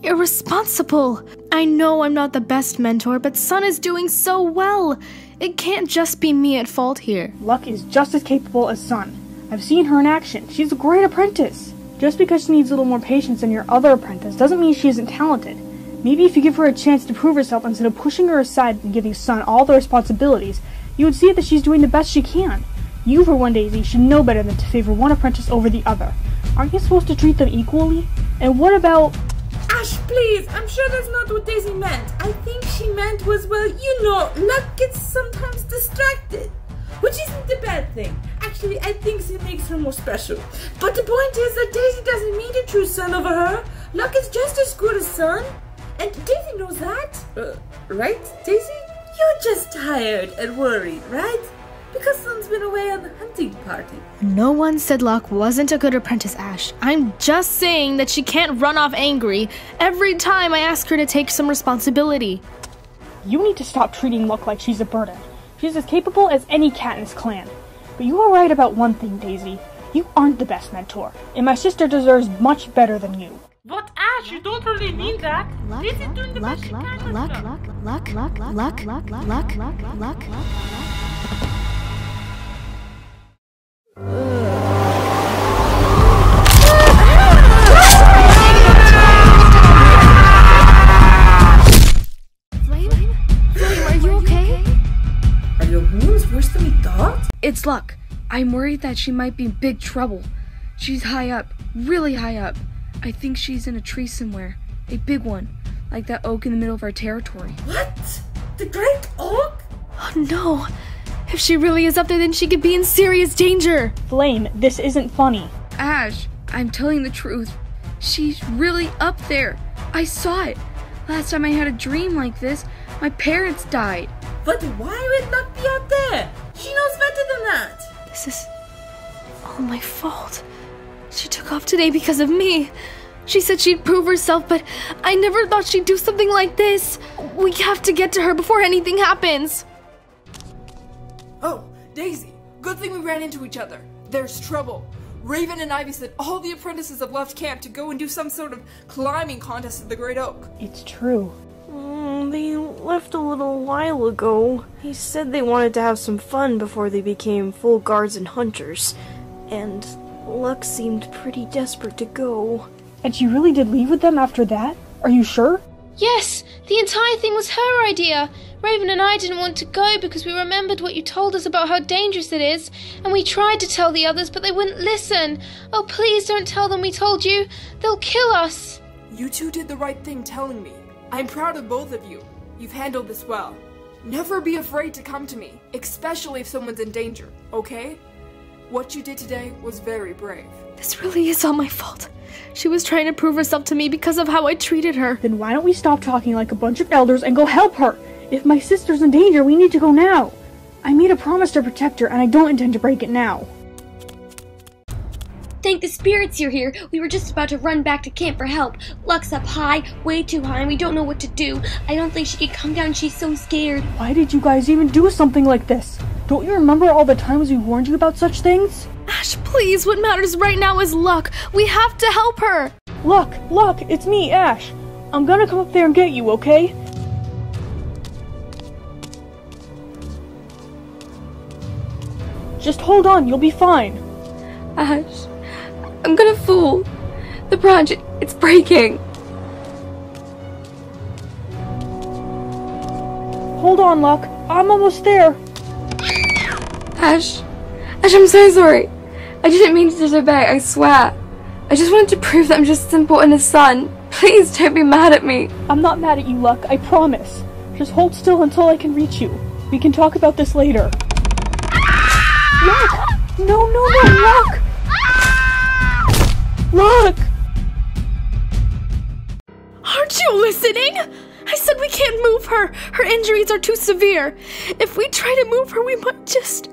irresponsible? I know I'm not the best mentor, but Sun is doing so well. It can't just be me at fault here. Luck is just as capable as Sun. I've seen her in action. She's a great apprentice. Just because she needs a little more patience than your other apprentice doesn't mean she isn't talented. Maybe if you give her a chance to prove herself instead of pushing her aside and giving Sun all the responsibilities, you would see that she's doing the best she can. You, for one, Daisy, should know better than to favor one apprentice over the other. Aren't you supposed to treat them equally? And what about... Ash, please! I'm sure that's not what Daisy meant. I think she meant was, well, you know, Luck gets sometimes distracted. which isn't a bad thing. Actually, I think it makes her more special. But the point is that Daisy doesn't need a true son over her. Luck is just as good as son. And Daisy knows that. Right, Daisy? You're just tired and worried, right? Because Son's been away on the hunting party. No one said Luck wasn't a good apprentice, Ash. I'm just saying that she can't run off angry every time I ask her to take some responsibility. You need to stop treating Luck like she's a burden. She's as capable as any cat in this clan. But you are right about one thing, Daisy. You aren't the best mentor, and my sister deserves much better than you. But Ash, you don't really mean that. Daisy's doing the best she can with stuff. It's Luck. I'm worried that she might be in big trouble. She's high up, really high up. I think she's in a tree somewhere. A big one, like that oak in the middle of our territory. What? The great oak? Oh no! If she really is up there, then she could be in serious danger! Flame, this isn't funny. Ash, I'm telling the truth. She's really up there. I saw it. Last time I had a dream like this, my parents died. But why would Luck be out there? She knows better than that. This is all my fault. She took off today because of me. She said she'd prove herself, but I never thought she'd do something like this. We have to get to her before anything happens. Oh, Daisy, good thing we ran into each other. There's trouble. Raven and Ivy said all the apprentices have left camp to go and do some sort of climbing contest at the Great Oak. It's true. They left a little while ago. He said they wanted to have some fun before they became full guards and hunters. And Luck seemed pretty desperate to go. And she really did leave with them after that? Are you sure? Yes, the entire thing was her idea. Raven and I didn't want to go because we remembered what you told us about how dangerous it is, and we tried to tell the others, but they wouldn't listen. Oh, please don't tell them we told you. They'll kill us. You two did the right thing telling me. I'm proud of both of you. You've handled this well. Never be afraid to come to me, especially if someone's in danger, okay? What you did today was very brave. This really is all my fault. She was trying to prove herself to me because of how I treated her. Then why don't we stop talking like a bunch of elders and go help her? If my sister's in danger, we need to go now. I made a promise to protect her, and I don't intend to break it now. Thank the spirits you're here. We were just about to run back to camp for help. Luck's up high, way too high, and we don't know what to do. I don't think she could come down. She's so scared. Why did you guys even do something like this? Don't you remember all the times we warned you about such things? Ash, please, what matters right now is Luck. We have to help her. Luck, it's me, Ash. I'm gonna come up there and get you, okay? Just hold on, you'll be fine. Ash, I'm gonna fall. The branch, it's breaking. Hold on, Luck. I'm almost there. Ash, I'm so sorry. I didn't mean to disobey, I swear. I just wanted to prove that I'm just as important as Son. Please don't be mad at me. I'm not mad at you, Luck, I promise. Just hold still until I can reach you. We can talk about this later. Luck! No, Luck! Luck! Aren't you listening? I said we can't move her. Her injuries are too severe. If we try to move her, we might just...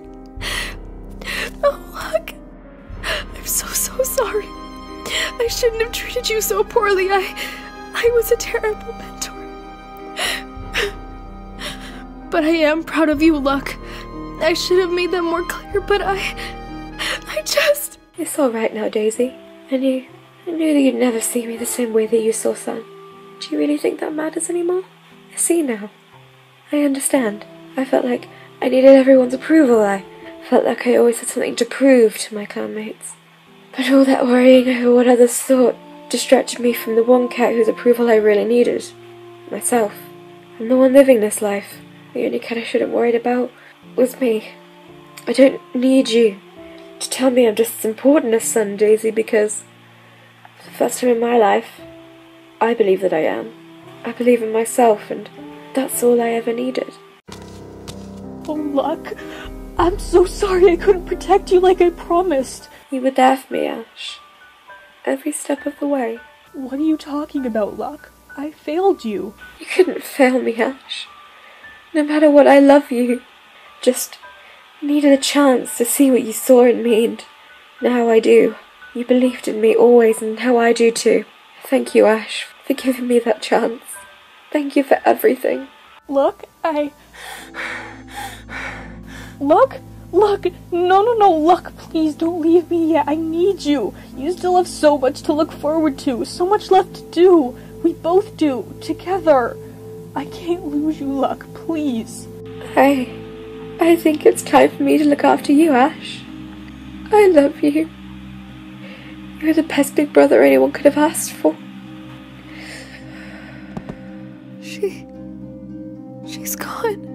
Oh, Luck. I'm so sorry. I shouldn't have treated you so poorly. I was a terrible mentor. But I am proud of you, Luck. I should have made that more clear, but I just... It's alright now, Daisy. I knew that you'd never see me the same way that you saw Son. Do you really think that matters anymore? I see now. I understand. I felt like I needed everyone's approval. I felt like I always had something to prove to my clanmates. But all that worrying over what others thought distracted me from the one cat whose approval I really needed. Myself. I'm the one living this life. The only cat I should have worried about was me. I don't need you to tell me I'm just as important as Son, Daisy, because for the first time in my life, I believe that I am. I believe in myself, and that's all I ever needed. Oh, Luck, I'm so sorry I couldn't protect you like I promised. You were there for me, Ash. Every step of the way. What are you talking about, Luck? I failed you. You couldn't fail me, Ash. No matter what, I love you. Just needed a chance to see what you saw in me, and now I do. You believed in me always, and now I do too. Thank you, Ash, for giving me that chance. Thank you for everything. Look, Look! No, Look, please don't leave me yet. I need you. You still have so much to look forward to, so much left to do. We both do, together. I can't lose you, Luck, please. I think it's time for me to look after you, Ash. I love you. You're the best big brother anyone could have asked for. She's gone.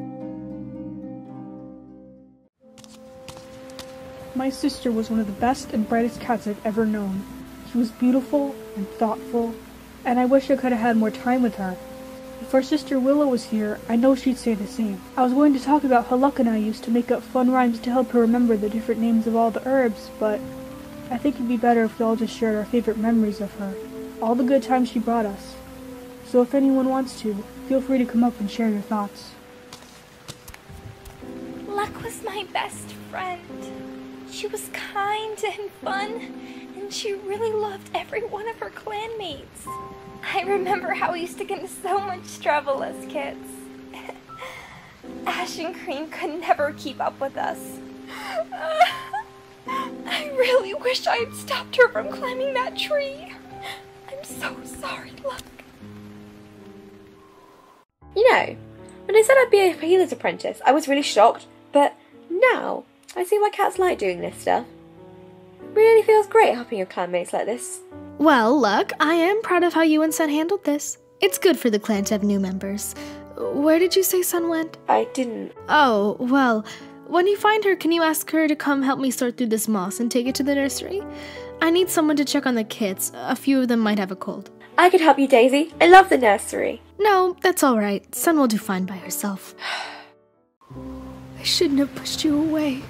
My sister was one of the best and brightest cats I've ever known. She was beautiful and thoughtful, and I wish I could have had more time with her. If our sister Willow was here, I know she'd say the same. I was going to talk about how Luck and I used to make up fun rhymes to help her remember the different names of all the herbs, but I think it'd be better if we all just shared our favorite memories of her, all the good times she brought us. So if anyone wants to, feel free to come up and share your thoughts. Luck was my best friend. She was kind and fun, and she really loved every one of her clanmates. I remember how we used to get into so much trouble as kids. Ash and Cream could never keep up with us. I really wish I had stopped her from climbing that tree. I'm so sorry, Luck. You know, when I said I'd be a healer's apprentice, I was really shocked, but now I see why cats like doing this stuff. It really feels great helping your clanmates like this. Well, Luck, I am proud of how you and Sun handled this. It's good for the clan to have new members. Where did you say Sun went? I didn't. Oh, well, when you find her, can you ask her to come help me sort through this moss and take it to the nursery? I need someone to check on the kids. A few of them might have a cold. I could help you, Daisy. I love the nursery. No, that's all right. Sun will do fine by herself. I shouldn't have pushed you away.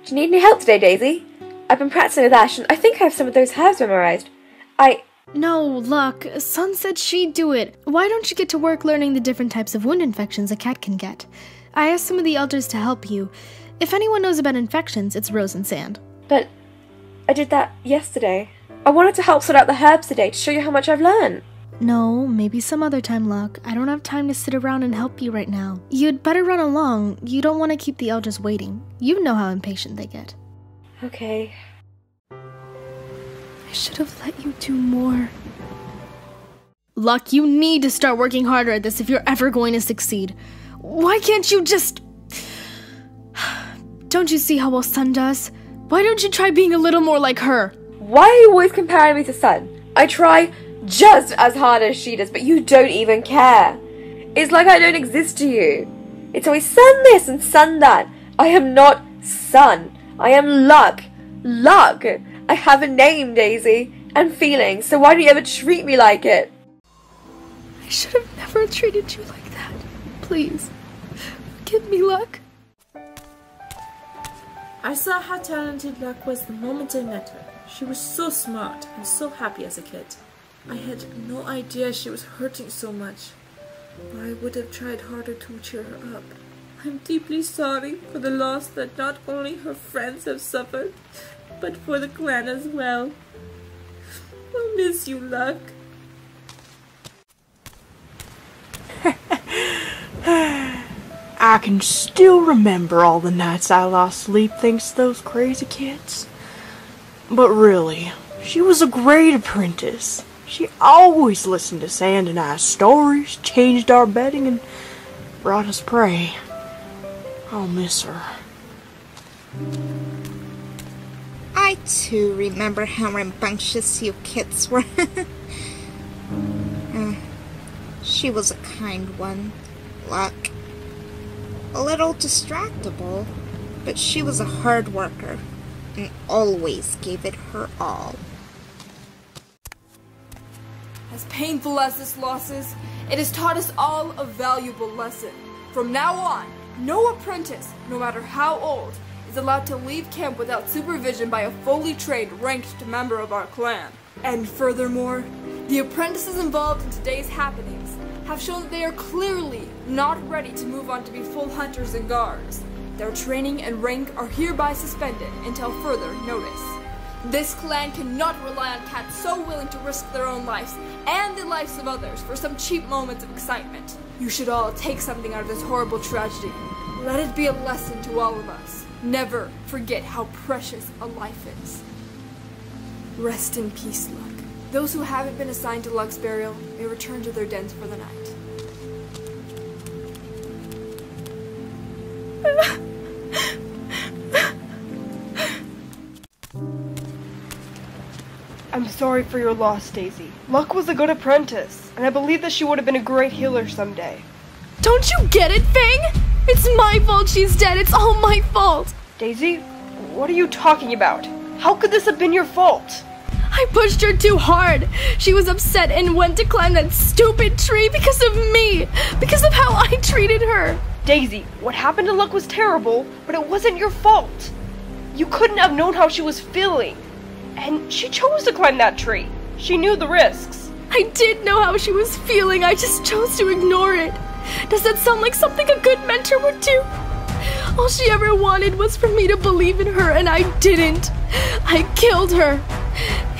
Do you need any help today, Daisy? I've been practicing with Ash, and I think I have some of those herbs memorized. No, Luck. Sun said she'd do it. Why don't you get to work learning the different types of wound infections a cat can get? I asked some of the elders to help you. If anyone knows about infections, it's Rose and Sand. But I did that yesterday. I wanted to help sort out the herbs today to show you how much I've learned. No, maybe some other time, Luck. I don't have time to sit around and help you right now. You'd better run along. You don't want to keep the elders waiting. You know how impatient they get. Okay. I should have let you do more. Luck, you need to start working harder at this if you're ever going to succeed. Why can't you just... Don't you see how well Sun does? Why don't you try being a little more like her? Why are you always comparing me to Sun? I try just as hard as she does, but you don't even care. It's like I don't exist to you. It's always Sun this and Sun that. I am not Sun. I am Luck. Luck. I have a name, Daisy, and feelings, so why don't you ever treat me like it? I should have never treated you like that. Please, forgive me, Luck. I saw how talented Luck was the moment I met her. She was so smart and so happy as a kid. I had no idea she was hurting so much, or I would have tried harder to cheer her up. I'm deeply sorry for the loss that not only her friends have suffered, but for the clan as well. I'll miss you, Luck. I can still remember all the nights I lost sleep thanks to those crazy kids. But really, she was a great apprentice. She always listened to Sand and I's stories, changed our bedding, and brought us prey. I'll miss her. I too remember how rambunctious you kids were. She was a kind one, Luck. A little distractible, but she was a hard worker and always gave it her all. As painful as this loss is, it has taught us all a valuable lesson. From now on, No apprentice, no matter how old, is allowed to leave camp without supervision by a fully trained, ranked member of our clan. And furthermore, the apprentices involved in today's happenings have shown that they are clearly not ready to move on to be full hunters and guards. Their training and rank are hereby suspended until further notice. This clan cannot rely on cats so willing to risk their own lives and the lives of others for some cheap moments of excitement. You should all take something out of this horrible tragedy. Let it be a lesson to all of us. Never forget how precious a life is. Rest in peace, Luck. Those who haven't been assigned to Luck's burial may return to their dens for the night. I'm sorry for your loss, Daisy. Luck was a good apprentice, and I believe that she would have been a great healer someday. Don't you get it, Fang? It's my fault she's dead. It's all my fault. Daisy, what are you talking about? How could this have been your fault? I pushed her too hard. She was upset and went to climb that stupid tree because of me. Because of how I treated her. Daisy, what happened to Luck was terrible, but it wasn't your fault. You couldn't have known how she was feeling. And she chose to climb that tree. She knew the risks. I did know how she was feeling. I just chose to ignore it. Does that sound like something a good mentor would do? All she ever wanted was for me to believe in her, and I didn't. I killed her.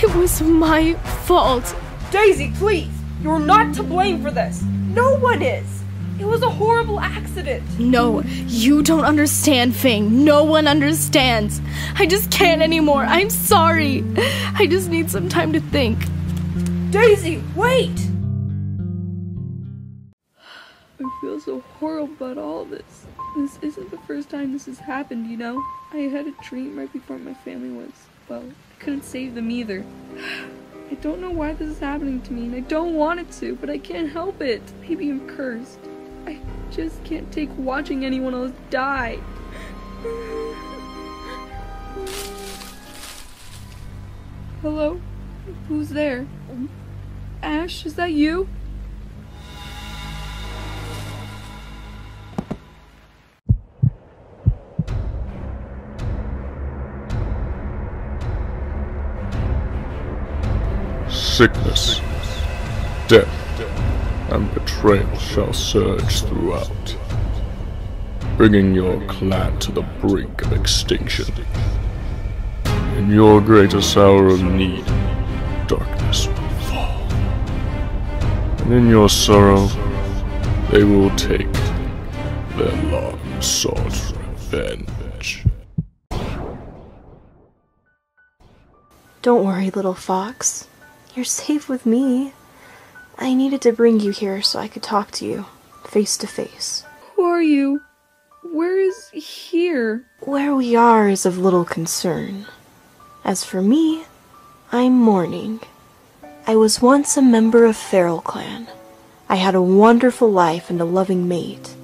It was my fault. Daisy, please. You're not to blame for this. No one is. It was a horrible accident. No, you don't understand, Fang. No one understands. I just can't anymore. I'm sorry. I just need some time to think. Daisy, wait! I feel so horrible about all this. This isn't the first time this has happened, you know? I had a dream right before my family was, well, I couldn't save them either. I don't know why this is happening to me, and I don't want it to, but I can't help it. Maybe I'm cursed. I just can't take watching anyone else die. Hello? Who's there? Ash, is that you? Sickness, death, and betrayal shall surge throughout, bringing your clan to the brink of extinction. In your greatest hour of need, darkness will fall, and in your sorrow, they will take their long-sought revenge. Don't worry, little fox. You're safe with me. I needed to bring you here so I could talk to you, face to face. Who are you? Where is here? Where we are is of little concern. As for me, I'm mourning. I was once a member of Feral Clan. I had a wonderful life and a loving mate.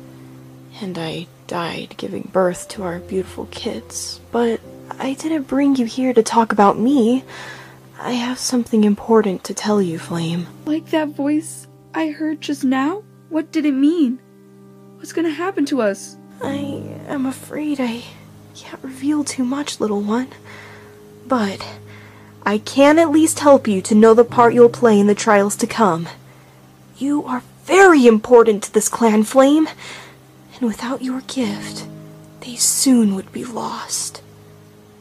And I died giving birth to our beautiful kids. But I didn't bring you here to talk about me. I have something important to tell you, Flame. Like that voice I heard just now? What did it mean? What's gonna happen to us? I am afraid I can't reveal too much, little one. But I can at least help you to know the part you'll play in the trials to come. You are very important to this clan, Flame. And without your gift, they soon would be lost.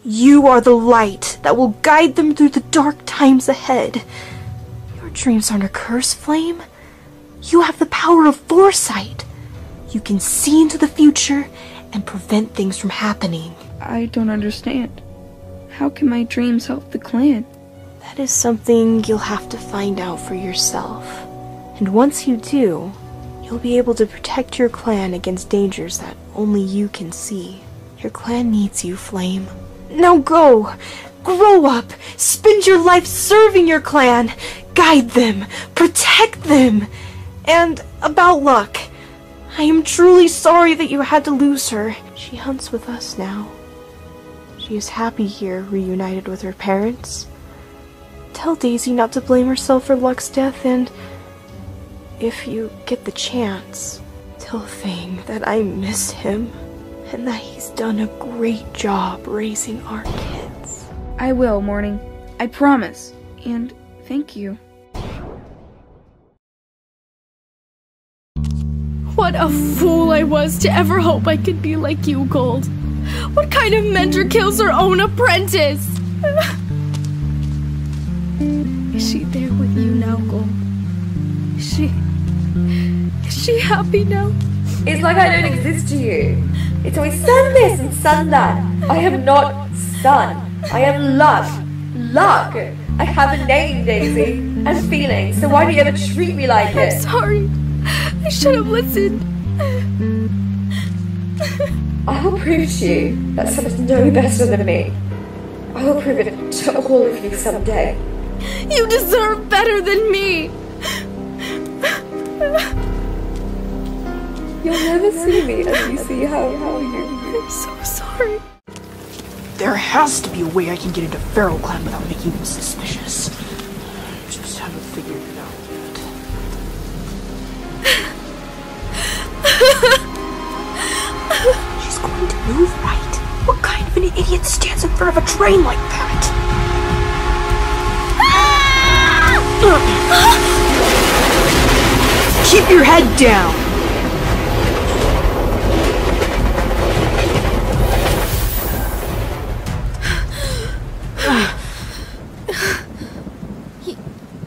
You are the light that will guide them through the dark times ahead. Your dreams aren't a curse, Flame. You have the power of foresight. You can see into the future and prevent things from happening. I don't understand. How can my dreams help the clan? That is something you'll have to find out for yourself. And once you do, you'll be able to protect your clan against dangers that only you can see. Your clan needs you, Flame. Now go! Grow up! Spend your life serving your clan! Guide them! Protect them! And about Luck, I am truly sorry that you had to lose her. She hunts with us now. She is happy here, reunited with her parents. Tell Daisy not to blame herself for Luck's death, and if you get the chance, Tell Fang that I miss him and that he's done a great job raising our kids. I will, Morning. I promise. And thank you. What a fool I was to ever hope I could be like you, Gold. What kind of mentor kills her own apprentice? Is she there with you now, Gold? Is she happy now? It's like I don't exist to you. It's always sun this and sun that. I am not sun. I am luck. Luck. I have a name, Daisy, and feelings, so why do you ever treat me like it? I'm sorry. I should have listened. I will prove to you that someone's no better than me. I will prove it to all of you someday. You deserve better than me. You'll never see me as you see how you. I'm so sorry. There has to be a way I can get into Feral Clan without making them suspicious. Just haven't figured it out yet. She's going to move right. What kind of an idiot stands in front of a train like that? Keep your head down!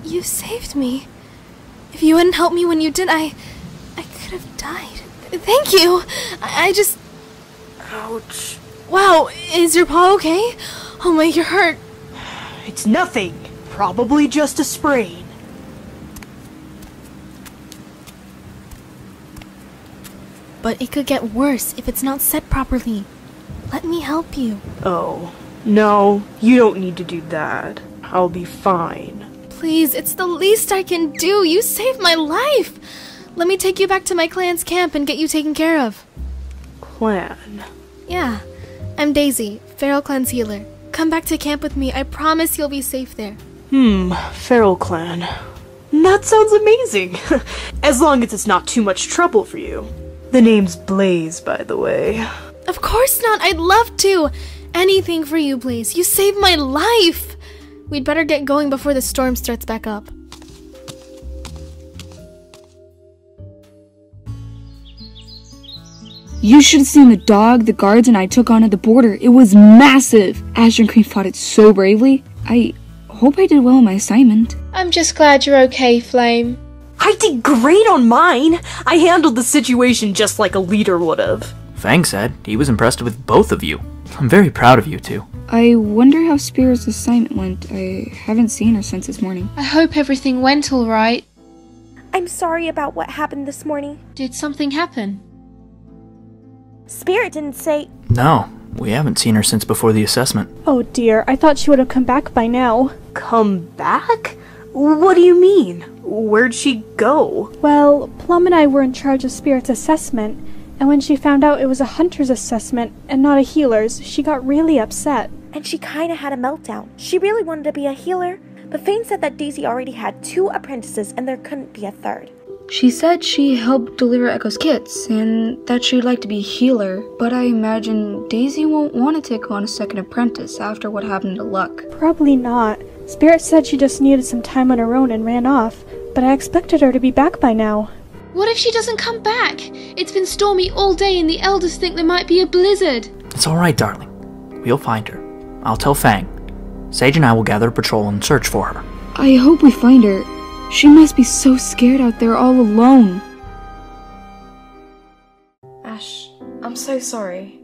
You saved me. If you hadn't helped me when you did, I could have died. Thank you. I just... Ouch. Wow, is your paw okay? Oh my, you're hurt. It's nothing. Probably just a sprain. But it could get worse if it's not set properly. Let me help you. Oh, no, you don't need to do that. I'll be fine. Please, it's the least I can do. You saved my life. Let me take you back to my clan's camp and get you taken care of. Clan? Yeah, I'm Daisy, Feral Clan's healer. Come back to camp with me. I promise you'll be safe there. Feral Clan. That sounds amazing. As long as it's not too much trouble for you. The name's Blaze, by the way. Of course not. I'd love to. Anything for you, Blaze. You saved my life. We'd better get going before the storm starts back up. You should have seen the dog the guards and I took on at the border. It was massive. Ash and Cream fought it so bravely. I hope I did well on my assignment. I'm just glad you're okay, Flame. I did great on mine. I handled the situation just like a leader would have. Fang said he was impressed with both of you. I'm very proud of you two. I wonder how Spirit's assignment went. I haven't seen her since this morning. I hope everything went all right. I'm sorry about what happened this morning. Did something happen? Spirit didn't say... No, we haven't seen her since before the assessment. Oh dear, I thought she would have come back by now. Come back? What do you mean? Where'd she go? Well, Plum and I were in charge of Spirit's assessment, and when she found out it was a hunter's assessment and not a healer's, she got really upset. And she kinda had a meltdown. She really wanted to be a healer, but Fane said that Daisy already had 2 apprentices and there couldn't be a 3rd. She said she helped deliver Echo's kits, and that she'd like to be a healer, but I imagine Daisy won't want to take on a 2nd apprentice after what happened to Luck. Probably not. Spirit said she just needed some time on her own and ran off, but I expected her to be back by now. What if she doesn't come back? It's been stormy all day and the elders think there might be a blizzard. It's alright, darling. We'll find her. I'll tell Fang. Sage and I will gather a patrol and search for her. I hope we find her. She must be so scared out there all alone. Ash, I'm so sorry.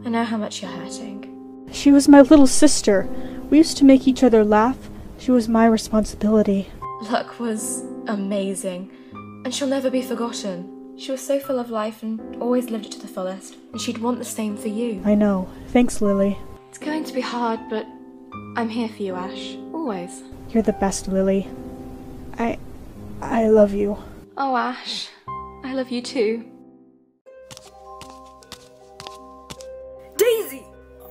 I know how much you're hurting. She was my little sister. We used to make each other laugh. She was my responsibility. Luck was amazing, and she'll never be forgotten. She was so full of life and always lived it to the fullest, and she'd want the same for you. I know. Thanks, Lily. It's going to be hard, but I'm here for you, Ash. Always. You're the best, Lily. I love you. Oh, Ash. I love you too. Daisy!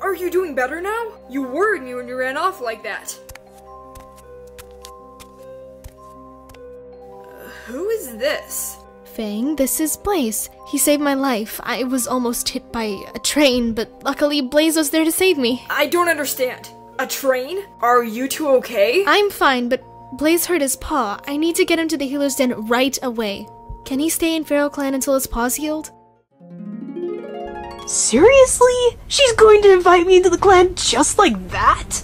Are you doing better now? You worried me when you ran off like that. Who is this? Fang, this is Blaze. He saved my life. I was almost hit by a train, but luckily Blaze was there to save me. I don't understand. A train? Are you two okay? I'm fine, but Blaze hurt his paw. I need to get him to the healer's den right away. Can he stay in Feral Clan until his paw's healed? Seriously? She's going to invite me into the clan just like that?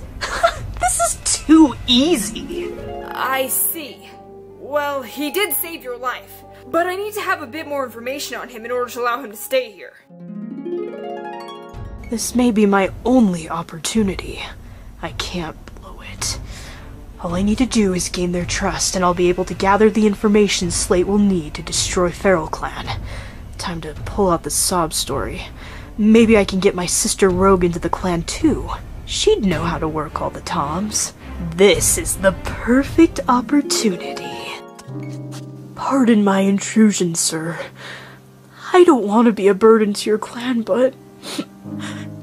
This is too easy. I see. Well, he did save your life, but I need to have a bit more information on him in order to allow him to stay here. This may be my only opportunity. I can't blow it. All I need to do is gain their trust, and I'll be able to gather the information Slate will need to destroy Feral Clan. Time to pull out the sob story. Maybe I can get my sister Rogue into the clan too. She'd know how to work all the toms. This is the perfect opportunity. Pardon my intrusion, sir. I don't want to be a burden to your clan, but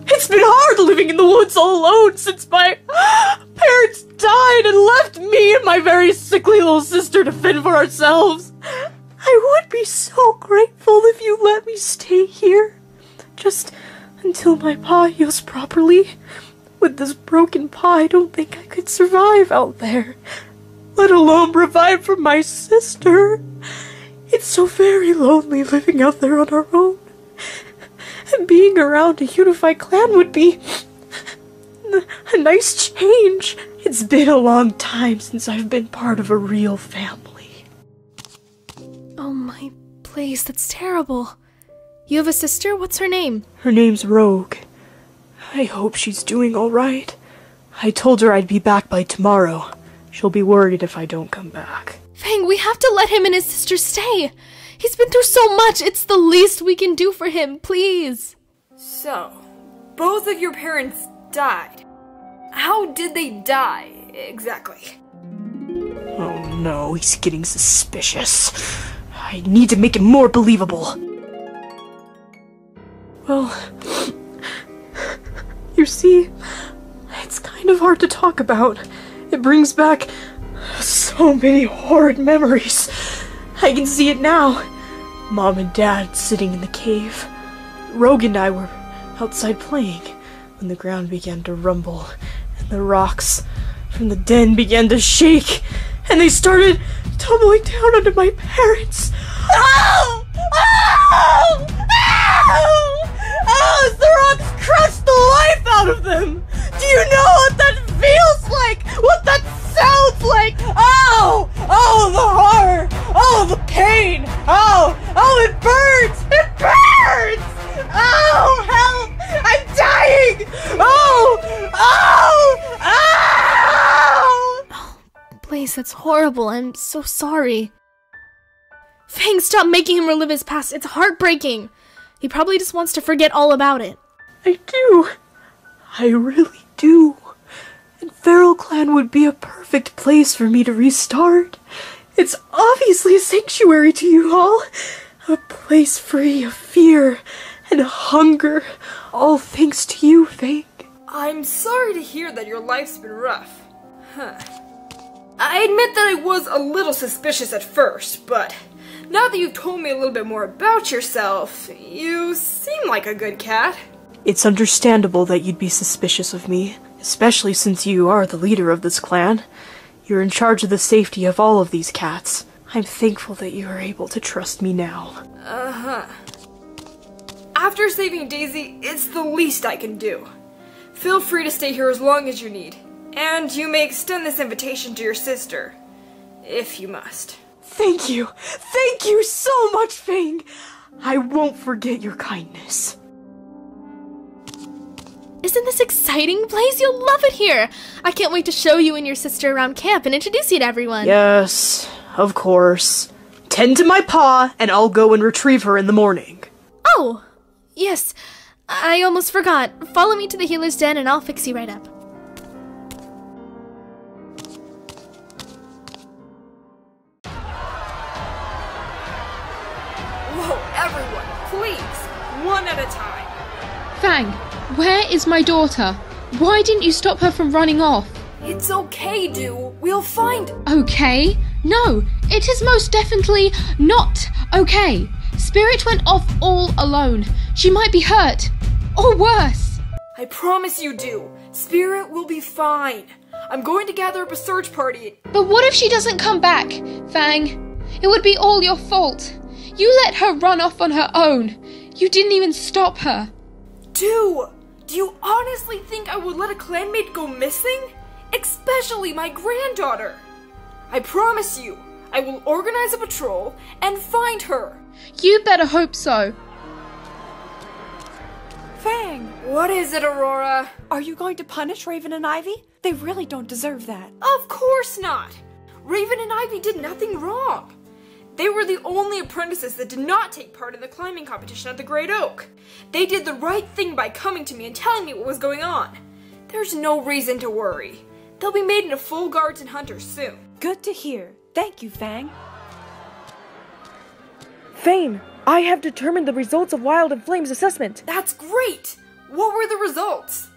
it's been hard living in the woods all alone since my parents died and left me and my very sickly little sister to fend for ourselves. I would be so grateful if you let me stay here. Just until my paw heals properly. With this broken paw, I don't think I could survive out there. Let alone provide for my sister. It's so very lonely living out there on our own. And being around a unified clan would be a nice change. It's been a long time since I've been part of a real family. Oh my Blaze, that's terrible. You have a sister? What's her name? Her name's Rogue. I hope she's doing alright. I told her I'd be back by tomorrow. She'll be worried if I don't come back. Fang, we have to let him and his sister stay. He's been through so much. It's the least we can do for him, please. So, both of your parents died. How did they die, exactly? Oh no, he's getting suspicious. I need to make it more believable. Well, you see, it's kind of hard to talk about. It brings back so many horrid memories. I can see it now. Mom and Dad sitting in the cave. Rogue and I were outside playing when the ground began to rumble and the rocks from the den began to shake and they started tumbling down onto my parents. Oh! Oh! Oh! Oh, as the rocks crushed the life out of them! Do you know what that feels like? What that sounds like? Oh! Oh, the horror! Oh, the pain! Oh! Oh, it burns! It burns! Oh, help! I'm dying! Oh! Oh! Oh! Blaze, that's horrible. I'm so sorry. Fang, stop making him relive his past. It's heartbreaking. He probably just wants to forget all about it. I do. I really do. And Feral Clan would be a perfect place for me to restart. It's obviously a sanctuary to you all. A place free of fear and hunger. All thanks to you, Fang. I'm sorry to hear that your life's been rough. Huh. I admit that I was a little suspicious at first, but now that you've told me a little bit more about yourself, you seem like a good cat. It's understandable that you'd be suspicious of me, especially since you are the leader of this clan. You're in charge of the safety of all of these cats. I'm thankful that you are able to trust me now. Uh-huh. After saving Daisy, it's the least I can do. Feel free to stay here as long as you need, and you may extend this invitation to your sister, if you must. Thank you! Thank you so much, Fang! I won't forget your kindness. Isn't this exciting, Blaze? You'll love it here! I can't wait to show you and your sister around camp and introduce you to everyone. Yes, of course. Tend to my paw, and I'll go and retrieve her in the morning. Oh, yes. I almost forgot. Follow me to the healer's den and I'll fix you right up. Whoa, everyone, please, one at a time. Fang, where is my daughter? Why didn't you stop her from running off? It's okay, Do. We'll find... Okay? No, it is most definitely not okay. Spirit went off all alone. She might be hurt. Or worse. I promise you do. Spirit will be fine. I'm going to gather up a search party. But what if she doesn't come back, Fang? It would be all your fault. You let her run off on her own. You didn't even stop her. Do you honestly think I would let a clanmate go missing? Especially my granddaughter. I promise you, I will organize a patrol and find her. You better hope so. Fang! What is it, Aurora? Are you going to punish Raven and Ivy? They really don't deserve that. Of course not. Raven and Ivy did nothing wrong. They were the only apprentices that did not take part in the climbing competition at the Great Oak. They did the right thing by coming to me and telling me what was going on. There's no reason to worry. They'll be made into full guards and hunters soon. Good to hear. Thank you, Fang. Fane, I have determined the results of Wild and Flame's assessment. That's great! What were the results?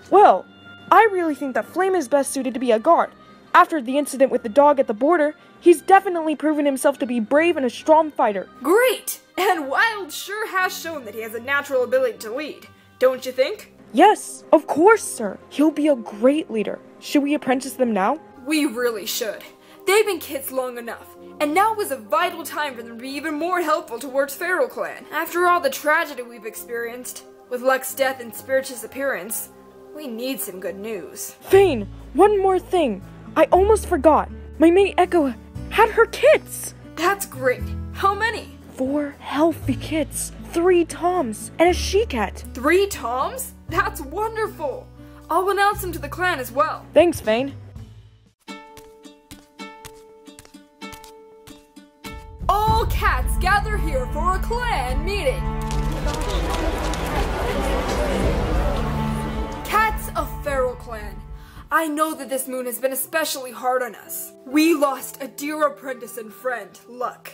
Well, I really think that Flame is best suited to be a guard. After the incident with the dog at the border, he's definitely proven himself to be brave and a strong fighter. Great! And Wild sure has shown that he has a natural ability to lead, don't you think? Yes, of course, sir. He'll be a great leader. Should we apprentice them now? We really should. They've been kids long enough, and now is a vital time for them to be even more helpful towards Feral Clan. After all the tragedy we've experienced, with Luck's death and Spirit's disappearance, we need some good news. Fane, one more thing. I almost forgot. My mate Echo had her kits. That's great. How many? 4 healthy kits, 3 Toms, and a she-cat. 3 Toms? That's wonderful. I'll announce them to the clan as well. Thanks, Fane. All cats gather here for a clan meeting. Cats of Feral Clan, I know that this moon has been especially hard on us. We lost a dear apprentice and friend, Luck,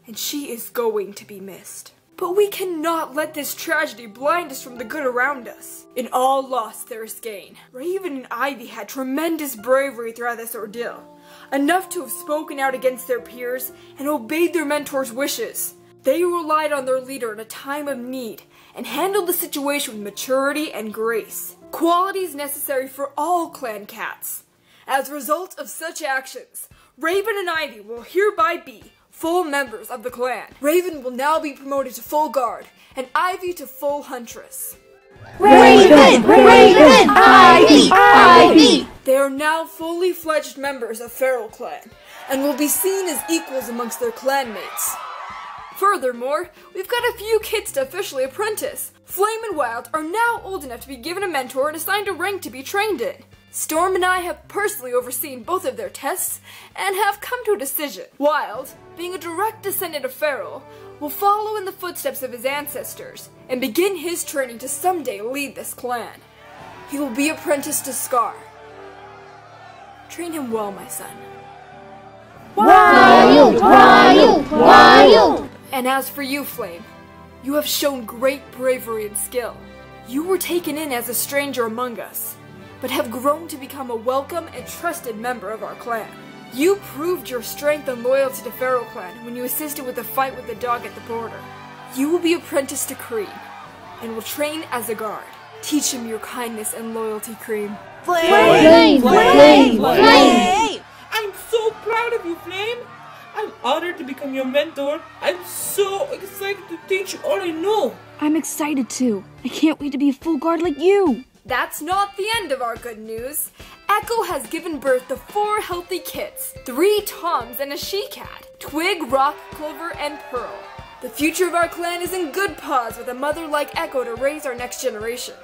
and she is going to be missed. But we cannot let this tragedy blind us from the good around us. In all loss there is gain. Raven and Ivy had tremendous bravery throughout this ordeal, enough to have spoken out against their peers and obeyed their mentor's wishes. They relied on their leader in a time of need and handled the situation with maturity and grace, qualities necessary for all clan cats. As a result of such actions, Raven and Ivy will hereby be full members of the clan. Raven will now be promoted to full guard, and Ivy to full huntress. Raven! Raven! Ivy! Ivy! They are now fully fledged members of Feral Clan, and will be seen as equals amongst their clanmates. Furthermore, we've got a few kids to officially apprentice. Flame and Wild are now old enough to be given a mentor and assigned a rank to be trained in. Storm and I have personally overseen both of their tests and have come to a decision. Wild, being a direct descendant of Feral, will follow in the footsteps of his ancestors and begin his training to someday lead this clan. He will be apprenticed to Scar. Train him well, my son. Wild! Wild! Wild! And as for you, Flame, you have shown great bravery and skill. You were taken in as a stranger among us, but have grown to become a welcome and trusted member of our clan. You proved your strength and loyalty to Feral Clan when you assisted with the fight with the dog at the border. You will be apprenticed to Cream, and will train as a guard. Teach him your kindness and loyalty, Cream. Flame! Flame! Flame! Flame! I'm so proud of you, Flame. I'm honored to become your mentor. I'm so excited to teach you all I know. I'm excited too. I can't wait to be a full guard like you. That's not the end of our good news. Echo has given birth to 4 healthy kits, 3 Toms and a she-cat, Twig, Rock, Clover, and Pearl. The future of our clan is in good paws with a mother like Echo to raise our next generation.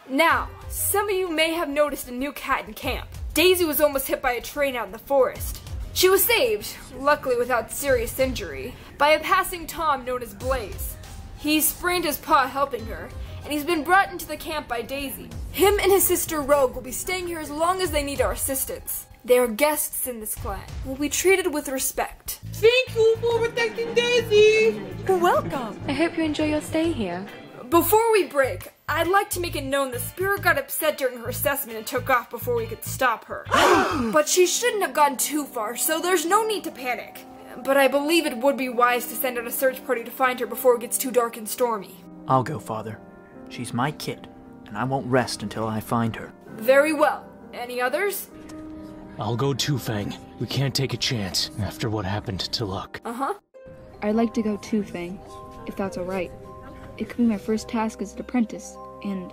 Now, some of you may have noticed a new cat in camp. Daisy was almost hit by a train out in the forest. She was saved, luckily without serious injury, by a passing Tom known as Blaze. He sprained his paw helping her, and he's been brought into the camp by Daisy. Him and his sister Rogue will be staying here as long as they need our assistance. They are guests in this clan, and will be treated with respect. Thank you for protecting Daisy! Welcome! I hope you enjoy your stay here. Before we break, I'd like to make it known the spirit got upset during her assessment and took off before we could stop her. But she shouldn't have gone too far, so there's no need to panic. But I believe it would be wise to send out a search party to find her before it gets too dark and stormy. I'll go, Father. She's my kid, and I won't rest until I find her. Very well. Any others? I'll go too, Fang. We can't take a chance after what happened to Luck. Uh-huh. I'd like to go too, Fang, if that's alright. It could be my first task as an apprentice, and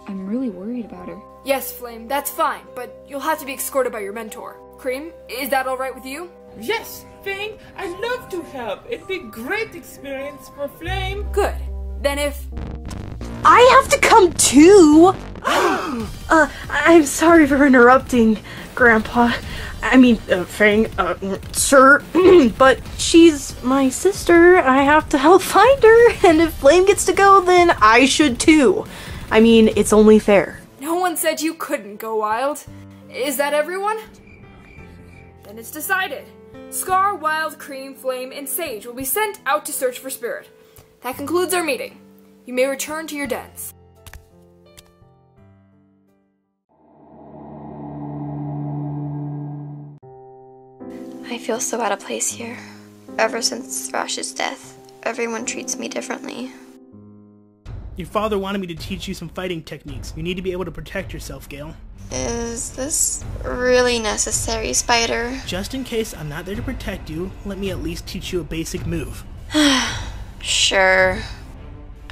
I'm really worried about her. Yes, Flame, that's fine, but you'll have to be escorted by your mentor. Cream, is that alright with you? Yes, Fang, I'd love to help. It'd be a great experience for Flame. Good. Then if... I have to come too! I'm sorry for interrupting, Grandpa. I mean, Fang, sir, but she's my sister. I have to help find her, and if Flame gets to go, then I should too. I mean, it's only fair. No one said you couldn't go wild. Is that everyone? Then it's decided. Scar, Wild, Cream, Flame, and Sage will be sent out to search for Spirit. That concludes our meeting. You may return to your dens. I feel so out of place here. Ever since Thrash's death, everyone treats me differently. Your father wanted me to teach you some fighting techniques. You need to be able to protect yourself, Gale. Is this really necessary, Spider? Just in case I'm not there to protect you, let me at least teach you a basic move. Sure.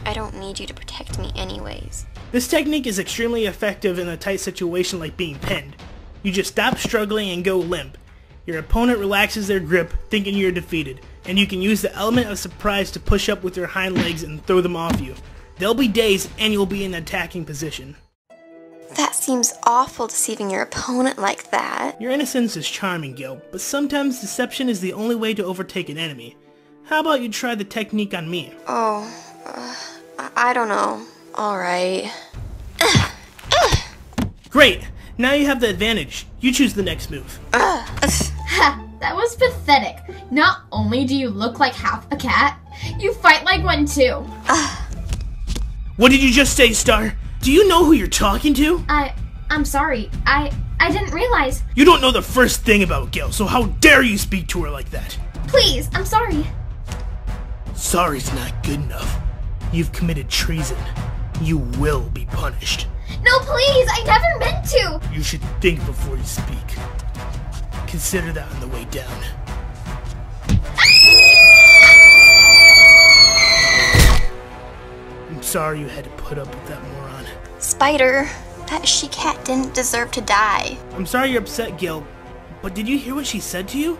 I don't need you to protect me anyways. This technique is extremely effective in a tight situation like being pinned. You just stop struggling and go limp. Your opponent relaxes their grip, thinking you're defeated, and you can use the element of surprise to push up with your hind legs and throw them off you. There'll be days and you'll be in an attacking position. That seems awful, deceiving your opponent like that. Your innocence is charming, Gil, but sometimes deception is the only way to overtake an enemy. How about you try the technique on me? Oh, I don't know. Alright. Great! Now you have the advantage. You choose the next move. Ha! That was pathetic. Not only do you look like half a cat, you fight like one too. What did you just say, Star? Do you know who you're talking to? I'm sorry. I didn't realize. You don't know the first thing about Gil, so how dare you speak to her like that? Please, I'm sorry. Sorry's not good enough. You've committed treason. You will be punished. No, please! I never meant to! You should think before you speak. Consider that on the way down. I'm sorry you had to put up with that moron. Spider, that she-cat didn't deserve to die. I'm sorry you're upset, Gil, but did you hear what she said to you?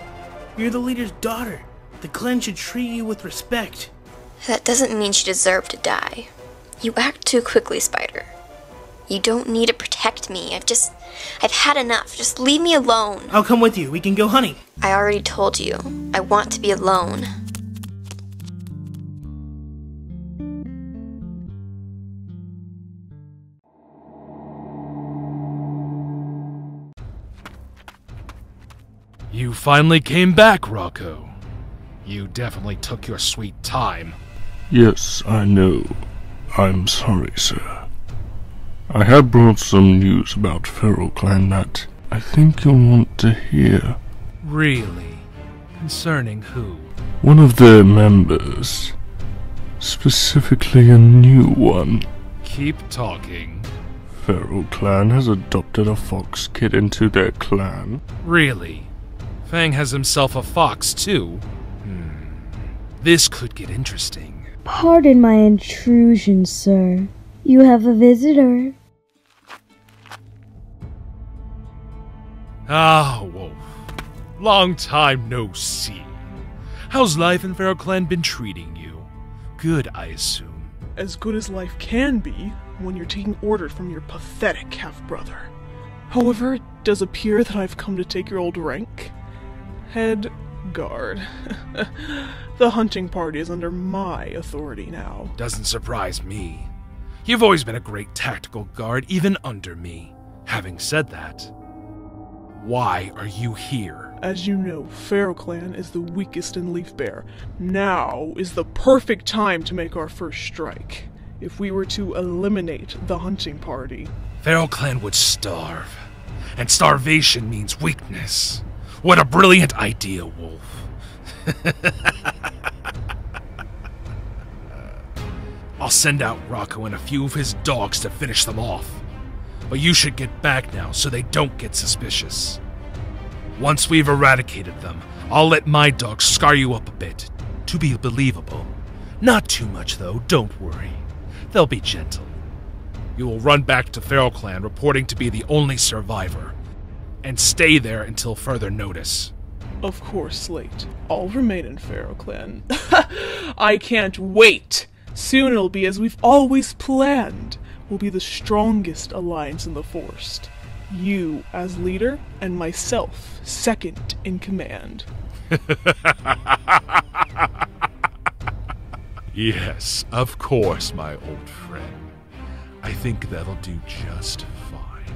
You're the leader's daughter. The clan should treat you with respect. That doesn't mean she deserved to die. You act too quickly, Spider. You don't need to protect me. I've had enough. Just leave me alone. I'll come with you. We can go hunting. I already told you. I want to be alone. You finally came back, Rocco. You definitely took your sweet time. Yes, I know. I'm sorry, sir. I have brought some news about Feral Clan that I think you'll want to hear. Really? Concerning who? One of their members. Specifically a new one. Keep talking. Feral Clan has adopted a fox kid into their clan. Really? Fang has himself a fox, too? This could get interesting. Pardon my intrusion, sir. You have a visitor. Ah, Wolf. Long time no see. How's life in Feral Clan been treating you? Good, I assume. As good as life can be when you're taking orders from your pathetic half-brother. However, it does appear that I've come to take your old rank. Head guard. The hunting party is under my authority now. Doesn't surprise me. You've always been a great tactical guard, even under me. Having said that, why are you here? As you know, Feral Clan is the weakest in Leaf Bear. Now is the perfect time to make our first strike. if we were to eliminate the hunting party? Feral Clan would starve. And starvation means weakness. What a brilliant idea, Wolf. I'll send out Rocco and a few of his dogs to finish them off. But you should get back now so they don't get suspicious. Once we've eradicated them, I'll let my dogs scar you up a bit, to be believable. Not too much, though, don't worry. They'll be gentle. You will run back to Feral Clan, reporting to be the only survivor, and stay there until further notice. Of course, Slate. I'll remain in Feral Clan. I can't wait! Soon it'll be as we've always planned. We'll be the strongest alliance in the forest. You as leader, and myself second in command. Yes, of course, my old friend. I think that'll do just fine.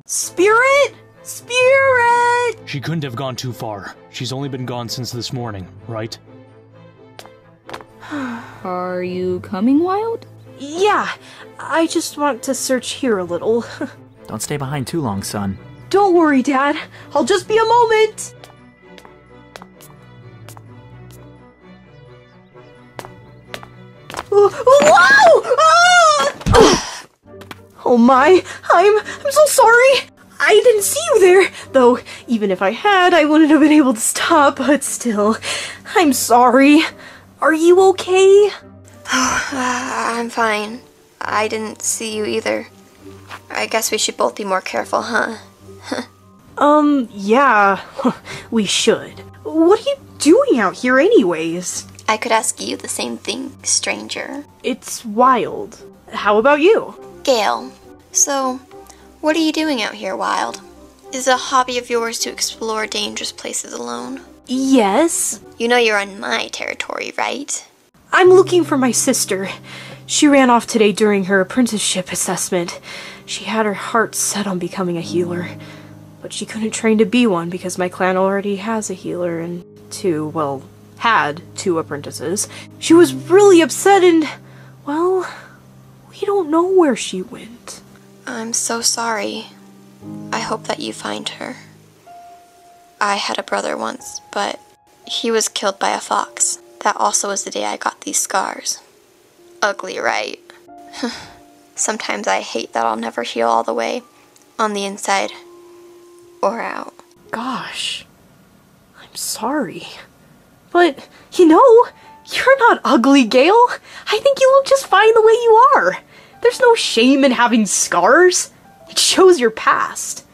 Spirit? Spirit! She couldn't have gone too far. She's only been gone since this morning, right? Are you coming, Wild? Yeah, I just want to search here a little. Don't stay behind too long, son. Don't worry, Dad. I'll just be a moment. Whoa! Ah! Oh my, I'm so sorry. I didn't see you there, though even if I had, I wouldn't have been able to stop, but still, I'm sorry. Are you okay? I'm fine. I didn't see you either. I guess we should both be more careful, huh? Yeah, we should. What are you doing out here anyways? I could ask you the same thing, stranger. It's Wild. How about you? Gale. So, what are you doing out here, Wild? Is it a hobby of yours to explore dangerous places alone? Yes. You know you're on my territory, right? I'm looking for my sister. She ran off today during her apprenticeship assessment. She had her heart set on becoming a healer, but she couldn't train to be one because my clan already has a healer and had two apprentices. She was really upset and, well, we don't know where she went. I'm so sorry. I hope that you find her. I had a brother once, but he was killed by a fox. That also was the day I got these scars. Ugly, right? Sometimes I hate that I'll never heal all the way, on the inside or out. Gosh, I'm sorry. But, you're not ugly, Gale. I think you look just fine the way you are. There's no shame in having scars. It shows your past.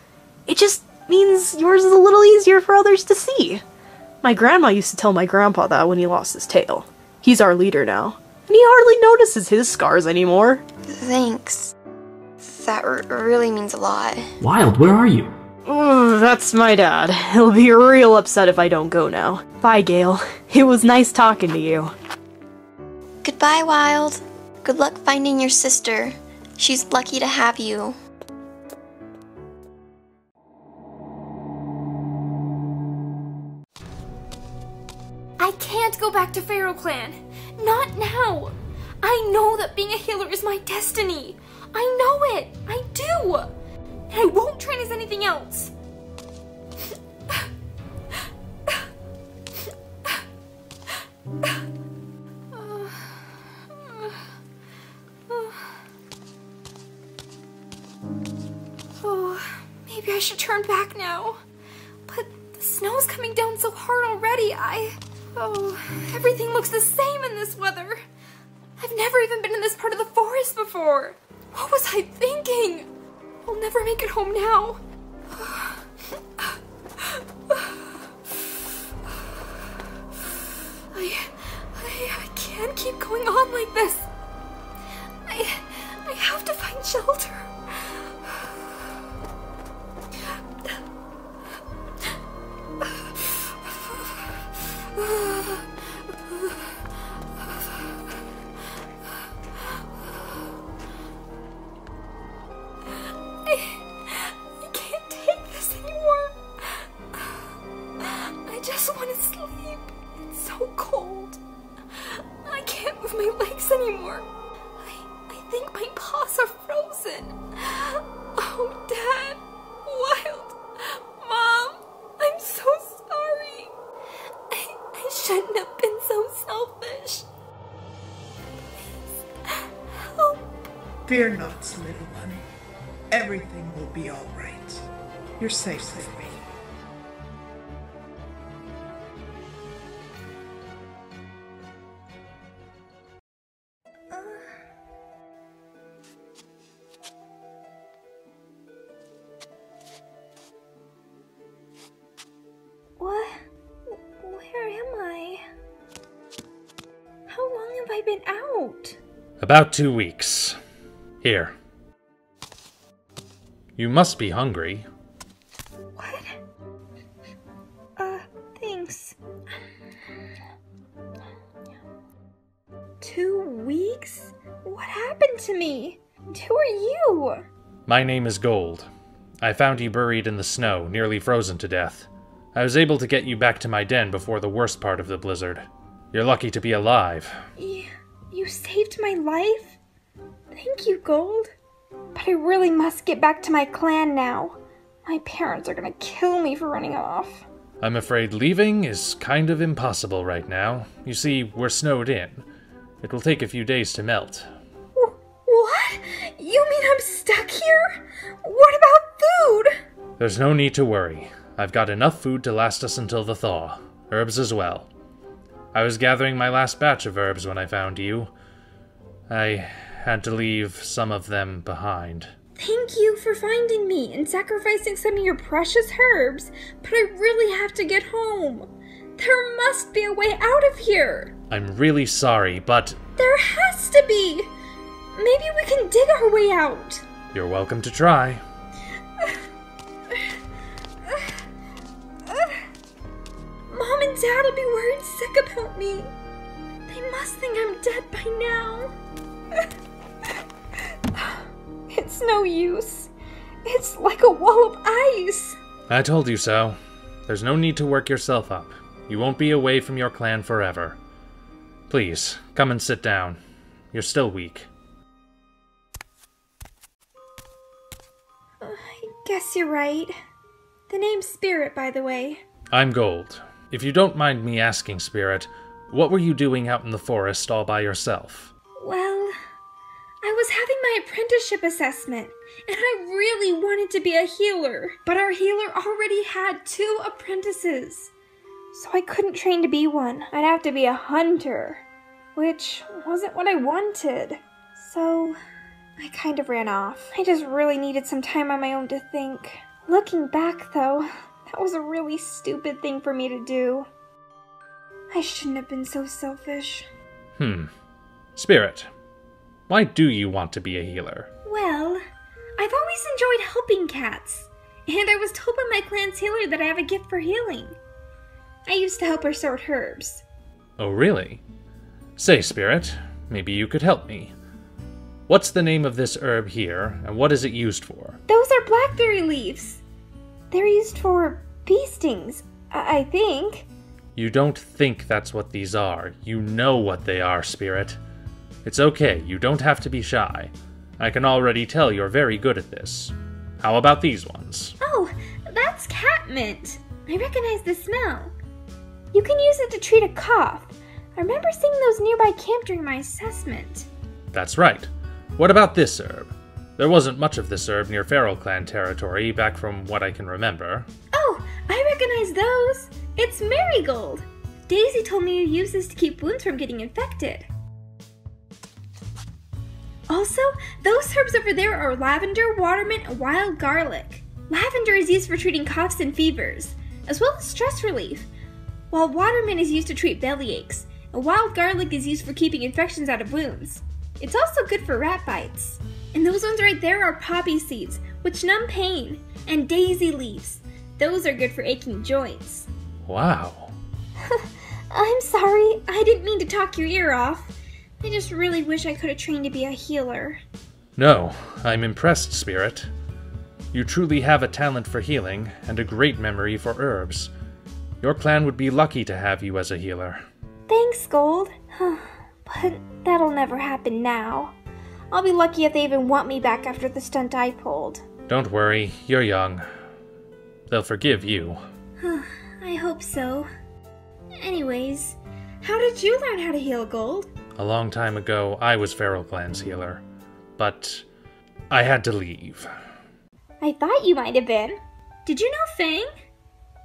It just means yours is a little easier for others to see. My grandma used to tell my grandpa that when he lost his tail. He's our leader now, and he hardly notices his scars anymore. Thanks. That really means a lot. Wild, where are you? That's my dad. He'll be real upset if I don't go now. Bye, Gale. It was nice talking to you. Goodbye, Wild. Good luck finding your sister. She's lucky to have you. I can't go back to Feral Clan. Not now. I know that being a healer is my destiny. I know it. I do. And I won't train as anything else. Maybe I should turn back now. But the snow's coming down so hard already. Everything looks the same in this weather. I've never even been in this part of the forest before. What was I thinking? I'll never make it home now. I can't keep going on like this. I have to find shelter. I can't take so cold. I can't move my legs anymore. I think my paws are frozen. Oh, Dad. Wild. Mom. I'm so sorry. I shouldn't have been so selfish. Please, help. Fear not, little one. Everything will be all right. You're safe with me. What? Where am I? How long have I been out? About 2 weeks. Here. You must be hungry. What? Thanks. 2 weeks? What happened to me? Who are you? My name is Gold. I found you buried in the snow, nearly frozen to death. I was able to get you back to my den before the worst part of the blizzard. You're lucky to be alive. You saved my life? Thank you, Gold. But I really must get back to my clan now. My parents are gonna kill me for running off. I'm afraid leaving is kind of impossible right now. You see, we're snowed in. It will take a few days to melt. What? You mean I'm stuck here? What about food? There's no need to worry. I've got enough food to last us until the thaw. Herbs as well. I was gathering my last batch of herbs when I found you. I had to leave some of them behind. Thank you for finding me and sacrificing some of your precious herbs, but I really have to get home. There must be a way out of here. I'm really sorry, but There has to be. Maybe we can dig our way out. you're welcome to try. Mom and Dad will be worried sick about me. They must think I'm dead by now. It's no use. It's like a wall of ice. I told you so. There's no need to work yourself up. You won't be away from your clan forever. Please, come and sit down. You're still weak. I guess you're right. The name's Spirit, by the way. I'm Gold. If you don't mind me asking, Spirit, what were you doing out in the forest all by yourself? Well, I was having my apprenticeship assessment, and I really wanted to be a healer. But our healer already had 2 apprentices. So I couldn't train to be one. I'd have to be a hunter, which wasn't what I wanted. So I kind of ran off. I just really needed some time on my own to think. Looking back, though, that was a really stupid thing for me to do. I shouldn't have been so selfish. Spirit, why do you want to be a healer? Well, I've always enjoyed helping cats, and I was told by my clan's healer that I have a gift for healing. I used to help her sort herbs. Oh, really? Say, Spirit, maybe you could help me. What's the name of this herb here, and what is it used for? Those are blackberry leaves. They're used for bee stings, I think. You don't think that's what these are. You know what they are, Spirit. It's okay, you don't have to be shy. I can already tell you're very good at this. How about these ones? Oh, that's catmint. I recognize the smell. You can use it to treat a cough. I remember seeing those nearby camp during my assessment. That's right. What about this herb? There wasn't much of this herb near Feral Clan territory back from what I can remember. Oh, I recognize those. It's marigold. Daisy told me you use this to keep wounds from getting infected. Also, those herbs over there are lavender, watermint, and wild garlic. Lavender is used for treating coughs and fevers, as well as stress relief, while watermint is used to treat belly aches, and wild garlic is used for keeping infections out of wounds. It's also good for rat bites. And those ones right there are poppy seeds, which numb pain, and daisy leaves. Those are good for aching joints. Wow. I'm sorry, I didn't mean to talk your ear off. I just really wish I could have trained to be a healer. No, I'm impressed, Spirit. You truly have a talent for healing, and a great memory for herbs. Your clan would be lucky to have you as a healer. Thanks, Gold. But that'll never happen now. I'll be lucky if they even want me back after the stunt I pulled. Don't worry, you're young. They'll forgive you. I hope so. Anyways, how did you learn how to heal, Gold? A long time ago, I was Feral Clan's healer. But I had to leave. I thought you might have been. Did you know Fang?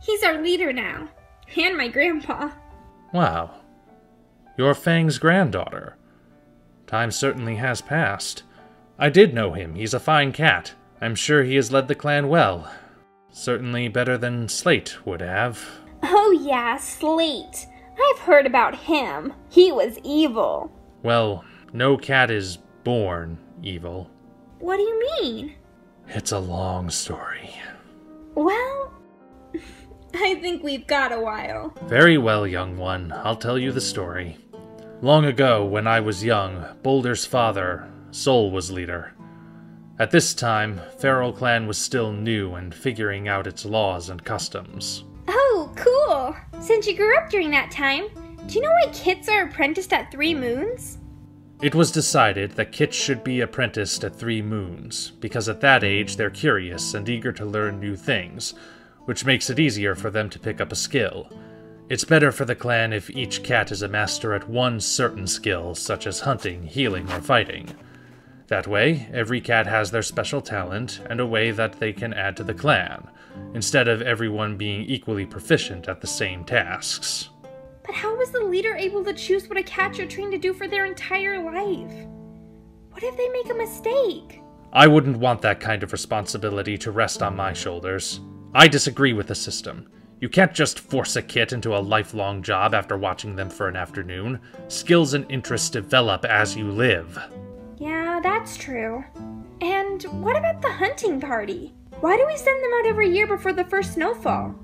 He's our leader now. And my grandpa. Wow. You're Fang's granddaughter. Time certainly has passed. I did know him. He's a fine cat. I'm sure he has led the clan well. Certainly better than Slate would have. Oh yeah, Slate. I've heard about him. He was evil. Well, no cat is born evil. What do you mean? It's a long story. Well, I think we've got a while. Very well, young one. I'll tell you the story. Long ago, when I was young, Boulder's father, Sol, was leader. At this time, Feral Clan was still new and figuring out its laws and customs. Oh, cool! Since you grew up during that time, do you know why kits are apprenticed at 3 moons? It was decided that kits should be apprenticed at 3 moons, because at that age they're curious and eager to learn new things, which makes it easier for them to pick up a skill. It's better for the clan if each cat is a master at one certain skill, such as hunting, healing, or fighting. That way, every cat has their special talent and a way that they can add to the clan, instead of everyone being equally proficient at the same tasks. But how was the leader able to choose what a cat should train to do for their entire life? What if they make a mistake? I wouldn't want that kind of responsibility to rest on my shoulders. I disagree with the system. You can't just force a kit into a lifelong job after watching them for an afternoon. Skills and interests develop as you live. Yeah, that's true. And what about the hunting party? Why do we send them out every year before the first snowfall?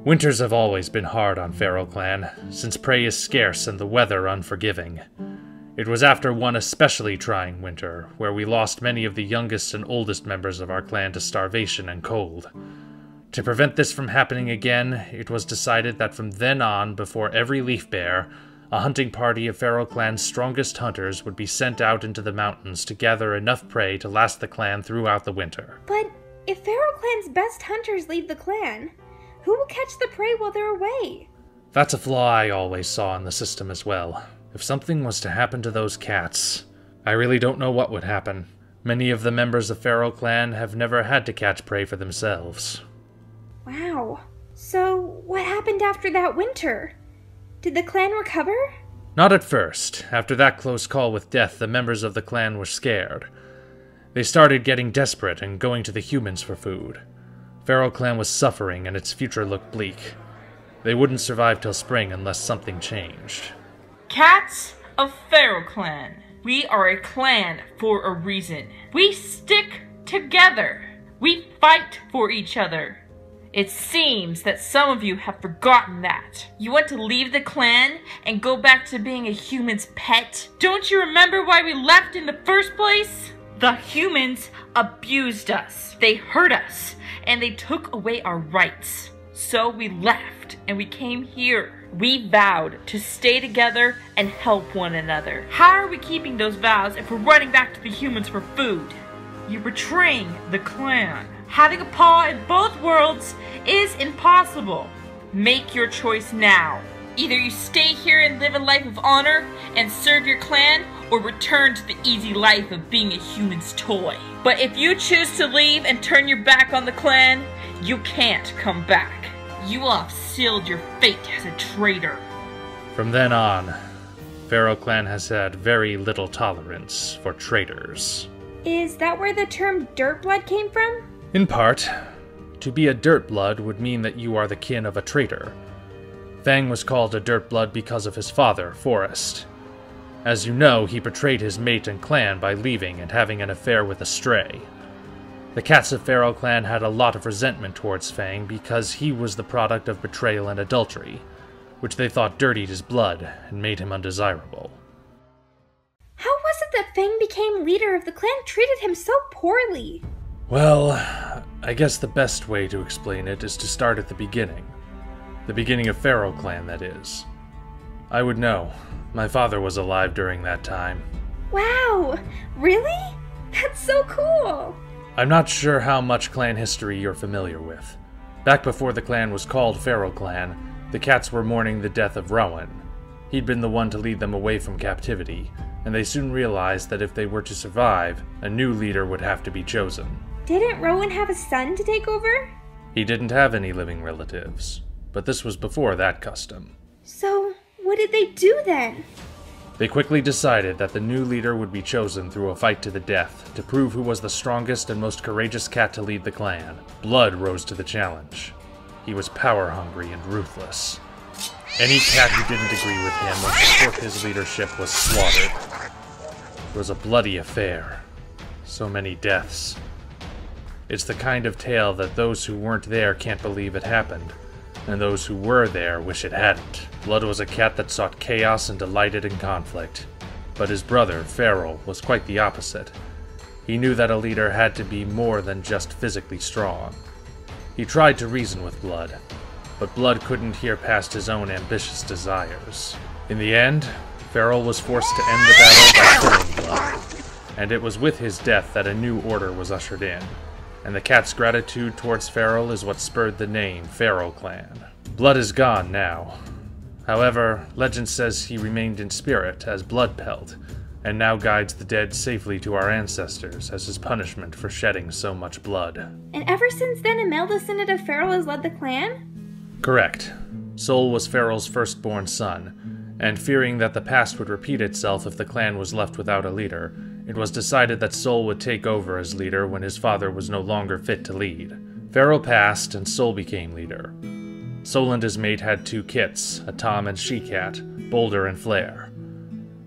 Winters have always been hard on Feral Clan, since prey is scarce and the weather unforgiving. It was after one especially trying winter, where we lost many of the youngest and oldest members of our clan to starvation and cold. To prevent this from happening again, it was decided that from then on, before every leaf bear, a hunting party of Feral Clan's strongest hunters would be sent out into the mountains to gather enough prey to last the clan throughout the winter. But if Feral Clan's best hunters leave the clan, who will catch the prey while they're away? That's a flaw I always saw in the system as well. If something was to happen to those cats, I really don't know what would happen. Many of the members of Feral Clan have never had to catch prey for themselves. Wow. So, what happened after that winter? Did the clan recover? Not at first. After that close call with death, the members of the clan were scared. They started getting desperate and going to the humans for food. Feral Clan was suffering and its future looked bleak. They wouldn't survive till spring unless something changed. Cats of Feral Clan. We are a clan for a reason. We stick together. We fight for each other. It seems that some of you have forgotten that. You want to leave the clan and go back to being a human's pet? Don't you remember why we left in the first place? The humans abused us. They hurt us, and they took away our rights. So we left, and we came here. We vowed to stay together and help one another. How are we keeping those vows if we're running back to the humans for food? You're betraying the clan. Having a paw in both worlds is impossible. Make your choice now. Either you stay here and live a life of honor and serve your clan, or return to the easy life of being a human's toy. But if you choose to leave and turn your back on the clan, you can't come back. You will have sealed your fate as a traitor. From then on, Feral Clan has had very little tolerance for traitors. Is that where the term dirt blood came from? In part. To be a dirt blood would mean that you are the kin of a traitor. Fang was called a dirt blood because of his father, Forest. As you know, he betrayed his mate and clan by leaving and having an affair with a stray. The cats of Feral Clan had a lot of resentment towards Fang because he was the product of betrayal and adultery, which they thought dirtied his blood and made him undesirable. How was it that Fang became leader if the clan treated him so poorly? Well, I guess the best way to explain it is to start at the beginning. The beginning of Feral Clan, that is. I would know. My father was alive during that time. Wow, really? That's so cool! I'm not sure how much clan history you're familiar with. Back before the clan was called Feral Clan, the cats were mourning the death of Rowan. He'd been the one to lead them away from captivity, and they soon realized that if they were to survive, a new leader would have to be chosen. Didn't Rowan have a son to take over? He didn't have any living relatives, but this was before that custom. So, what did they do then? They quickly decided that the new leader would be chosen through a fight to the death to prove who was the strongest and most courageous cat to lead the clan. Blood rose to the challenge. He was power-hungry and ruthless. Any cat who didn't agree with him or support his leadership was slaughtered. It was a bloody affair. So many deaths. It's the kind of tale that those who weren't there can't believe it happened, and those who were there wish it hadn't. Blood was a cat that sought chaos and delighted in conflict. But his brother, Feral, was quite the opposite. He knew that a leader had to be more than just physically strong. He tried to reason with Blood, but Blood couldn't hear past his own ambitious desires. In the end, Feral was forced to end the battle by killing Blood, and it was with his death that a new order was ushered in, and the cat's gratitude towards Feral is what spurred the name Feral Clan. Blood is gone now. However, legend says he remained in spirit as Blood Pelt, and now guides the dead safely to our ancestors as his punishment for shedding so much blood. And ever since then, a male descendant of Feral has led the clan? Correct. Sol was Feral's firstborn son, and fearing that the past would repeat itself if the clan was left without a leader, it was decided that Sol would take over as leader when his father was no longer fit to lead. Feral passed, and Sol became leader. Sol and his mate had 2 kits, a Tom and she-cat, Boulder and Flare.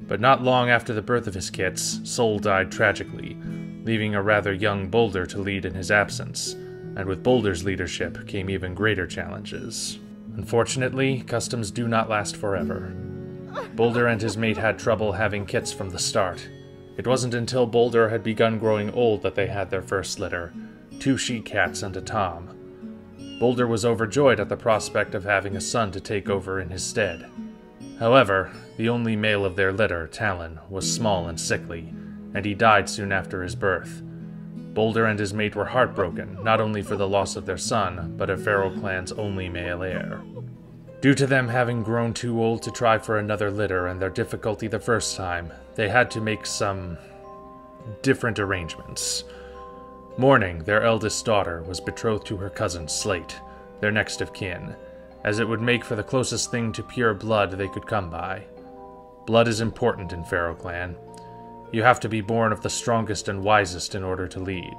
But not long after the birth of his kits, Sol died tragically, leaving a rather young Boulder to lead in his absence, and with Boulder's leadership came even greater challenges. Unfortunately, customs do not last forever. Boulder and his mate had trouble having kits from the start. It wasn't until Boulder had begun growing old that they had their first litter, 2 she-cats and a Tom. Boulder was overjoyed at the prospect of having a son to take over in his stead. However, the only male of their litter, Talon, was small and sickly, and he died soon after his birth. Boulder and his mate were heartbroken, not only for the loss of their son, but of Feral Clan's only male heir. Due to them having grown too old to try for another litter and their difficulty the first time, they had to make some different arrangements. Mourning, their eldest daughter was betrothed to her cousin Slate, their next of kin, as it would make for the closest thing to pure blood they could come by. Blood is important in Feral Clan. You have to be born of the strongest and wisest in order to lead.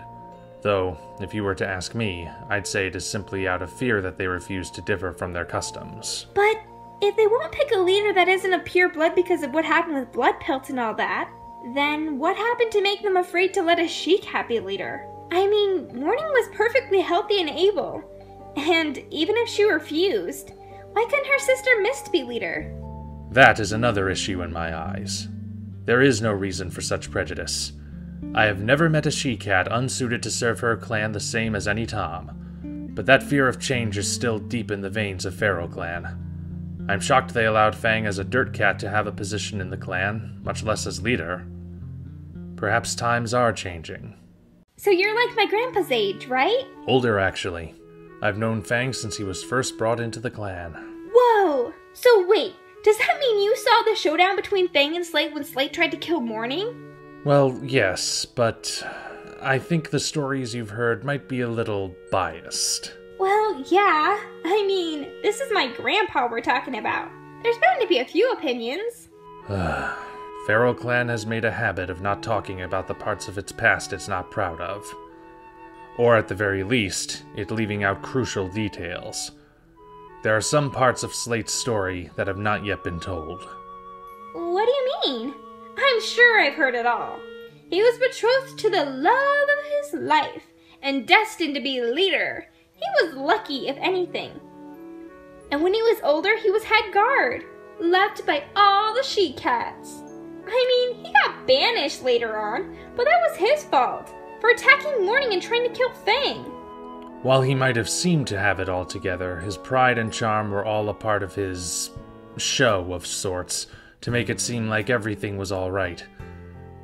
Though, if you were to ask me, I'd say it is simply out of fear that they refuse to differ from their customs. But if they won't pick a leader that isn't of pure blood because of what happened with Blood Pelt and all that, then what happened to make them afraid to let a she-cat be leader? I mean, Morning was perfectly healthy and able. And even if she refused, why couldn't her sister Mist be leader? That is another issue in my eyes. There is no reason for such prejudice. I have never met a she-cat unsuited to serve her clan the same as any Tom, but that fear of change is still deep in the veins of Feral Clan. I'm shocked they allowed Fang as a dirt cat to have a position in the clan, much less as leader. Perhaps times are changing. So you're like my grandpa's age, right? Older, actually. I've known Fang since he was first brought into the clan. Whoa! So wait, does that mean you saw the showdown between Fang and Slate when Slate tried to kill Morning? Well, yes, but I think the stories you've heard might be a little biased. Well, yeah. I mean, this is my grandpa we're talking about. There's bound to be a few opinions. Feral Clan has made a habit of not talking about the parts of its past it's not proud of. Or at the very least, it leaving out crucial details. There are some parts of Slate's story that have not yet been told. What do you mean? I'm sure I've heard it all. He was betrothed to the love of his life and destined to be leader. He was lucky, if anything. And when he was older, he was head guard, loved by all the she-cats. I mean, he got banished later on, but that was his fault, for attacking Morning and trying to kill Fang. While he might have seemed to have it all together, his pride and charm were all a part of his show of sorts to make it seem like everything was all right.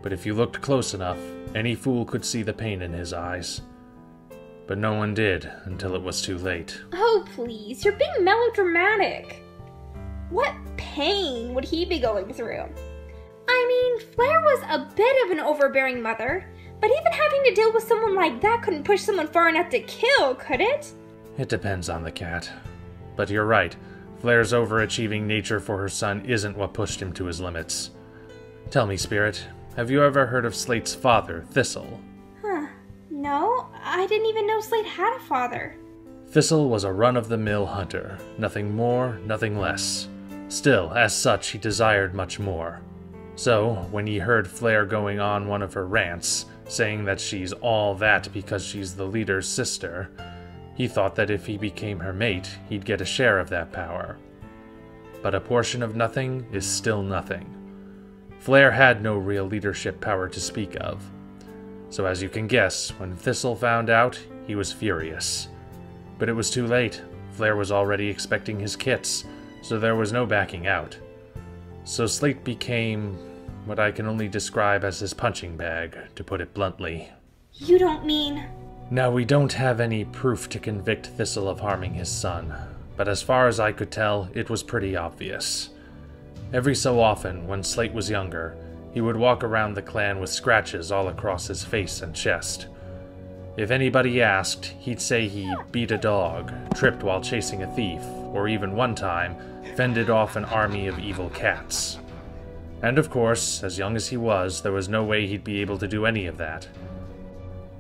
But if you looked close enough, any fool could see the pain in his eyes. But no one did until it was too late. Oh, please, you're being melodramatic. What pain would he be going through? I mean, Flair was a bit of an overbearing mother, but even having to deal with someone like that couldn't push someone far enough to kill, could it? It depends on the cat. But you're right, Flair's overachieving nature for her son isn't what pushed him to his limits. Tell me, Spirit, have you ever heard of Slate's father, Thistle? Huh. No, I didn't even know Slate had a father. Thistle was a run-of-the-mill hunter, nothing more, nothing less. Still, as such, he desired much more. So, when he heard Flair going on one of her rants, saying that she's all that because she's the leader's sister, he thought that if he became her mate, he'd get a share of that power. But a portion of nothing is still nothing. Flair had no real leadership power to speak of. So as you can guess, when Thistle found out, he was furious. But it was too late. Flair was already expecting his kits, so there was no backing out. So Slate became what I can only describe as his punching bag, to put it bluntly. You don't mean... Now, we don't have any proof to convict Thistle of harming his son, but as far as I could tell, it was pretty obvious. Every so often, when Slate was younger, he would walk around the clan with scratches all across his face and chest. If anybody asked, he'd say he beat a dog, tripped while chasing a thief, or even one time, fended off an army of evil cats. And of course, as young as he was, there was no way he'd be able to do any of that.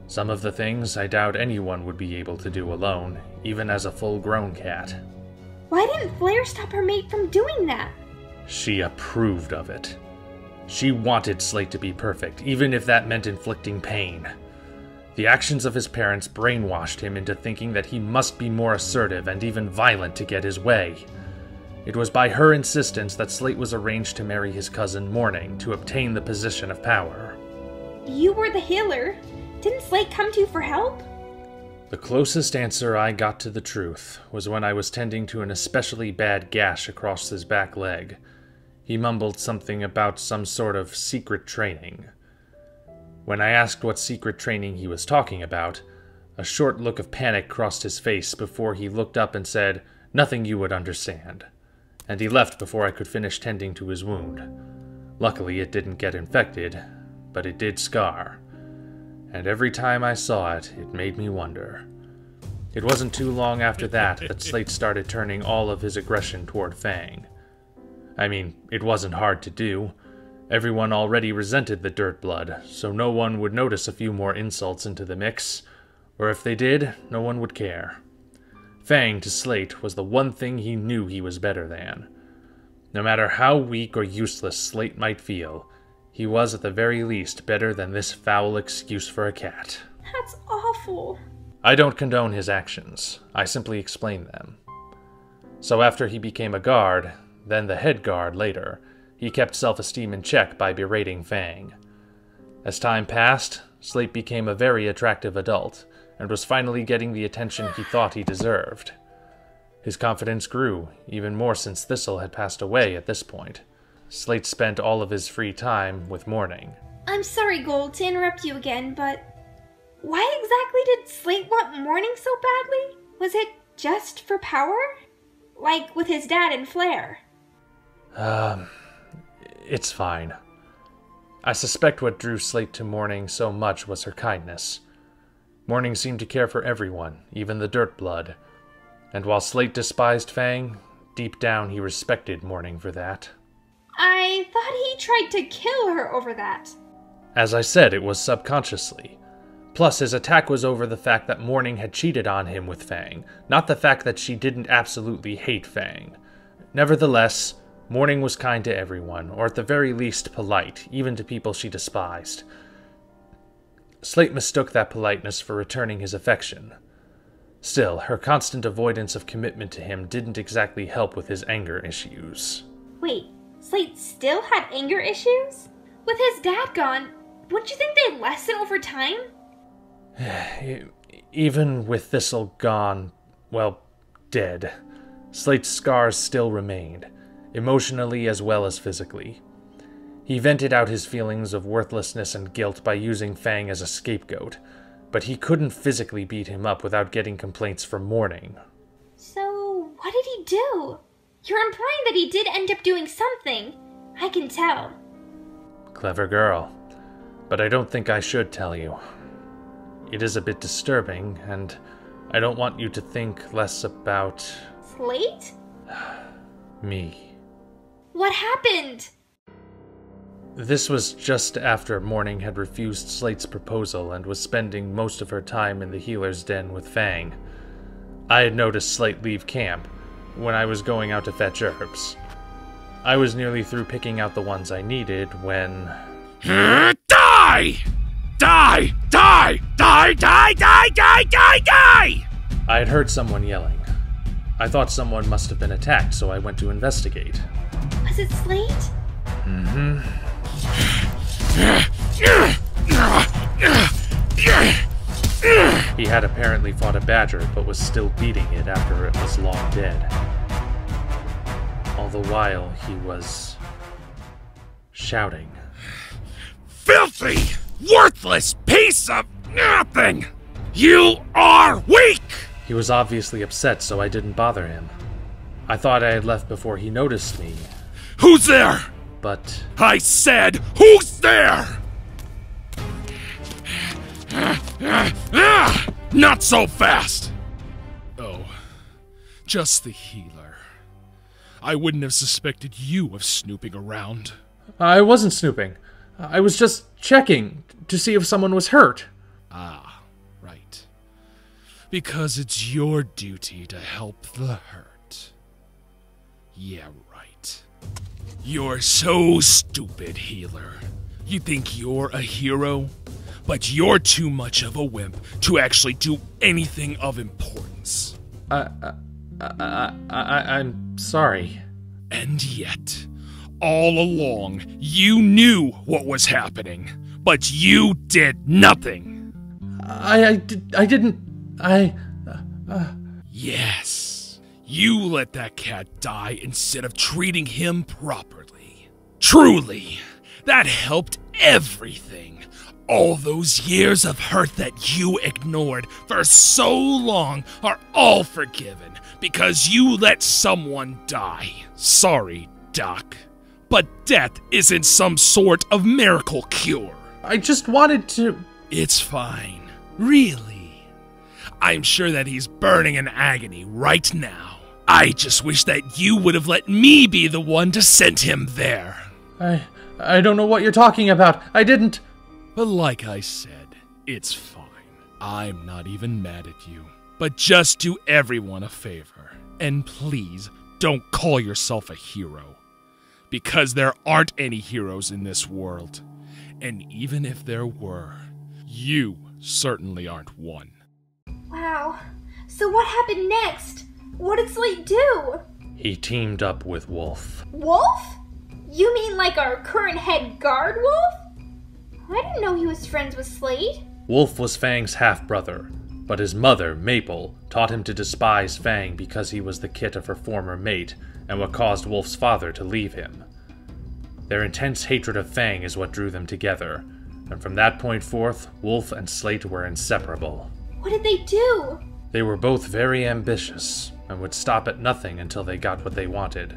Some of the things I doubt anyone would be able to do alone, even as a full-grown cat. Why didn't Flair stop her mate from doing that? She approved of it. She wanted Slate to be perfect, even if that meant inflicting pain. The actions of his parents brainwashed him into thinking that he must be more assertive and even violent to get his way. It was by her insistence that Slate was arranged to marry his cousin Morning to obtain the position of power. You were the healer. Didn't Slate come to you for help? The closest answer I got to the truth was when I was tending to an especially bad gash across his back leg. He mumbled something about some sort of secret training. When I asked what secret training he was talking about, a short look of panic crossed his face before he looked up and said, "Nothing you would understand." And he left before I could finish tending to his wound. Luckily, it didn't get infected, but it did scar. And every time I saw it, it made me wonder. It wasn't too long after that Slate started turning all of his aggression toward Fang. I mean, it wasn't hard to do. Everyone already resented the dirt blood, so no one would notice a few more insults into the mix, or if they did, no one would care. Fang, to Slate, was the one thing he knew he was better than. No matter how weak or useless Slate might feel, he was at the very least better than this foul excuse for a cat. That's awful. I don't condone his actions. I simply explain them. So after he became a guard, then the head guard later, he kept self-esteem in check by berating Fang. As time passed, Slate became a very attractive adult, and was finally getting the attention he thought he deserved. His confidence grew, even more since Thistle had passed away at this point. Slate spent all of his free time with Morning. I'm sorry, Gold, to interrupt you again, but why exactly did Slate want Morning so badly? Was it just for power? Like with his dad and Flair? It's fine. I suspect what drew Slate to Morning so much was her kindness. Morning seemed to care for everyone, even the dirt blood. And while Slate despised Fang, deep down he respected Morning for that. I thought he tried to kill her over that. As I said, it was subconsciously. Plus, his attack was over the fact that Morning had cheated on him with Fang, not the fact that she didn't absolutely hate Fang. Nevertheless, Morning was kind to everyone, or at the very least polite, even to people she despised. Slate mistook that politeness for returning his affection. Still, her constant avoidance of commitment to him didn't exactly help with his anger issues. Wait, Slate still had anger issues? With his dad gone, wouldn't you think they'd lessen over time? Even with Thistle gone, well, dead, Slate's scars still remained, emotionally as well as physically. He vented out his feelings of worthlessness and guilt by using Fang as a scapegoat, but he couldn't physically beat him up without getting complaints from Morning. So, what did he do? You're implying that he did end up doing something. I can tell. Clever girl. But I don't think I should tell you. It is a bit disturbing, and I don't want you to think less about... Slate? me. What happened? This was just after Morning had refused Slate's proposal and was spending most of her time in the healer's den with Fang. I had noticed Slate leave camp when I was going out to fetch herbs. I was nearly through picking out the ones I needed when... Die! Die! Die! Die! Die! Die! Die! Die! Die! I had heard someone yelling. I thought someone must have been attacked, so I went to investigate. Was it Slate? Mm-hmm. He had apparently fought a badger, but was still beating it after it was long dead. All the while, he was... shouting. Filthy, worthless piece of nothing! You are weak! He was obviously upset, so I didn't bother him. I thought I had left before he noticed me. Who's there? But... I said, who's there? Not so fast! Oh, just the healer. I wouldn't have suspected you of snooping around. I wasn't snooping. I was just checking to see if someone was hurt. Ah, right. Because it's your duty to help the hurt. Yeah, right. You're so stupid, healer. You think you're a hero? But you're too much of a wimp to actually do anything of importance. I'm sorry. And yet, all along, you knew what was happening, but you did nothing. I didn't... Yes, you let that cat die instead of treating him properly. Truly, that helped everything. All those years of hurt that you ignored for so long are all forgiven because you let someone die. Sorry, Doc, but death isn't some sort of miracle cure. I just wanted to... It's fine. Really. I'm sure that he's burning in agony right now. I just wish that you would have let me be the one to send him there. I don't know what you're talking about. I didn't... But like I said, it's fine. I'm not even mad at you. But just do everyone a favor. And please, don't call yourself a hero. Because there aren't any heroes in this world. And even if there were, you certainly aren't one. Wow. So what happened next? What did Slate do? He teamed up with Wolf. Wolf? You mean like our current head guard, Wolf? I didn't know he was friends with Slate. Wolf was Fang's half-brother, but his mother, Maple, taught him to despise Fang because he was the kit of her former mate and what caused Wolf's father to leave him. Their intense hatred of Fang is what drew them together, and from that point forth, Wolf and Slate were inseparable. What did they do? They were both very ambitious and would stop at nothing until they got what they wanted.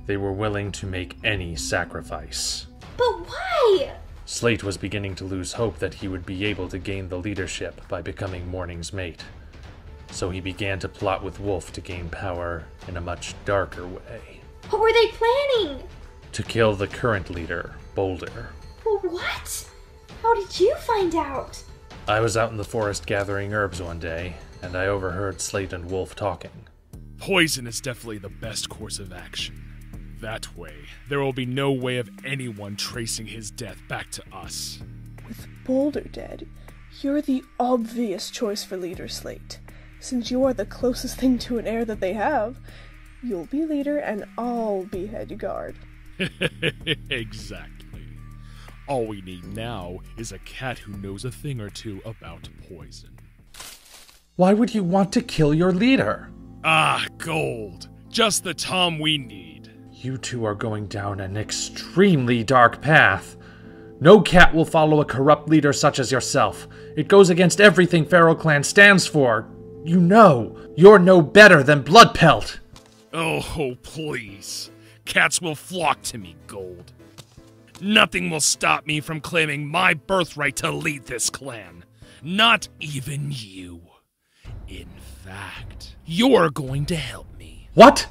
They were willing to make any sacrifice. But why? Slate was beginning to lose hope that he would be able to gain the leadership by becoming Morning's mate. So he began to plot with Wolf to gain power in a much darker way. What were they planning? To kill the current leader, Boulder. What? How did you find out? I was out in the forest gathering herbs one day, and I overheard Slate and Wolf talking. Poison is definitely the best course of action. That way, there will be no way of anyone tracing his death back to us. With Boulder dead, you're the obvious choice for leader, Slate. Since you are the closest thing to an heir that they have, you'll be leader and I'll be head guard. Exactly. All we need now is a cat who knows a thing or two about poison. Why would you want to kill your leader? Ah, gold. Just the Tom we need. You two are going down an extremely dark path. No cat will follow a corrupt leader such as yourself. It goes against everything Feral Clan stands for. You know, you're no better than Bloodpelt. Oh, please. Cats will flock to me, Gold. Nothing will stop me from claiming my birthright to lead this clan. Not even you. In fact, you're going to help me. What?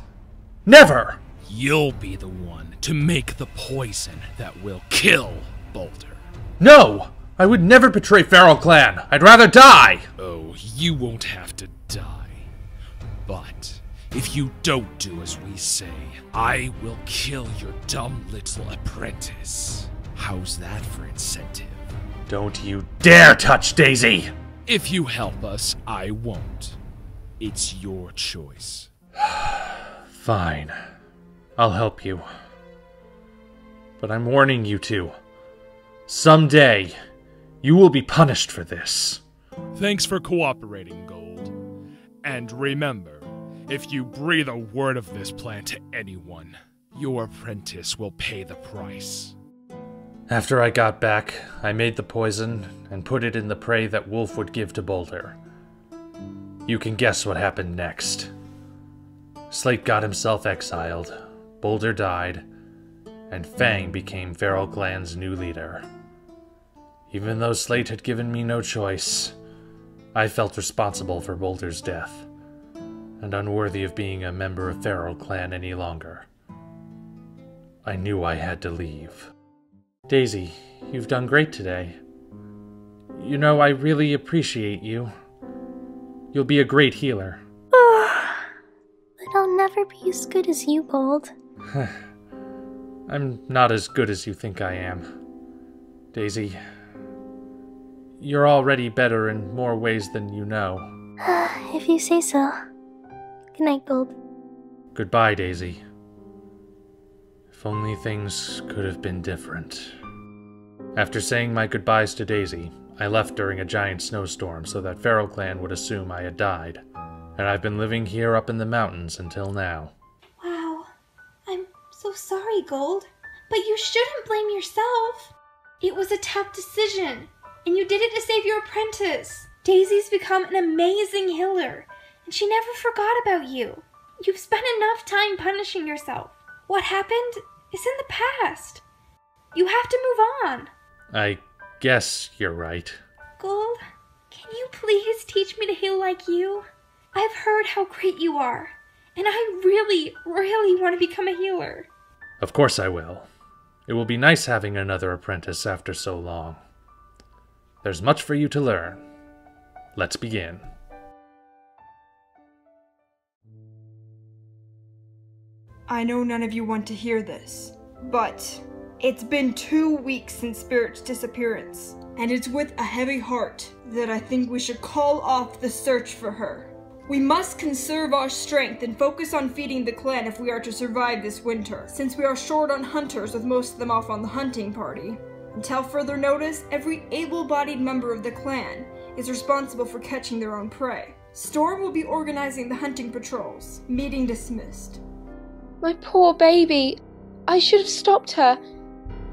Never! You'll be the one to make the poison that will kill Boulder. No! I would never betray Feral Clan. I'd rather die! Oh, you won't have to die. But if you don't do as we say, I will kill your dumb little apprentice. How's that for incentive? Don't you dare touch Daisy! If you help us, I won't. It's your choice. Fine. I'll help you. But I'm warning you two. Someday, you will be punished for this. Thanks for cooperating, Gold. And remember, if you breathe a word of this plan to anyone, your apprentice will pay the price. After I got back, I made the poison and put it in the prey that Wolf would give to Boulder. You can guess what happened next. Slate got himself exiled, Boulder died, and Fang became Feral Clan's new leader. Even though Slate had given me no choice, I felt responsible for Boulder's death, and unworthy of being a member of Feral Clan any longer. I knew I had to leave. Daisy, you've done great today. You know, I really appreciate you. You'll be a great healer. But I'll never be as good as you, Gold. I'm not as good as you think I am. Daisy, you're already better in more ways than you know. If you say so. Good night, Gold. Goodbye, Daisy. If only things could have been different. After saying my goodbyes to Daisy, I left during a giant snowstorm so that Feral Clan would assume I had died. And I've been living here up in the mountains until now. Wow. I'm so sorry, Gold. But you shouldn't blame yourself. It was a tough decision, and you did it to save your apprentice. Daisy's become an amazing healer, and she never forgot about you. You've spent enough time punishing yourself. What happened is in the past. You have to move on. I guess you're right. Gold, can you please teach me to heal like you? I've heard how great you are, and I really, really want to become a healer. Of course I will. It will be nice having another apprentice after so long. There's much for you to learn. Let's begin. I know none of you want to hear this, but it's been 2 weeks since Spirit's disappearance, and it's with a heavy heart that I think we should call off the search for her. We must conserve our strength and focus on feeding the clan if we are to survive this winter, since we are short on hunters with most of them off on the hunting party. Until further notice, every able-bodied member of the clan is responsible for catching their own prey. Storm will be organizing the hunting patrols. Meeting dismissed. My poor baby. I should have stopped her.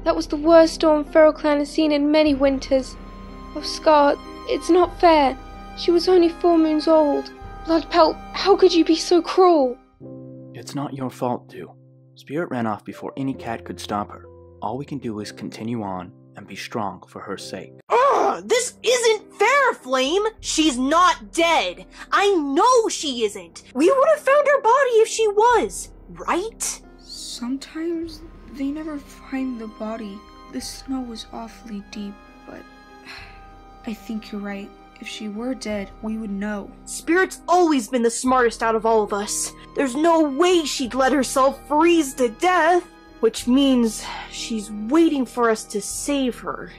That was the worst storm Feral Clan has seen in many winters. Oh, Scar, it's not fair. She was only 4 moons old. Bloodpelt, how could you be so cruel? It's not your fault, Dew. Spirit ran off before any cat could stop her. All we can do is continue on and be strong for her sake. Ugh, this isn't fair, Flame! She's not dead! I know she isn't! We would have found her body if she was, right? Sometimes they never find the body. The snow was awfully deep, but I think you're right. If she were dead, we would know. Spirit's always been the smartest out of all of us. There's no way she'd let herself freeze to death. Which means she's waiting for us to save her.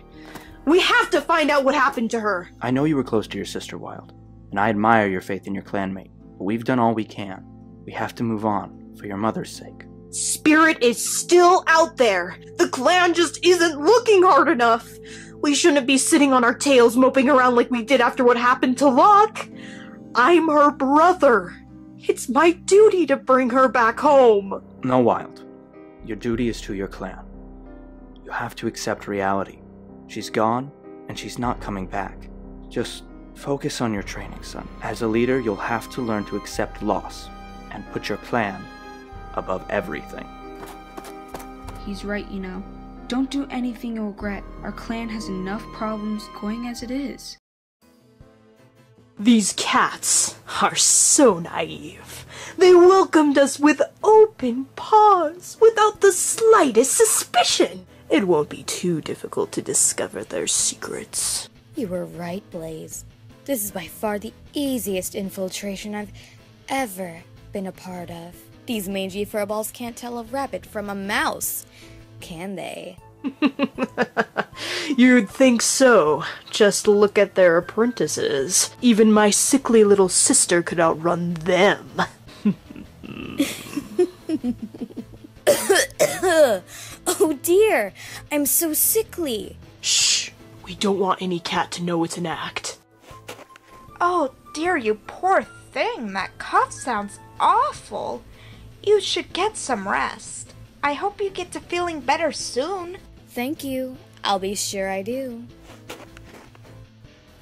We have to find out what happened to her. I know you were close to your sister, Wild, and I admire your faith in your clanmate, but we've done all we can. We have to move on, for your mother's sake. Spirit is still out there. The clan just isn't looking hard enough. We shouldn't be sitting on our tails moping around like we did after what happened to Locke. I'm her brother. It's my duty to bring her back home. No, Wild. your duty is to your clan. You have to accept reality. She's gone, and she's not coming back. Just focus on your training, son. As a leader, you'll have to learn to accept loss and put your clan above everything. He's right, you know. Don't do anything you'll regret. Our clan has enough problems going as it is. These cats are so naive. They welcomed us with open paws, without the slightest suspicion. It won't be too difficult to discover their secrets. You were right, Blaze. This is by far the easiest infiltration I've ever been a part of. These mangy furballs can't tell a rabbit from a mouse, can they? You'd think so. Just look at their apprentices. Even my sickly little sister could outrun them. Oh dear, I'm so sickly. Shh, we don't want any cat to know it's an act. Oh dear, you poor thing. That cough sounds awful. You should get some rest. I hope you get to feeling better soon. Thank you. I'll be sure I do.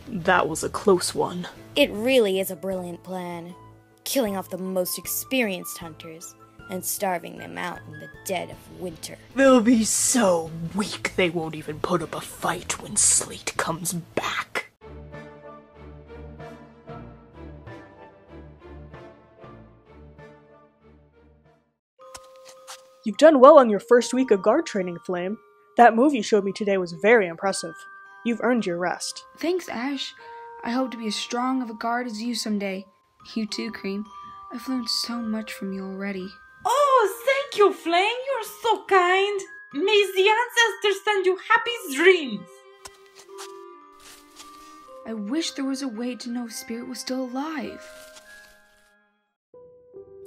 That was a close one. It really is a brilliant plan. Killing off the most experienced hunters and starving them out in the dead of winter. They'll be so weak they won't even put up a fight when Slate comes back. You've done well on your first week of guard training, Flame. That move you showed me today was very impressive. You've earned your rest. Thanks, Ash. I hope to be as strong of a guard as you someday. You too, Cream. I've learned so much from you already. Oh, thank you, Flame. You're so kind. May the ancestors send you happy dreams. I wish there was a way to know if Spirit was still alive.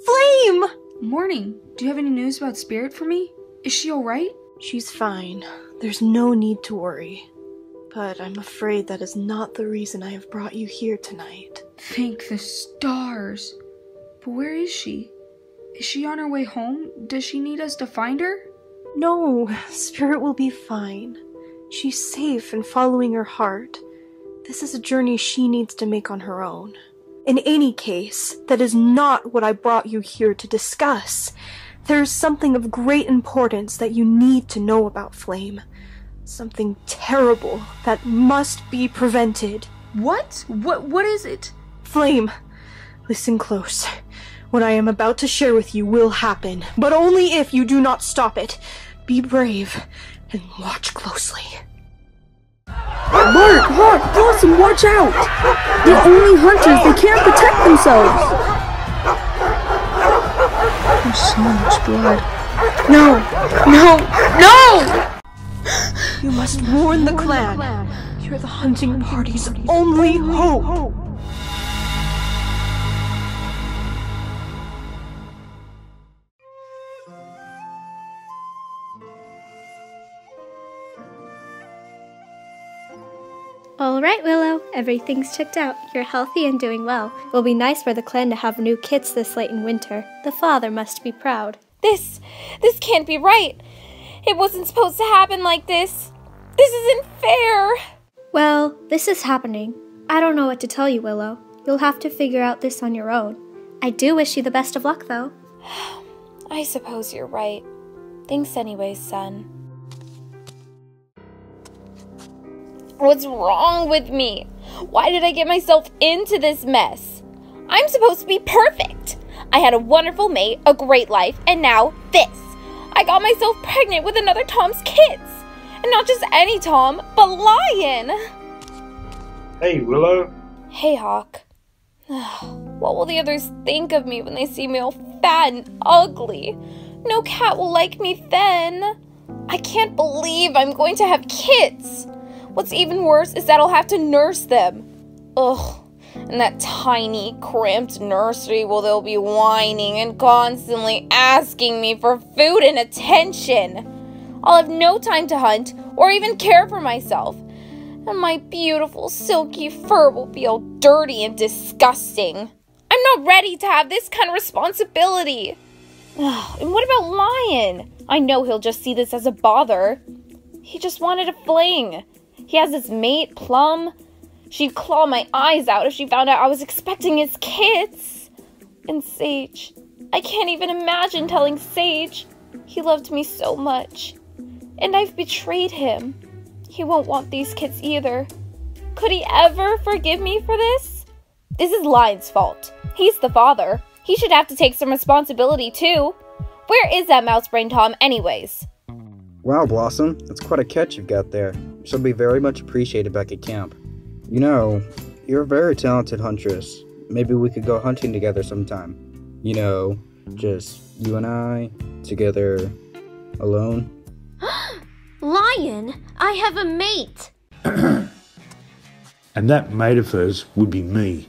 Flame! Morning. Do you have any news about Spirit for me? Is she alright? She's fine. There's no need to worry. But I'm afraid that is not the reason I have brought you here tonight. Thank the stars. But where is she? Is she on her way home? Does she need us to find her? No, Spirit will be fine. She's safe and following her heart. This is a journey she needs to make on her own. In any case, that is not what I brought you here to discuss. There is something of great importance that you need to know about Flame. Something terrible that must be prevented. What? What is it? Flame, listen close. What I am about to share with you will happen, but only if you do not stop it. Be brave and watch closely. Mark, Blossom, watch out! They're only hunters, they can't protect themselves! There's so much blood. No! You must warn the clan. You're the hunting party's only hope. Alright, Willow. Everything's checked out. You're healthy and doing well. It'll be nice for the clan to have new kits this late in winter. The father must be proud. This can't be right. It wasn't supposed to happen like this. This isn't fair. Well, this is happening. I don't know what to tell you, Willow. You'll have to figure out this on your own. I do wish you the best of luck, though. I suppose you're right. Thanks anyways, son. What's wrong with me? Why did I get myself into this mess? I'm supposed to be perfect. I had a wonderful mate, a great life, and now this. I got myself pregnant with another Tom's kids. And not just any Tom, but Lion. Hey, Willow. Hey, Hawk. What will the others think of me when they see me all fat and ugly? No cat will like me then. I can't believe I'm going to have kids. What's even worse is that I'll have to nurse them. Ugh. In that tiny, cramped nursery where they'll be whining and constantly asking me for food and attention. I'll have no time to hunt or even care for myself. And my beautiful, silky fur will be all dirty and disgusting. I'm not ready to have this kind of responsibility. Ugh, and what about Lion? I know he'll just see this as a bother. He just wanted a fling. He has his mate, Plum. She'd claw my eyes out if she found out I was expecting his kids. And Sage. I can't even imagine telling Sage. He loved me so much. And I've betrayed him. He won't want these kids either. Could he ever forgive me for this? This is Lion's fault. He's the father. He should have to take some responsibility too. Where is that mouse brain Tom anyways? Wow, Blossom, that's quite a catch you've got there. She'll be very much appreciated back at camp. You know, you're a very talented huntress. Maybe we could go hunting together sometime. You know, just you and I, together, alone. Lion, I have a mate. And that mate of hers would be me.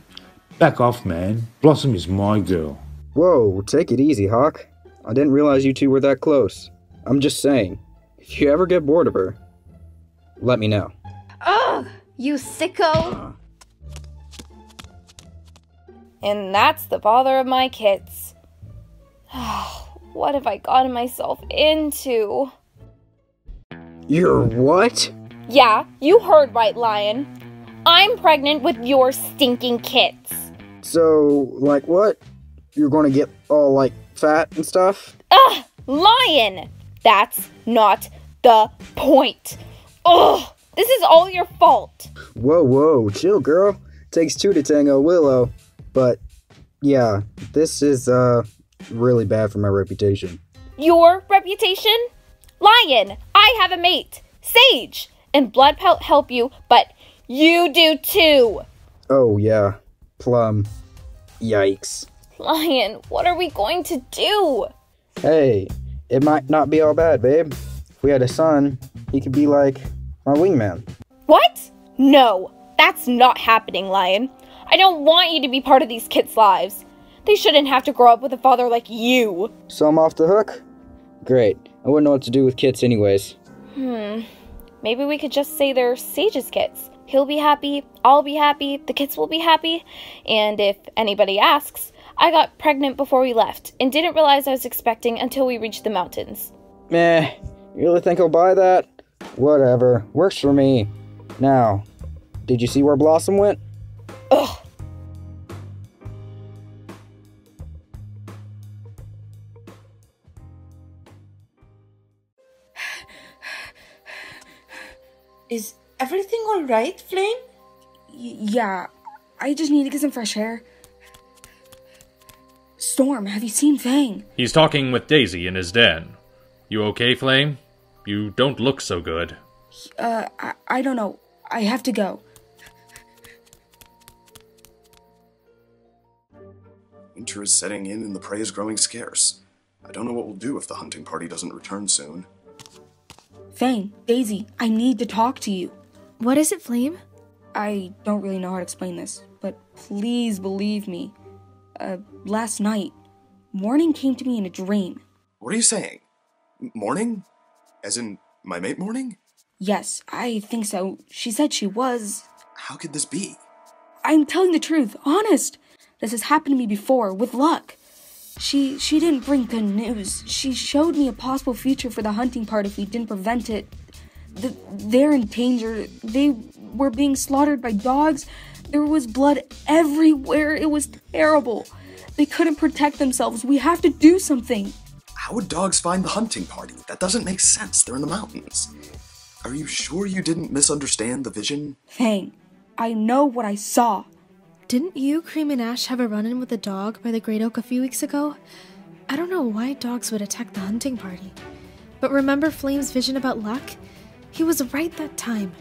Back off, man. Blossom is my girl. Whoa, take it easy, Hawk. I didn't realize you two were that close. I'm just saying, if you ever get bored of her, let me know. Ugh, you sicko. And that's the father of my kids. What have I gotten myself into? You're what? Yeah, you heard right, Lion. I'm pregnant with your stinking kids. So, like what? You're gonna get all, like, fat and stuff? Ugh! Lion! That's not the point. Ugh! This is all your fault. Whoa, chill, girl. Takes two to tango, Willow. But, yeah, this is, really bad for my reputation. Your reputation? Lion, I have a mate, Sage, and Blood help you, but you do too. Oh, yeah. Plum. Yikes. Lion, what are we going to do? Hey, it might not be all bad, babe. If we had a son, he could be like my wingman. What? No, that's not happening, Lion. I don't want you to be part of these kids' lives. They shouldn't have to grow up with a father like you. So I'm off the hook? Great. I wouldn't know what to do with Kits anyways. Maybe we could just say they're Sage's kids. He'll be happy, I'll be happy, the kids will be happy. And if anybody asks, I got pregnant before we left and didn't realize I was expecting until we reached the mountains. Meh, you really think he'll buy that? Whatever, works for me. Now, did you see where Blossom went? Ugh. Is everything alright, Flame? Yeah, I just need to get some fresh air. Storm, have you seen Fang? He's talking with Daisy in his den. You okay, Flame? You don't look so good. I don't know. I have to go. Winter is setting in and the prey is growing scarce. I don't know what we'll do if the hunting party doesn't return soon. Fang, Daisy, I need to talk to you. What is it, Flame? I don't really know how to explain this, but please believe me. Last night, Morning came to me in a dream. What are you saying? Morning? As in, my mate Morning? Yes, I think so. She said she was. How could this be? I'm telling the truth, honest. This has happened to me before, with luck. She didn't bring good news. She showed me a possible future for the hunting part if we didn't prevent it. They're in danger. They were being slaughtered by dogs. There was blood everywhere. It was terrible. They couldn't protect themselves. We have to do something. How would dogs find the hunting party? That doesn't make sense. They're in the mountains. Are you sure you didn't misunderstand the vision? Fang, I know what I saw. Didn't you, Cream, and Ash have a run-in with a dog by the Great Oak a few weeks ago? I don't know why dogs would attack the hunting party. But remember Flame's vision about luck? He was right that time.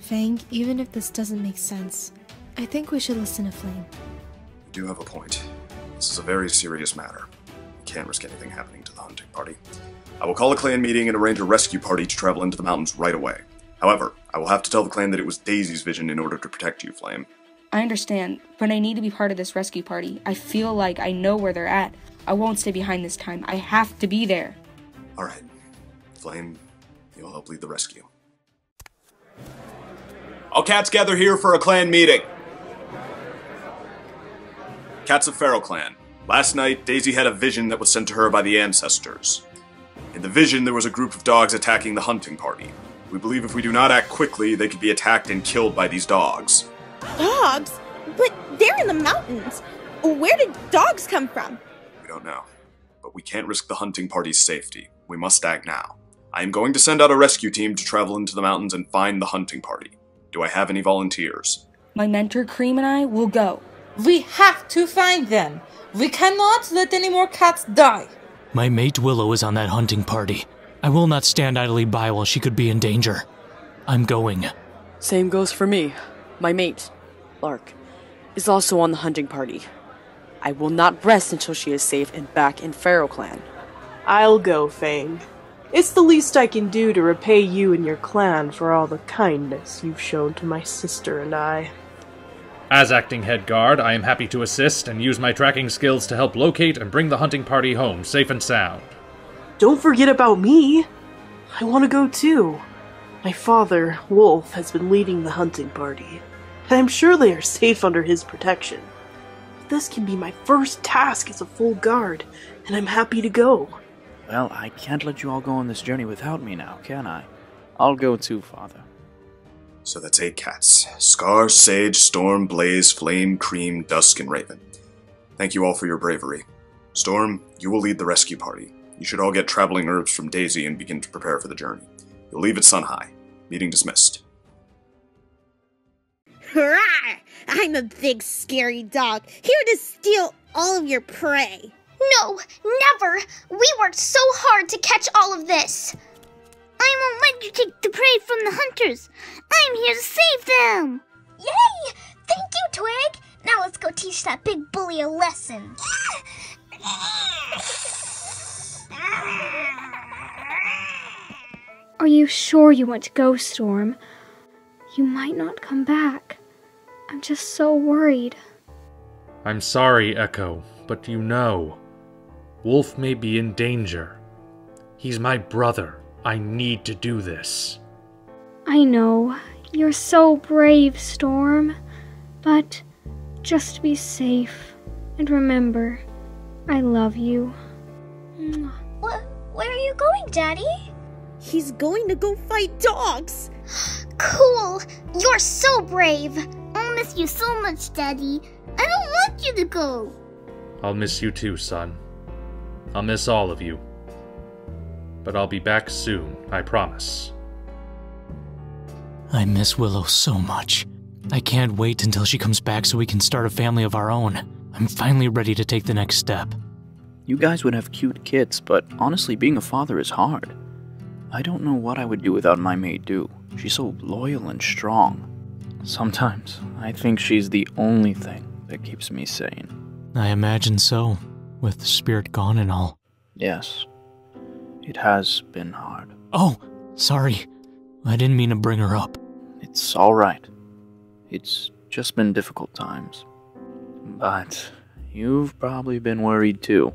Fang, even if this doesn't make sense, I think we should listen to Flame. You do have a point. This is a very serious matter. We can't risk anything happening to the hunting party. I will call a clan meeting and arrange a rescue party to travel into the mountains right away. However, I will have to tell the clan that it was Daisy's vision in order to protect you, Flame. I understand, but I need to be part of this rescue party. I feel like I know where they're at. I won't stay behind this time. I have to be there. Alright. Flame, you'll help lead the rescue. All cats gather here for a clan meeting. Cats of Pharaoh Clan, Last night, Daisy had a vision that was sent to her by the ancestors. In the vision, there was a group of dogs attacking the hunting party. We believe if we do not act quickly, they could be attacked and killed by these dogs. Dogs? But they're in the mountains. Where did dogs come from? We don't know. But we can't risk the hunting party's safety. We must act now. I am going to send out a rescue team to travel into the mountains and find the hunting party. Do I have any volunteers? My mentor Cream and I will go. We have to find them. We cannot let any more cats die. My mate Willow is on that hunting party. I will not stand idly by while she could be in danger. I'm going. Same goes for me. My mate, Lark, is also on the hunting party. I will not rest until she is safe and back in Pharaoh Clan. I'll go, Fang. It's the least I can do to repay you and your clan for all the kindness you've shown to my sister and I. As acting head guard, I am happy to assist and use my tracking skills to help locate and bring the hunting party home safe and sound. Don't forget about me. I want to go too. My father, Wolf, has been leading the hunting party, and I'm sure they are safe under his protection. But this can be my first task as a full guard, and I'm happy to go. Well, I can't let you all go on this journey without me now, can I? I'll go too, Father. So that's 8 cats. Scar, Sage, Storm, Blaze, Flame, Cream, Dusk, and Raven. Thank you all for your bravery. Storm, you will lead the rescue party. You should all get traveling herbs from Daisy and begin to prepare for the journey. You'll leave at sun high. Meeting dismissed. Hurrah! I'm a big scary dog, here to steal all of your prey. No, never! We worked so hard to catch all of this! I won't let you take the prey from the hunters! I'm here to save them! Yay! Thank you, Twig! Now let's go teach that big bully a lesson. Are you sure you want to go, Storm? You might not come back. I'm just so worried. I'm sorry, Echo, but you know, Wolf may be in danger. He's my brother. I need to do this. I know. You're so brave, Storm. But just be safe. And remember, I love you. Where are you going, Daddy? He's going to go fight dogs. Cool! You're so brave! I'll miss you so much, Daddy. I don't want you to go. I'll miss you too, son. I'll miss all of you. But I'll be back soon, I promise. I miss Willow so much. I can't wait until she comes back so we can start a family of our own. I'm finally ready to take the next step. You guys would have cute kids, but honestly, being a father is hard. I don't know what I would do without my maid, Do. She's so loyal and strong. Sometimes, I think she's the only thing that keeps me sane. I imagine so, with the spirit gone and all. Yes. It has been hard. Oh, sorry. I didn't mean to bring her up. It's alright. It's just been difficult times. But you've probably been worried too.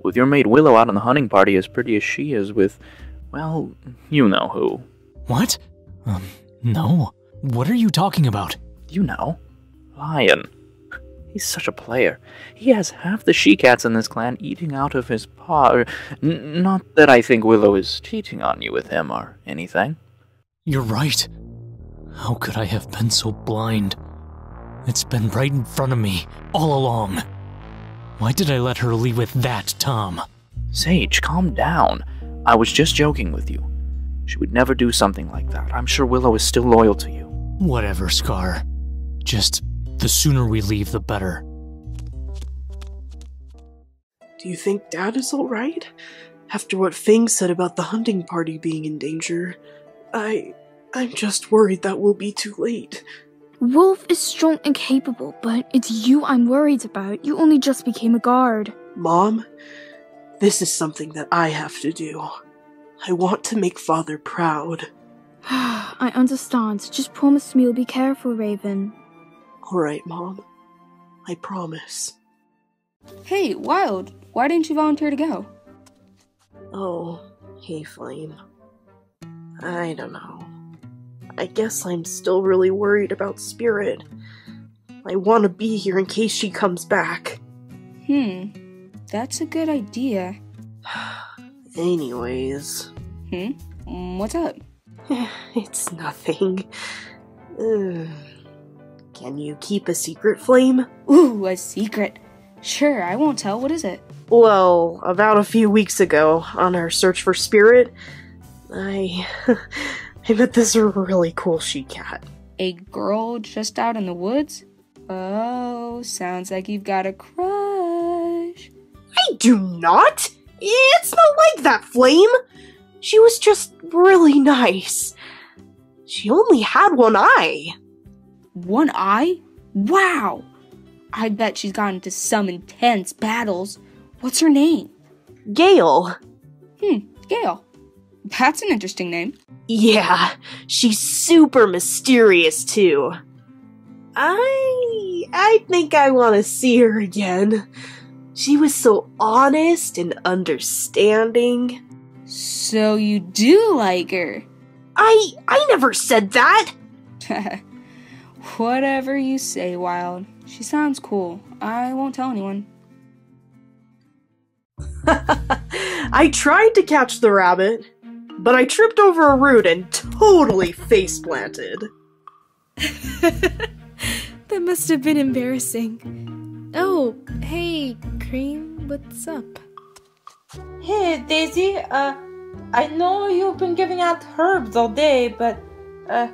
With your maid Willow out on the hunting party as pretty as she is with, well, you know who. What? No. What are you talking about? You know. Lion. He's such a player. He has half the she-cats in this clan eating out of his paw. Not that I think Willow is cheating on you with him or anything. You're right. How could I have been so blind? It's been right in front of me, all along. Why did I let her leave with that Tom? Sage, calm down. I was just joking with you. She would never do something like that. I'm sure Willow is still loyal to you. Whatever, Scar. Just the sooner we leave, the better. Do you think Dad is alright? After what Fang said about the hunting party being in danger, I'm just worried that we'll be too late. Wolf is strong and capable, but it's you I'm worried about. You only just became a guard. Mom, this is something that I have to do. I want to make Father proud. I understand. Just promise me you'll be careful, Raven. Alright, Mom. I promise. Hey, Wild, why didn't you volunteer to go? Oh, hey, Flame. I don't know. I guess I'm still really worried about Spirit. I want to be here in case she comes back. That's a good idea. Anyways. What's up? It's nothing. Can you keep a secret, Flame? Ooh, a secret. Sure, I won't tell. What is it? Well, about a few weeks ago, on our search for Spirit, I met this really cool she-cat. A girl just out in the woods? Oh, sounds like you've got a crush. I do not! It's not like that, Flame! She was just really nice. She only had one eye. One eye? Wow! I bet she's gotten into some intense battles. What's her name? Gale. Gale. That's an interesting name. Yeah, she's super mysterious too. I think I want to see her again. She was so honest and understanding. So you do like her? I never said that! Whatever you say, Wild. She sounds cool. I won't tell anyone. I tried to catch the rabbit, but I tripped over a root and totally face-planted. That must have been embarrassing. Oh, hey, Cream, what's up? Hey, Daisy, I know you've been giving out herbs all day, but, I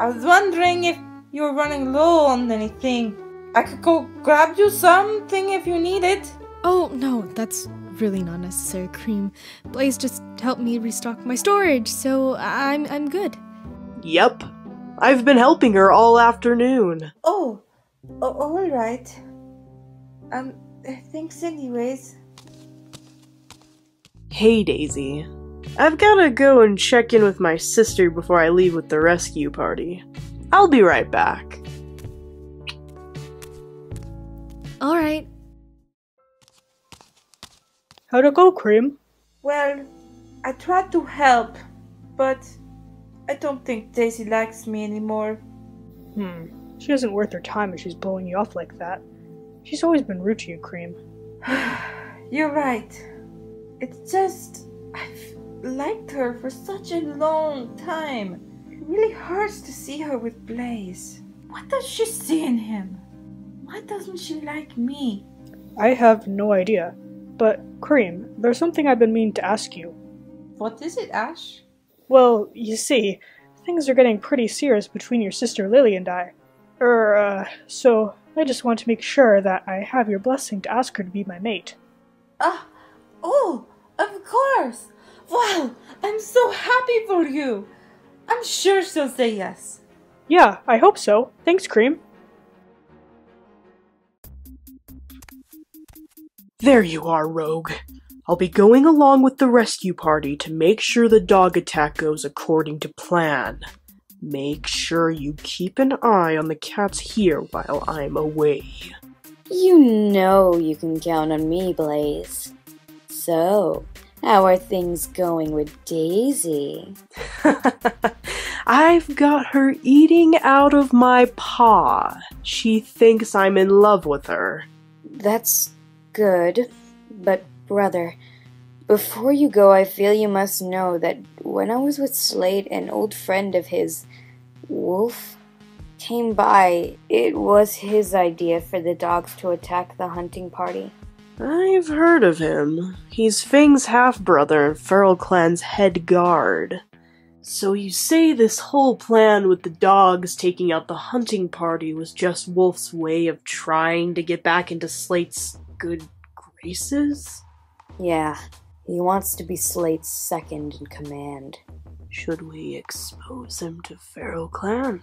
was wondering if you were running low on anything. I could go grab you something if you need it. Oh, no, that's really not necessary, Cream. Blaze just helped me restock my storage, so I'm good. Yep. I've been helping her all afternoon. Oh, alright. Thanks anyways. Hey, Daisy. I've gotta go and check in with my sister before I leave with the rescue party. I'll be right back. Alright. How'd it go, Cream? Well, I tried to help, but I don't think Daisy likes me anymore. She isn't worth her time if she's blowing you off like that. She's always been rude to you, Cream. You're right. It's just, I've liked her for such a long time. It really hurts to see her with Blaze. What does she see in him? Why doesn't she like me? I have no idea. But, Cream, there's something I've been meaning to ask you. What is it, Ash? Well, you see, things are getting pretty serious between your sister Lily and I. So I just want to make sure that I have your blessing to ask her to be my mate. Oh, of course! Wow, I'm so happy for you! I'm sure she'll say yes. Yeah, I hope so. Thanks, Cream. There you are, Rogue. I'll be going along with the rescue party to make sure the dog attack goes according to plan. Make sure you keep an eye on the cats here while I'm away. You know you can count on me, Blaze. So, how are things going with Daisy? I've got her eating out of my paw. She thinks I'm in love with her. That's good, but brother, before you go, I feel you must know that when I was with Slate, an old friend of his, Wolf, came by. It was his idea for the dogs to attack the hunting party. I've heard of him. He's Fang's half-brother and Feral Clan's head guard. So you say this whole plan with the dogs taking out the hunting party was just Wolf's way of trying to get back into Slate's good graces? Yeah, he wants to be Slate's second in command. Should we expose him to Feral Clan?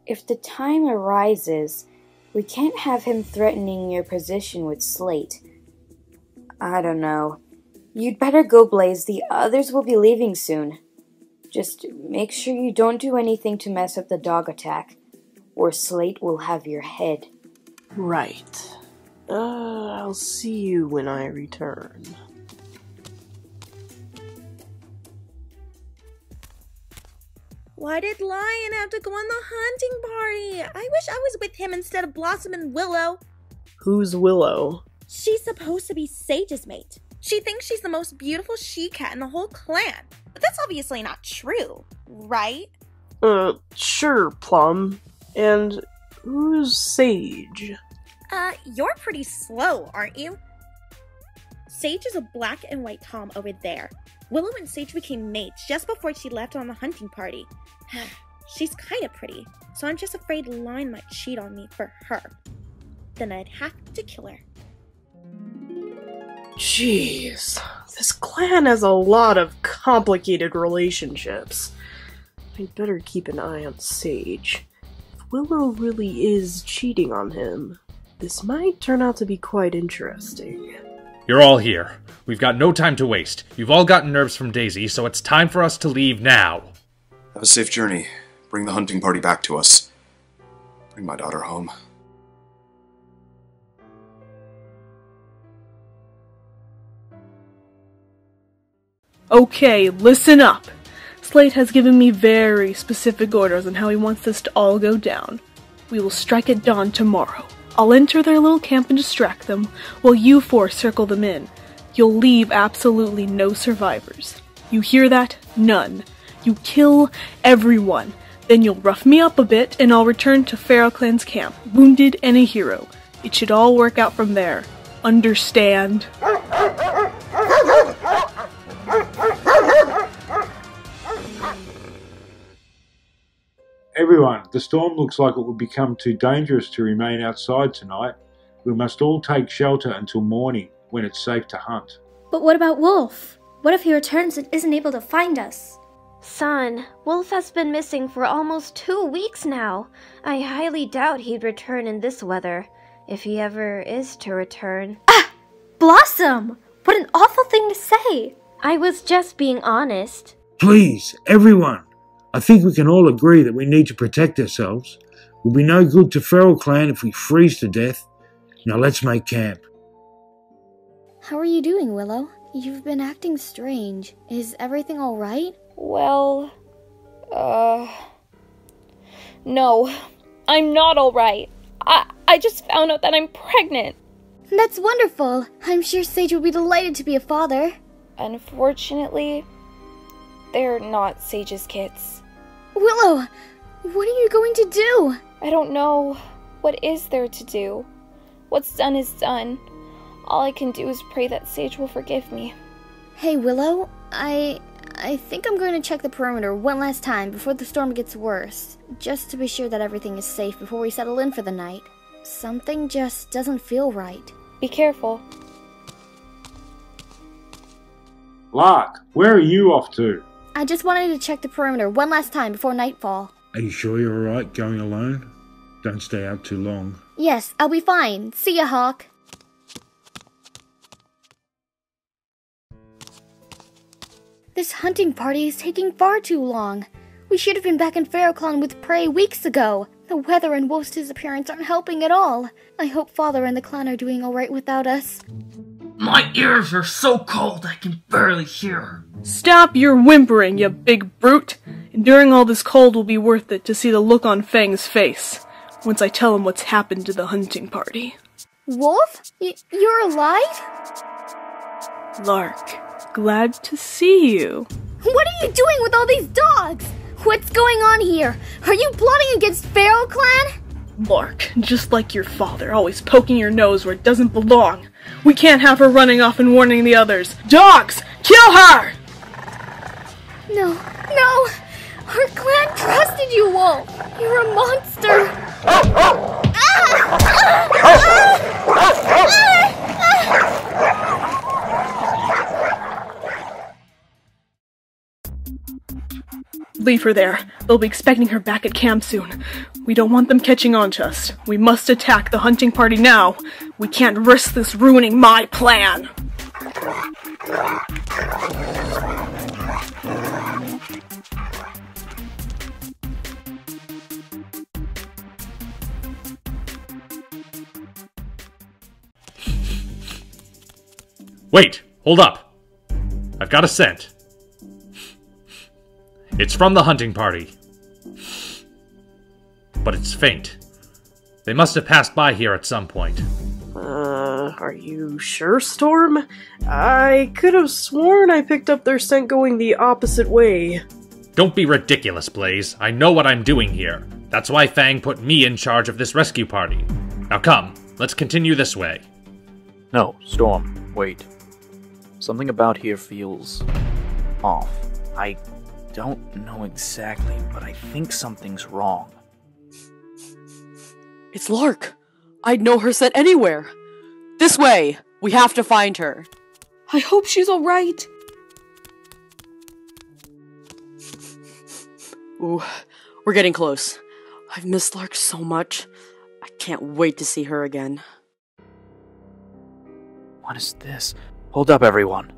If the time arises, we can't have him threatening your position with Slate. I don't know. You'd better go, Blaze. The others will be leaving soon. Just make sure you don't do anything to mess up the dog attack, or Slate will have your head. Right. I'll see you when I return. Why did Lion have to go on the hunting party? I wish I was with him instead of Blossom and Willow. Who's Willow? She's supposed to be Sage's mate. She thinks she's the most beautiful she-cat in the whole clan. But that's obviously not true, right? Sure, Plum. And who's Sage? You're pretty slow, aren't you? Sage is a black and white tom over there. Willow and Sage became mates just before she left on the hunting party. She's kinda pretty, so I'm just afraid Line might cheat on me for her. Then I'd have to kill her. Jeez, this clan has a lot of complicated relationships. I'd better keep an eye on Sage. If Willow really is cheating on him, this might turn out to be quite interesting. You're all here. We've got no time to waste. You've all gotten nerves from Daisy, so it's time for us to leave now. Have a safe journey. Bring the hunting party back to us. Bring my daughter home. Okay, listen up. Slate has given me very specific orders on how he wants this to all go down. We will strike at dawn tomorrow. I'll enter their little camp and distract them, while you four circle them in. You'll leave absolutely no survivors. You hear that? None. You kill everyone. Then you'll rough me up a bit, and I'll return to Feral Clan's camp, wounded and a hero. It should all work out from there. Understand? Everyone, the storm looks like it will become too dangerous to remain outside tonight. We must all take shelter until morning, when it's safe to hunt. But what about Wolf? What if he returns and isn't able to find us? Son, Wolf has been missing for almost 2 weeks now. I highly doubt he'd return in this weather, if he ever is to return. Ah! Blossom! What an awful thing to say! I was just being honest. Please, everyone! I think we can all agree that we need to protect ourselves. We'll be no good to Feral Clan if we freeze to death. Now let's make camp. How are you doing, Willow? You've been acting strange. Is everything alright? Well, no, I'm not alright. I just found out that I'm pregnant. That's wonderful. I'm sure Sage will be delighted to be a father. Unfortunately, they're not Sage's kids. Willow, what are you going to do? I don't know. What is there to do? What's done is done. All I can do is pray that Sage will forgive me. Hey, Willow, I think I'm going to check the perimeter one last time before the storm gets worse, just to be sure that everything is safe before we settle in for the night. Something just doesn't feel right. Be careful. Lark, where are you off to? I just wanted to check the perimeter one last time before nightfall. Are you sure you're alright going alone? Don't stay out too long. Yes, I'll be fine. See ya, Hawk. This hunting party is taking far too long. We should have been back in Feral Clan with prey weeks ago. The weather and Wolf's disappearance aren't helping at all. I hope Father and the clan are doing alright without us. My ears are so cold I can barely hear. Stop your whimpering, you big brute! Enduring all this cold will be worth it to see the look on Fang's face, once I tell him what's happened to the hunting party. Wolf? You're alive? Lark, glad to see you. What are you doing with all these dogs? What's going on here? Are you plotting against Feral Clan? Lark, just like your father, always poking your nose where it doesn't belong. We can't have her running off and warning the others. Dogs! Kill her! No. Our clan trusted you, Wolf. You're a monster. Leave her there. They'll be expecting her back at camp soon. We don't want them catching on to us. We must attack the hunting party now. We can't risk this ruining my plan. Wait! Hold up! I've got a scent. It's from the hunting party. But it's faint. They must have passed by here at some point. Are you sure, Storm? I could have sworn I picked up their scent going the opposite way. Don't be ridiculous, Blaze. I know what I'm doing here. That's why Fang put me in charge of this rescue party. Now come, let's continue this way. No, Storm, wait. Something about here feels off. I don't know exactly, but I think something's wrong. It's Lark. I'd know her scent anywhere. This way. We have to find her. I hope she's alright. Ooh, we're getting close. I've missed Lark so much. I can't wait to see her again. What is this? Hold up, everyone.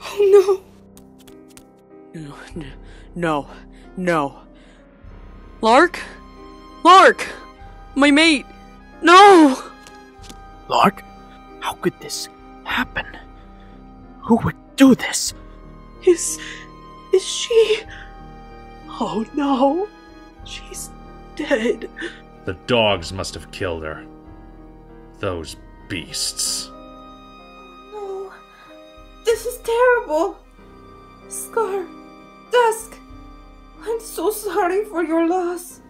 Oh No. No. Lark? Lark! My mate! No! Lark? How could this happen? Who would do this? Is she... Oh no. She's dead. The dogs must have killed her. Those beasts. No. This is terrible. Scar. Dusk. I'm so sorry for your loss.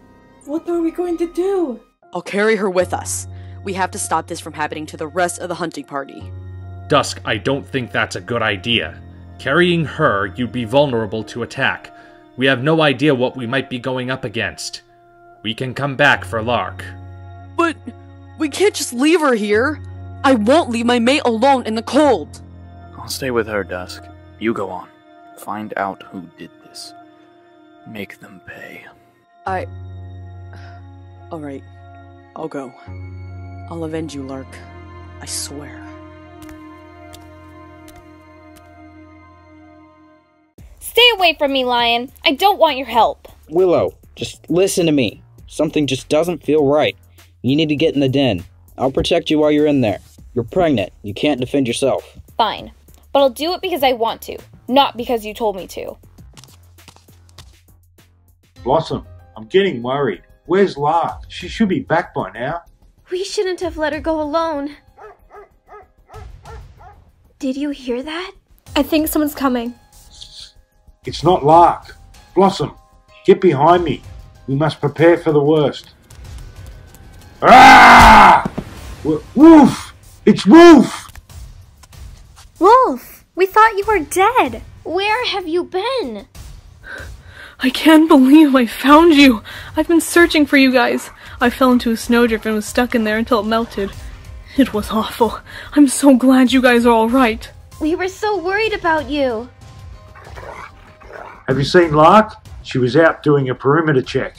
What are we going to do? I'll carry her with us. We have to stop this from happening to the rest of the hunting party. Dusk, I don't think that's a good idea. Carrying her, you'd be vulnerable to attack. We have no idea what we might be going up against. We can come back for Lark. But we can't just leave her here. I won't leave my mate alone in the cold. I'll stay with her, Dusk. You go on. Find out who did this. Make them pay. Alright. I'll go. I'll avenge you, Lark. I swear. Stay away from me, Lion. I don't want your help. Willow, just listen to me. Something just doesn't feel right. You need to get in the den. I'll protect you while you're in there. You're pregnant. You can't defend yourself. Fine. But I'll do it because I want to, not because you told me to. Blossom, I'm getting worried. Where's Lark? She should be back by now. We shouldn't have let her go alone. Did you hear that? I think someone's coming. It's not Lark. Blossom, get behind me. We must prepare for the worst. Ah! Wolf! It's Wolf! Wolf! We thought you were dead. Where have you been? I can't believe I found you. I've been searching for you guys. I fell into a snowdrift and was stuck in there until it melted. It was awful. I'm so glad you guys are all right. We were so worried about you. Have you seen Lark? She was out doing a perimeter check.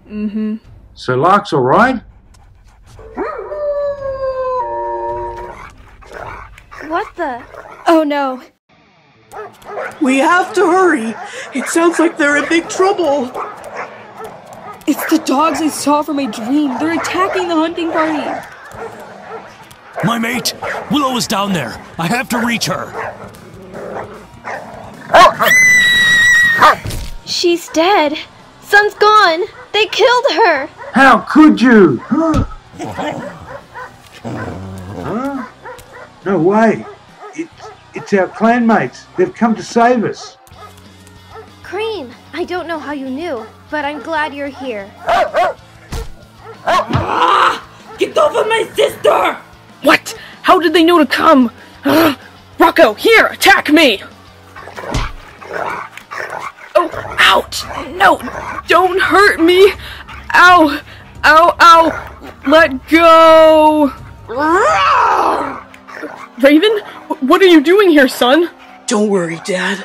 Mm-hmm. So Lark's alright? What the? Oh no. We have to hurry. It sounds like they're in big trouble. It's the dogs I saw from my dream. They're attacking the hunting party. My mate! Willow is down there. I have to reach her. She's dead. Sun's gone. They killed her. How could you? Huh? No way. It's our clanmates. They've come to save us. Cream, I don't know how you knew, but I'm glad you're here. Get over my sister! What? How did they know to come? Rocco, here, attack me! Oh, ouch! No, don't hurt me! Ow! Ow, ow! Let go! Raven, what are you doing here, son? Don't worry, Dad.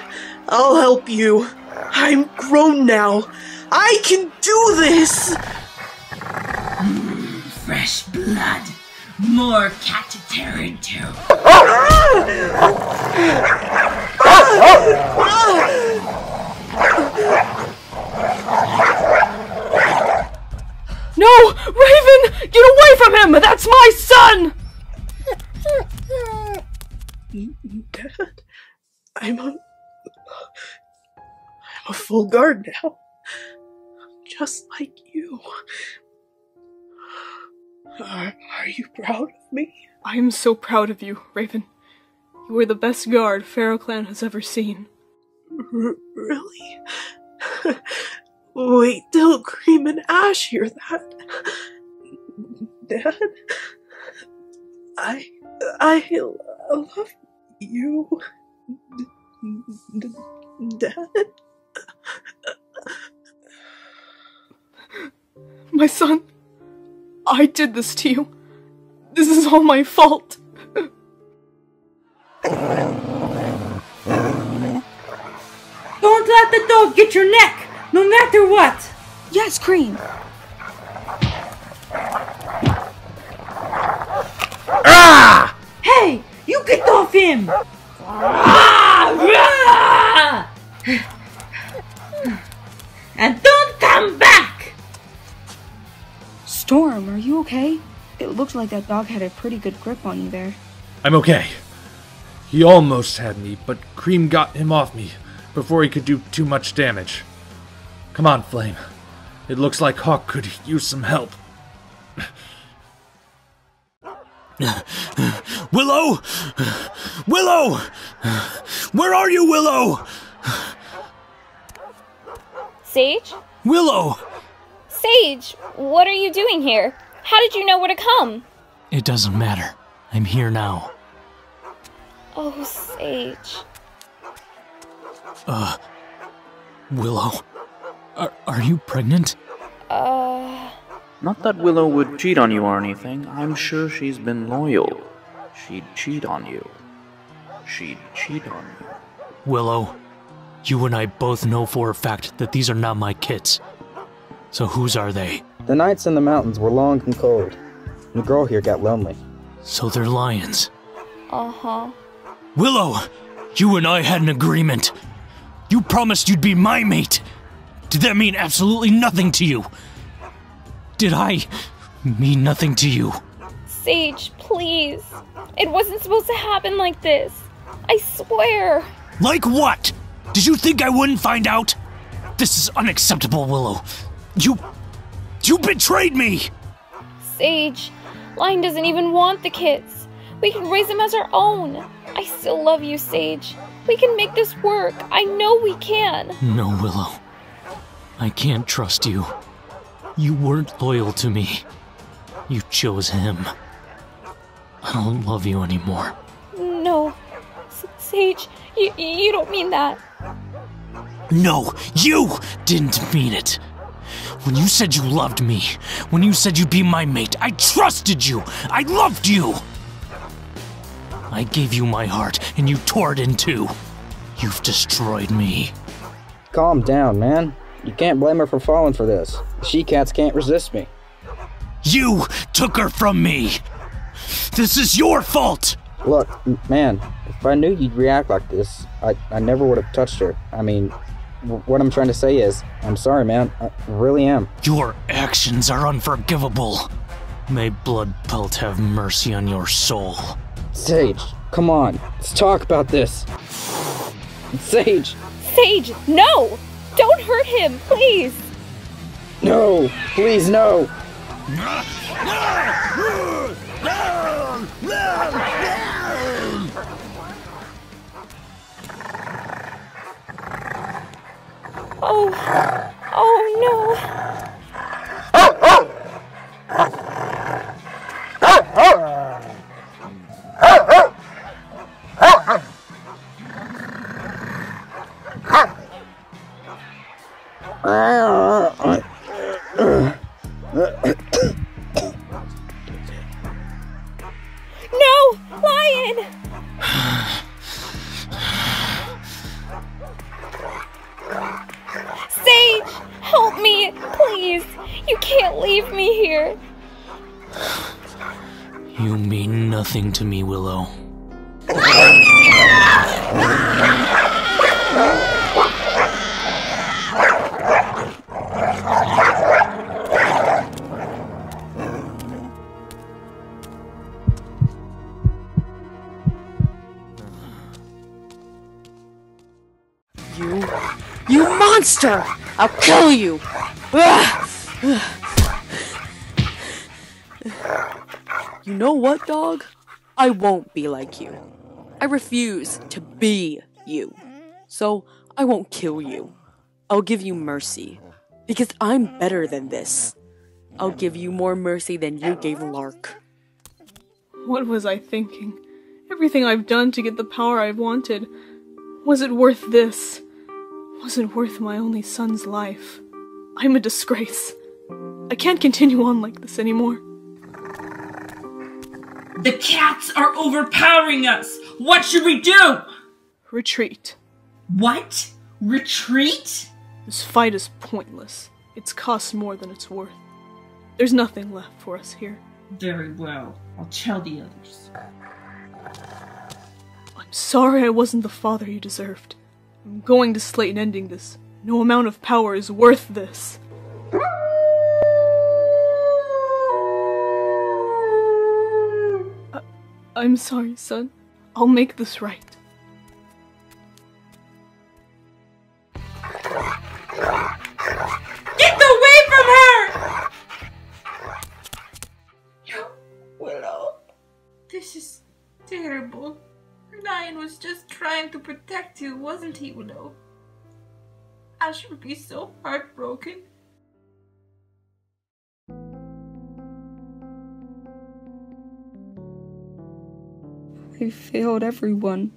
I'll help you. I'm grown now. I can do this! Fresh blood. More cat to tear into. No! Raven! Get away from him! That's my son! Dad, I'm a full guard now. Just like you. Are you proud of me? I am so proud of you, Raven. You are the best guard Pharaoh Clan has ever seen. Really? Wait till Cream and Ash hear that. Dad? I love you. Dad? My son, I did this to you. This is all my fault. Don't let the dog get your neck, no matter what! Yes, Cream! Ah! Hey, you get off him! And don't come back! Storm, are you okay? It looked like that dog had a pretty good grip on you there. I'm okay. He almost had me, but Cream got him off me before he could do too much damage. Come on, Flame. It looks like Hawk could use some help. Willow! Willow! Where are you, Willow? Sage? Willow! Sage, what are you doing here? How did you know where to come? It doesn't matter. I'm here now. Oh, Sage. Willow. Are you pregnant? Not that Willow would cheat on you or anything. I'm sure she's been loyal. She'd cheat on you. She'd cheat on you. Willow, you and I both know for a fact that these are not my kids. So whose are they? The nights in the mountains were long and cold. The girl here got lonely. So they're lions. Uh-huh. Willow, you and I had an agreement. You promised you'd be my mate. Did that mean absolutely nothing to you? Did I mean nothing to you? Sage, please. It wasn't supposed to happen like this. I swear. Like what? Did you think I wouldn't find out? This is unacceptable, Willow. You betrayed me! Sage, Lion doesn't even want the kids. We can raise them as our own. I still love you, Sage. We can make this work. I know we can. No, Willow. I can't trust you. You weren't loyal to me. You chose him. I don't love you anymore. No. Sage, you don't mean that. No, you didn't mean it. When you said you loved me, when you said you'd be my mate, I trusted you. I loved you. I gave you my heart, and you tore it in two. You've destroyed me. Calm down, man. You can't blame her for falling for this. The she-cats can't resist me. You took her from me. This is your fault. Look, man, if I knew you'd react like this, I never would have touched her. I mean, what I'm trying to say is, I'm sorry, man. I really am. Your actions are unforgivable. May Blood Pelt have mercy on your soul. Sage, come on. Let's talk about this. Sage! Sage, no! Don't hurt him, please! No! Please, no! Oh no! No! Lion! Sage! Help me! Please! You can't leave me here! You mean nothing to me, Willow. You monster! I'll kill you! You know what, dog? I won't be like you. I refuse to be you. So I won't kill you. I'll give you mercy. Because I'm better than this. I'll give you more mercy than you gave Lark. What was I thinking? Everything I've done to get the power I've wanted. Was it worth this? Was it worth my only son's life? I'm a disgrace. I can't continue on like this anymore. The cats are overpowering us! What should we do? Retreat. What? Retreat? This fight is pointless. It's cost more than it's worth. There's nothing left for us here. Very well. I'll tell the others. I'm sorry I wasn't the father you deserved. I'm going to Slate and ending this. No amount of power is worth this. I'm sorry, son. I'll make this right. Get away from her! Willow, this is terrible. Lion was just trying to protect you, wasn't he, Willow? Ash would be so heartbroken. I failed everyone.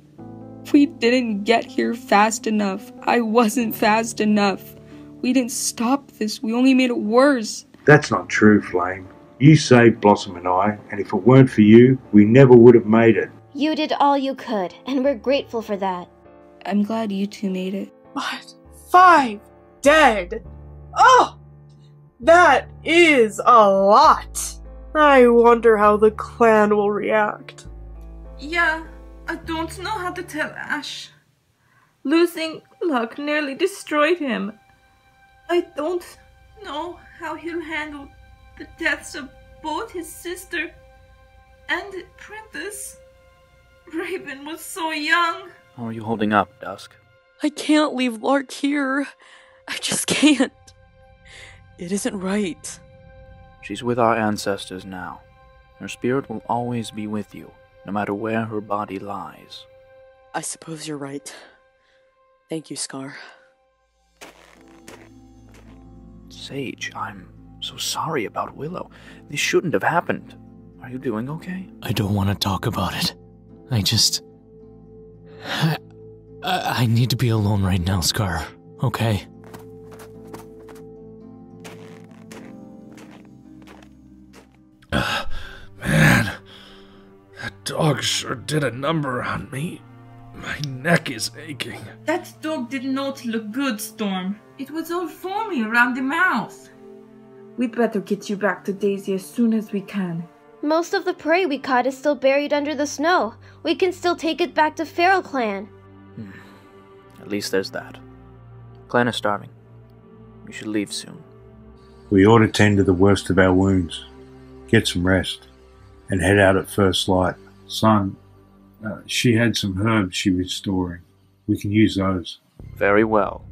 We didn't get here fast enough. I wasn't fast enough. We didn't stop this. We only made it worse. That's not true, Flame. You saved Blossom and I, and if it weren't for you, we never would have made it. You did all you could, and we're grateful for that. I'm glad you two made it. But 5 dead? Oh! That is a lot! I wonder how the clan will react. Yeah, I don't know how to tell Ash. Losing Luck nearly destroyed him. I don't know how he'll handle the deaths of both his sister and Prentice. Raven was so young. How are you holding up, Dusk? I can't leave Lark here. I just can't. It isn't right. She's with our ancestors now. Her spirit will always be with you, no matter where her body lies. I suppose you're right. Thank you, Scar. Sage, I'm so sorry about Willow. This shouldn't have happened. Are you doing okay? I don't want to talk about it. I need to be alone right now, Scar. Okay? Man, that dog sure did a number on me. My neck is aching. That dog did not look good, Storm. It was all foamy around the mouth. We'd better get you back to Daisy as soon as we can. Most of the prey we caught is still buried under the snow. We can still take it back to Feral Clan. At least there's that. Clan is starving. We should leave soon. We ought to tend to the worst of our wounds, get some rest, and head out at first light. Son, she had some herbs she was storing. We can use those. Very well.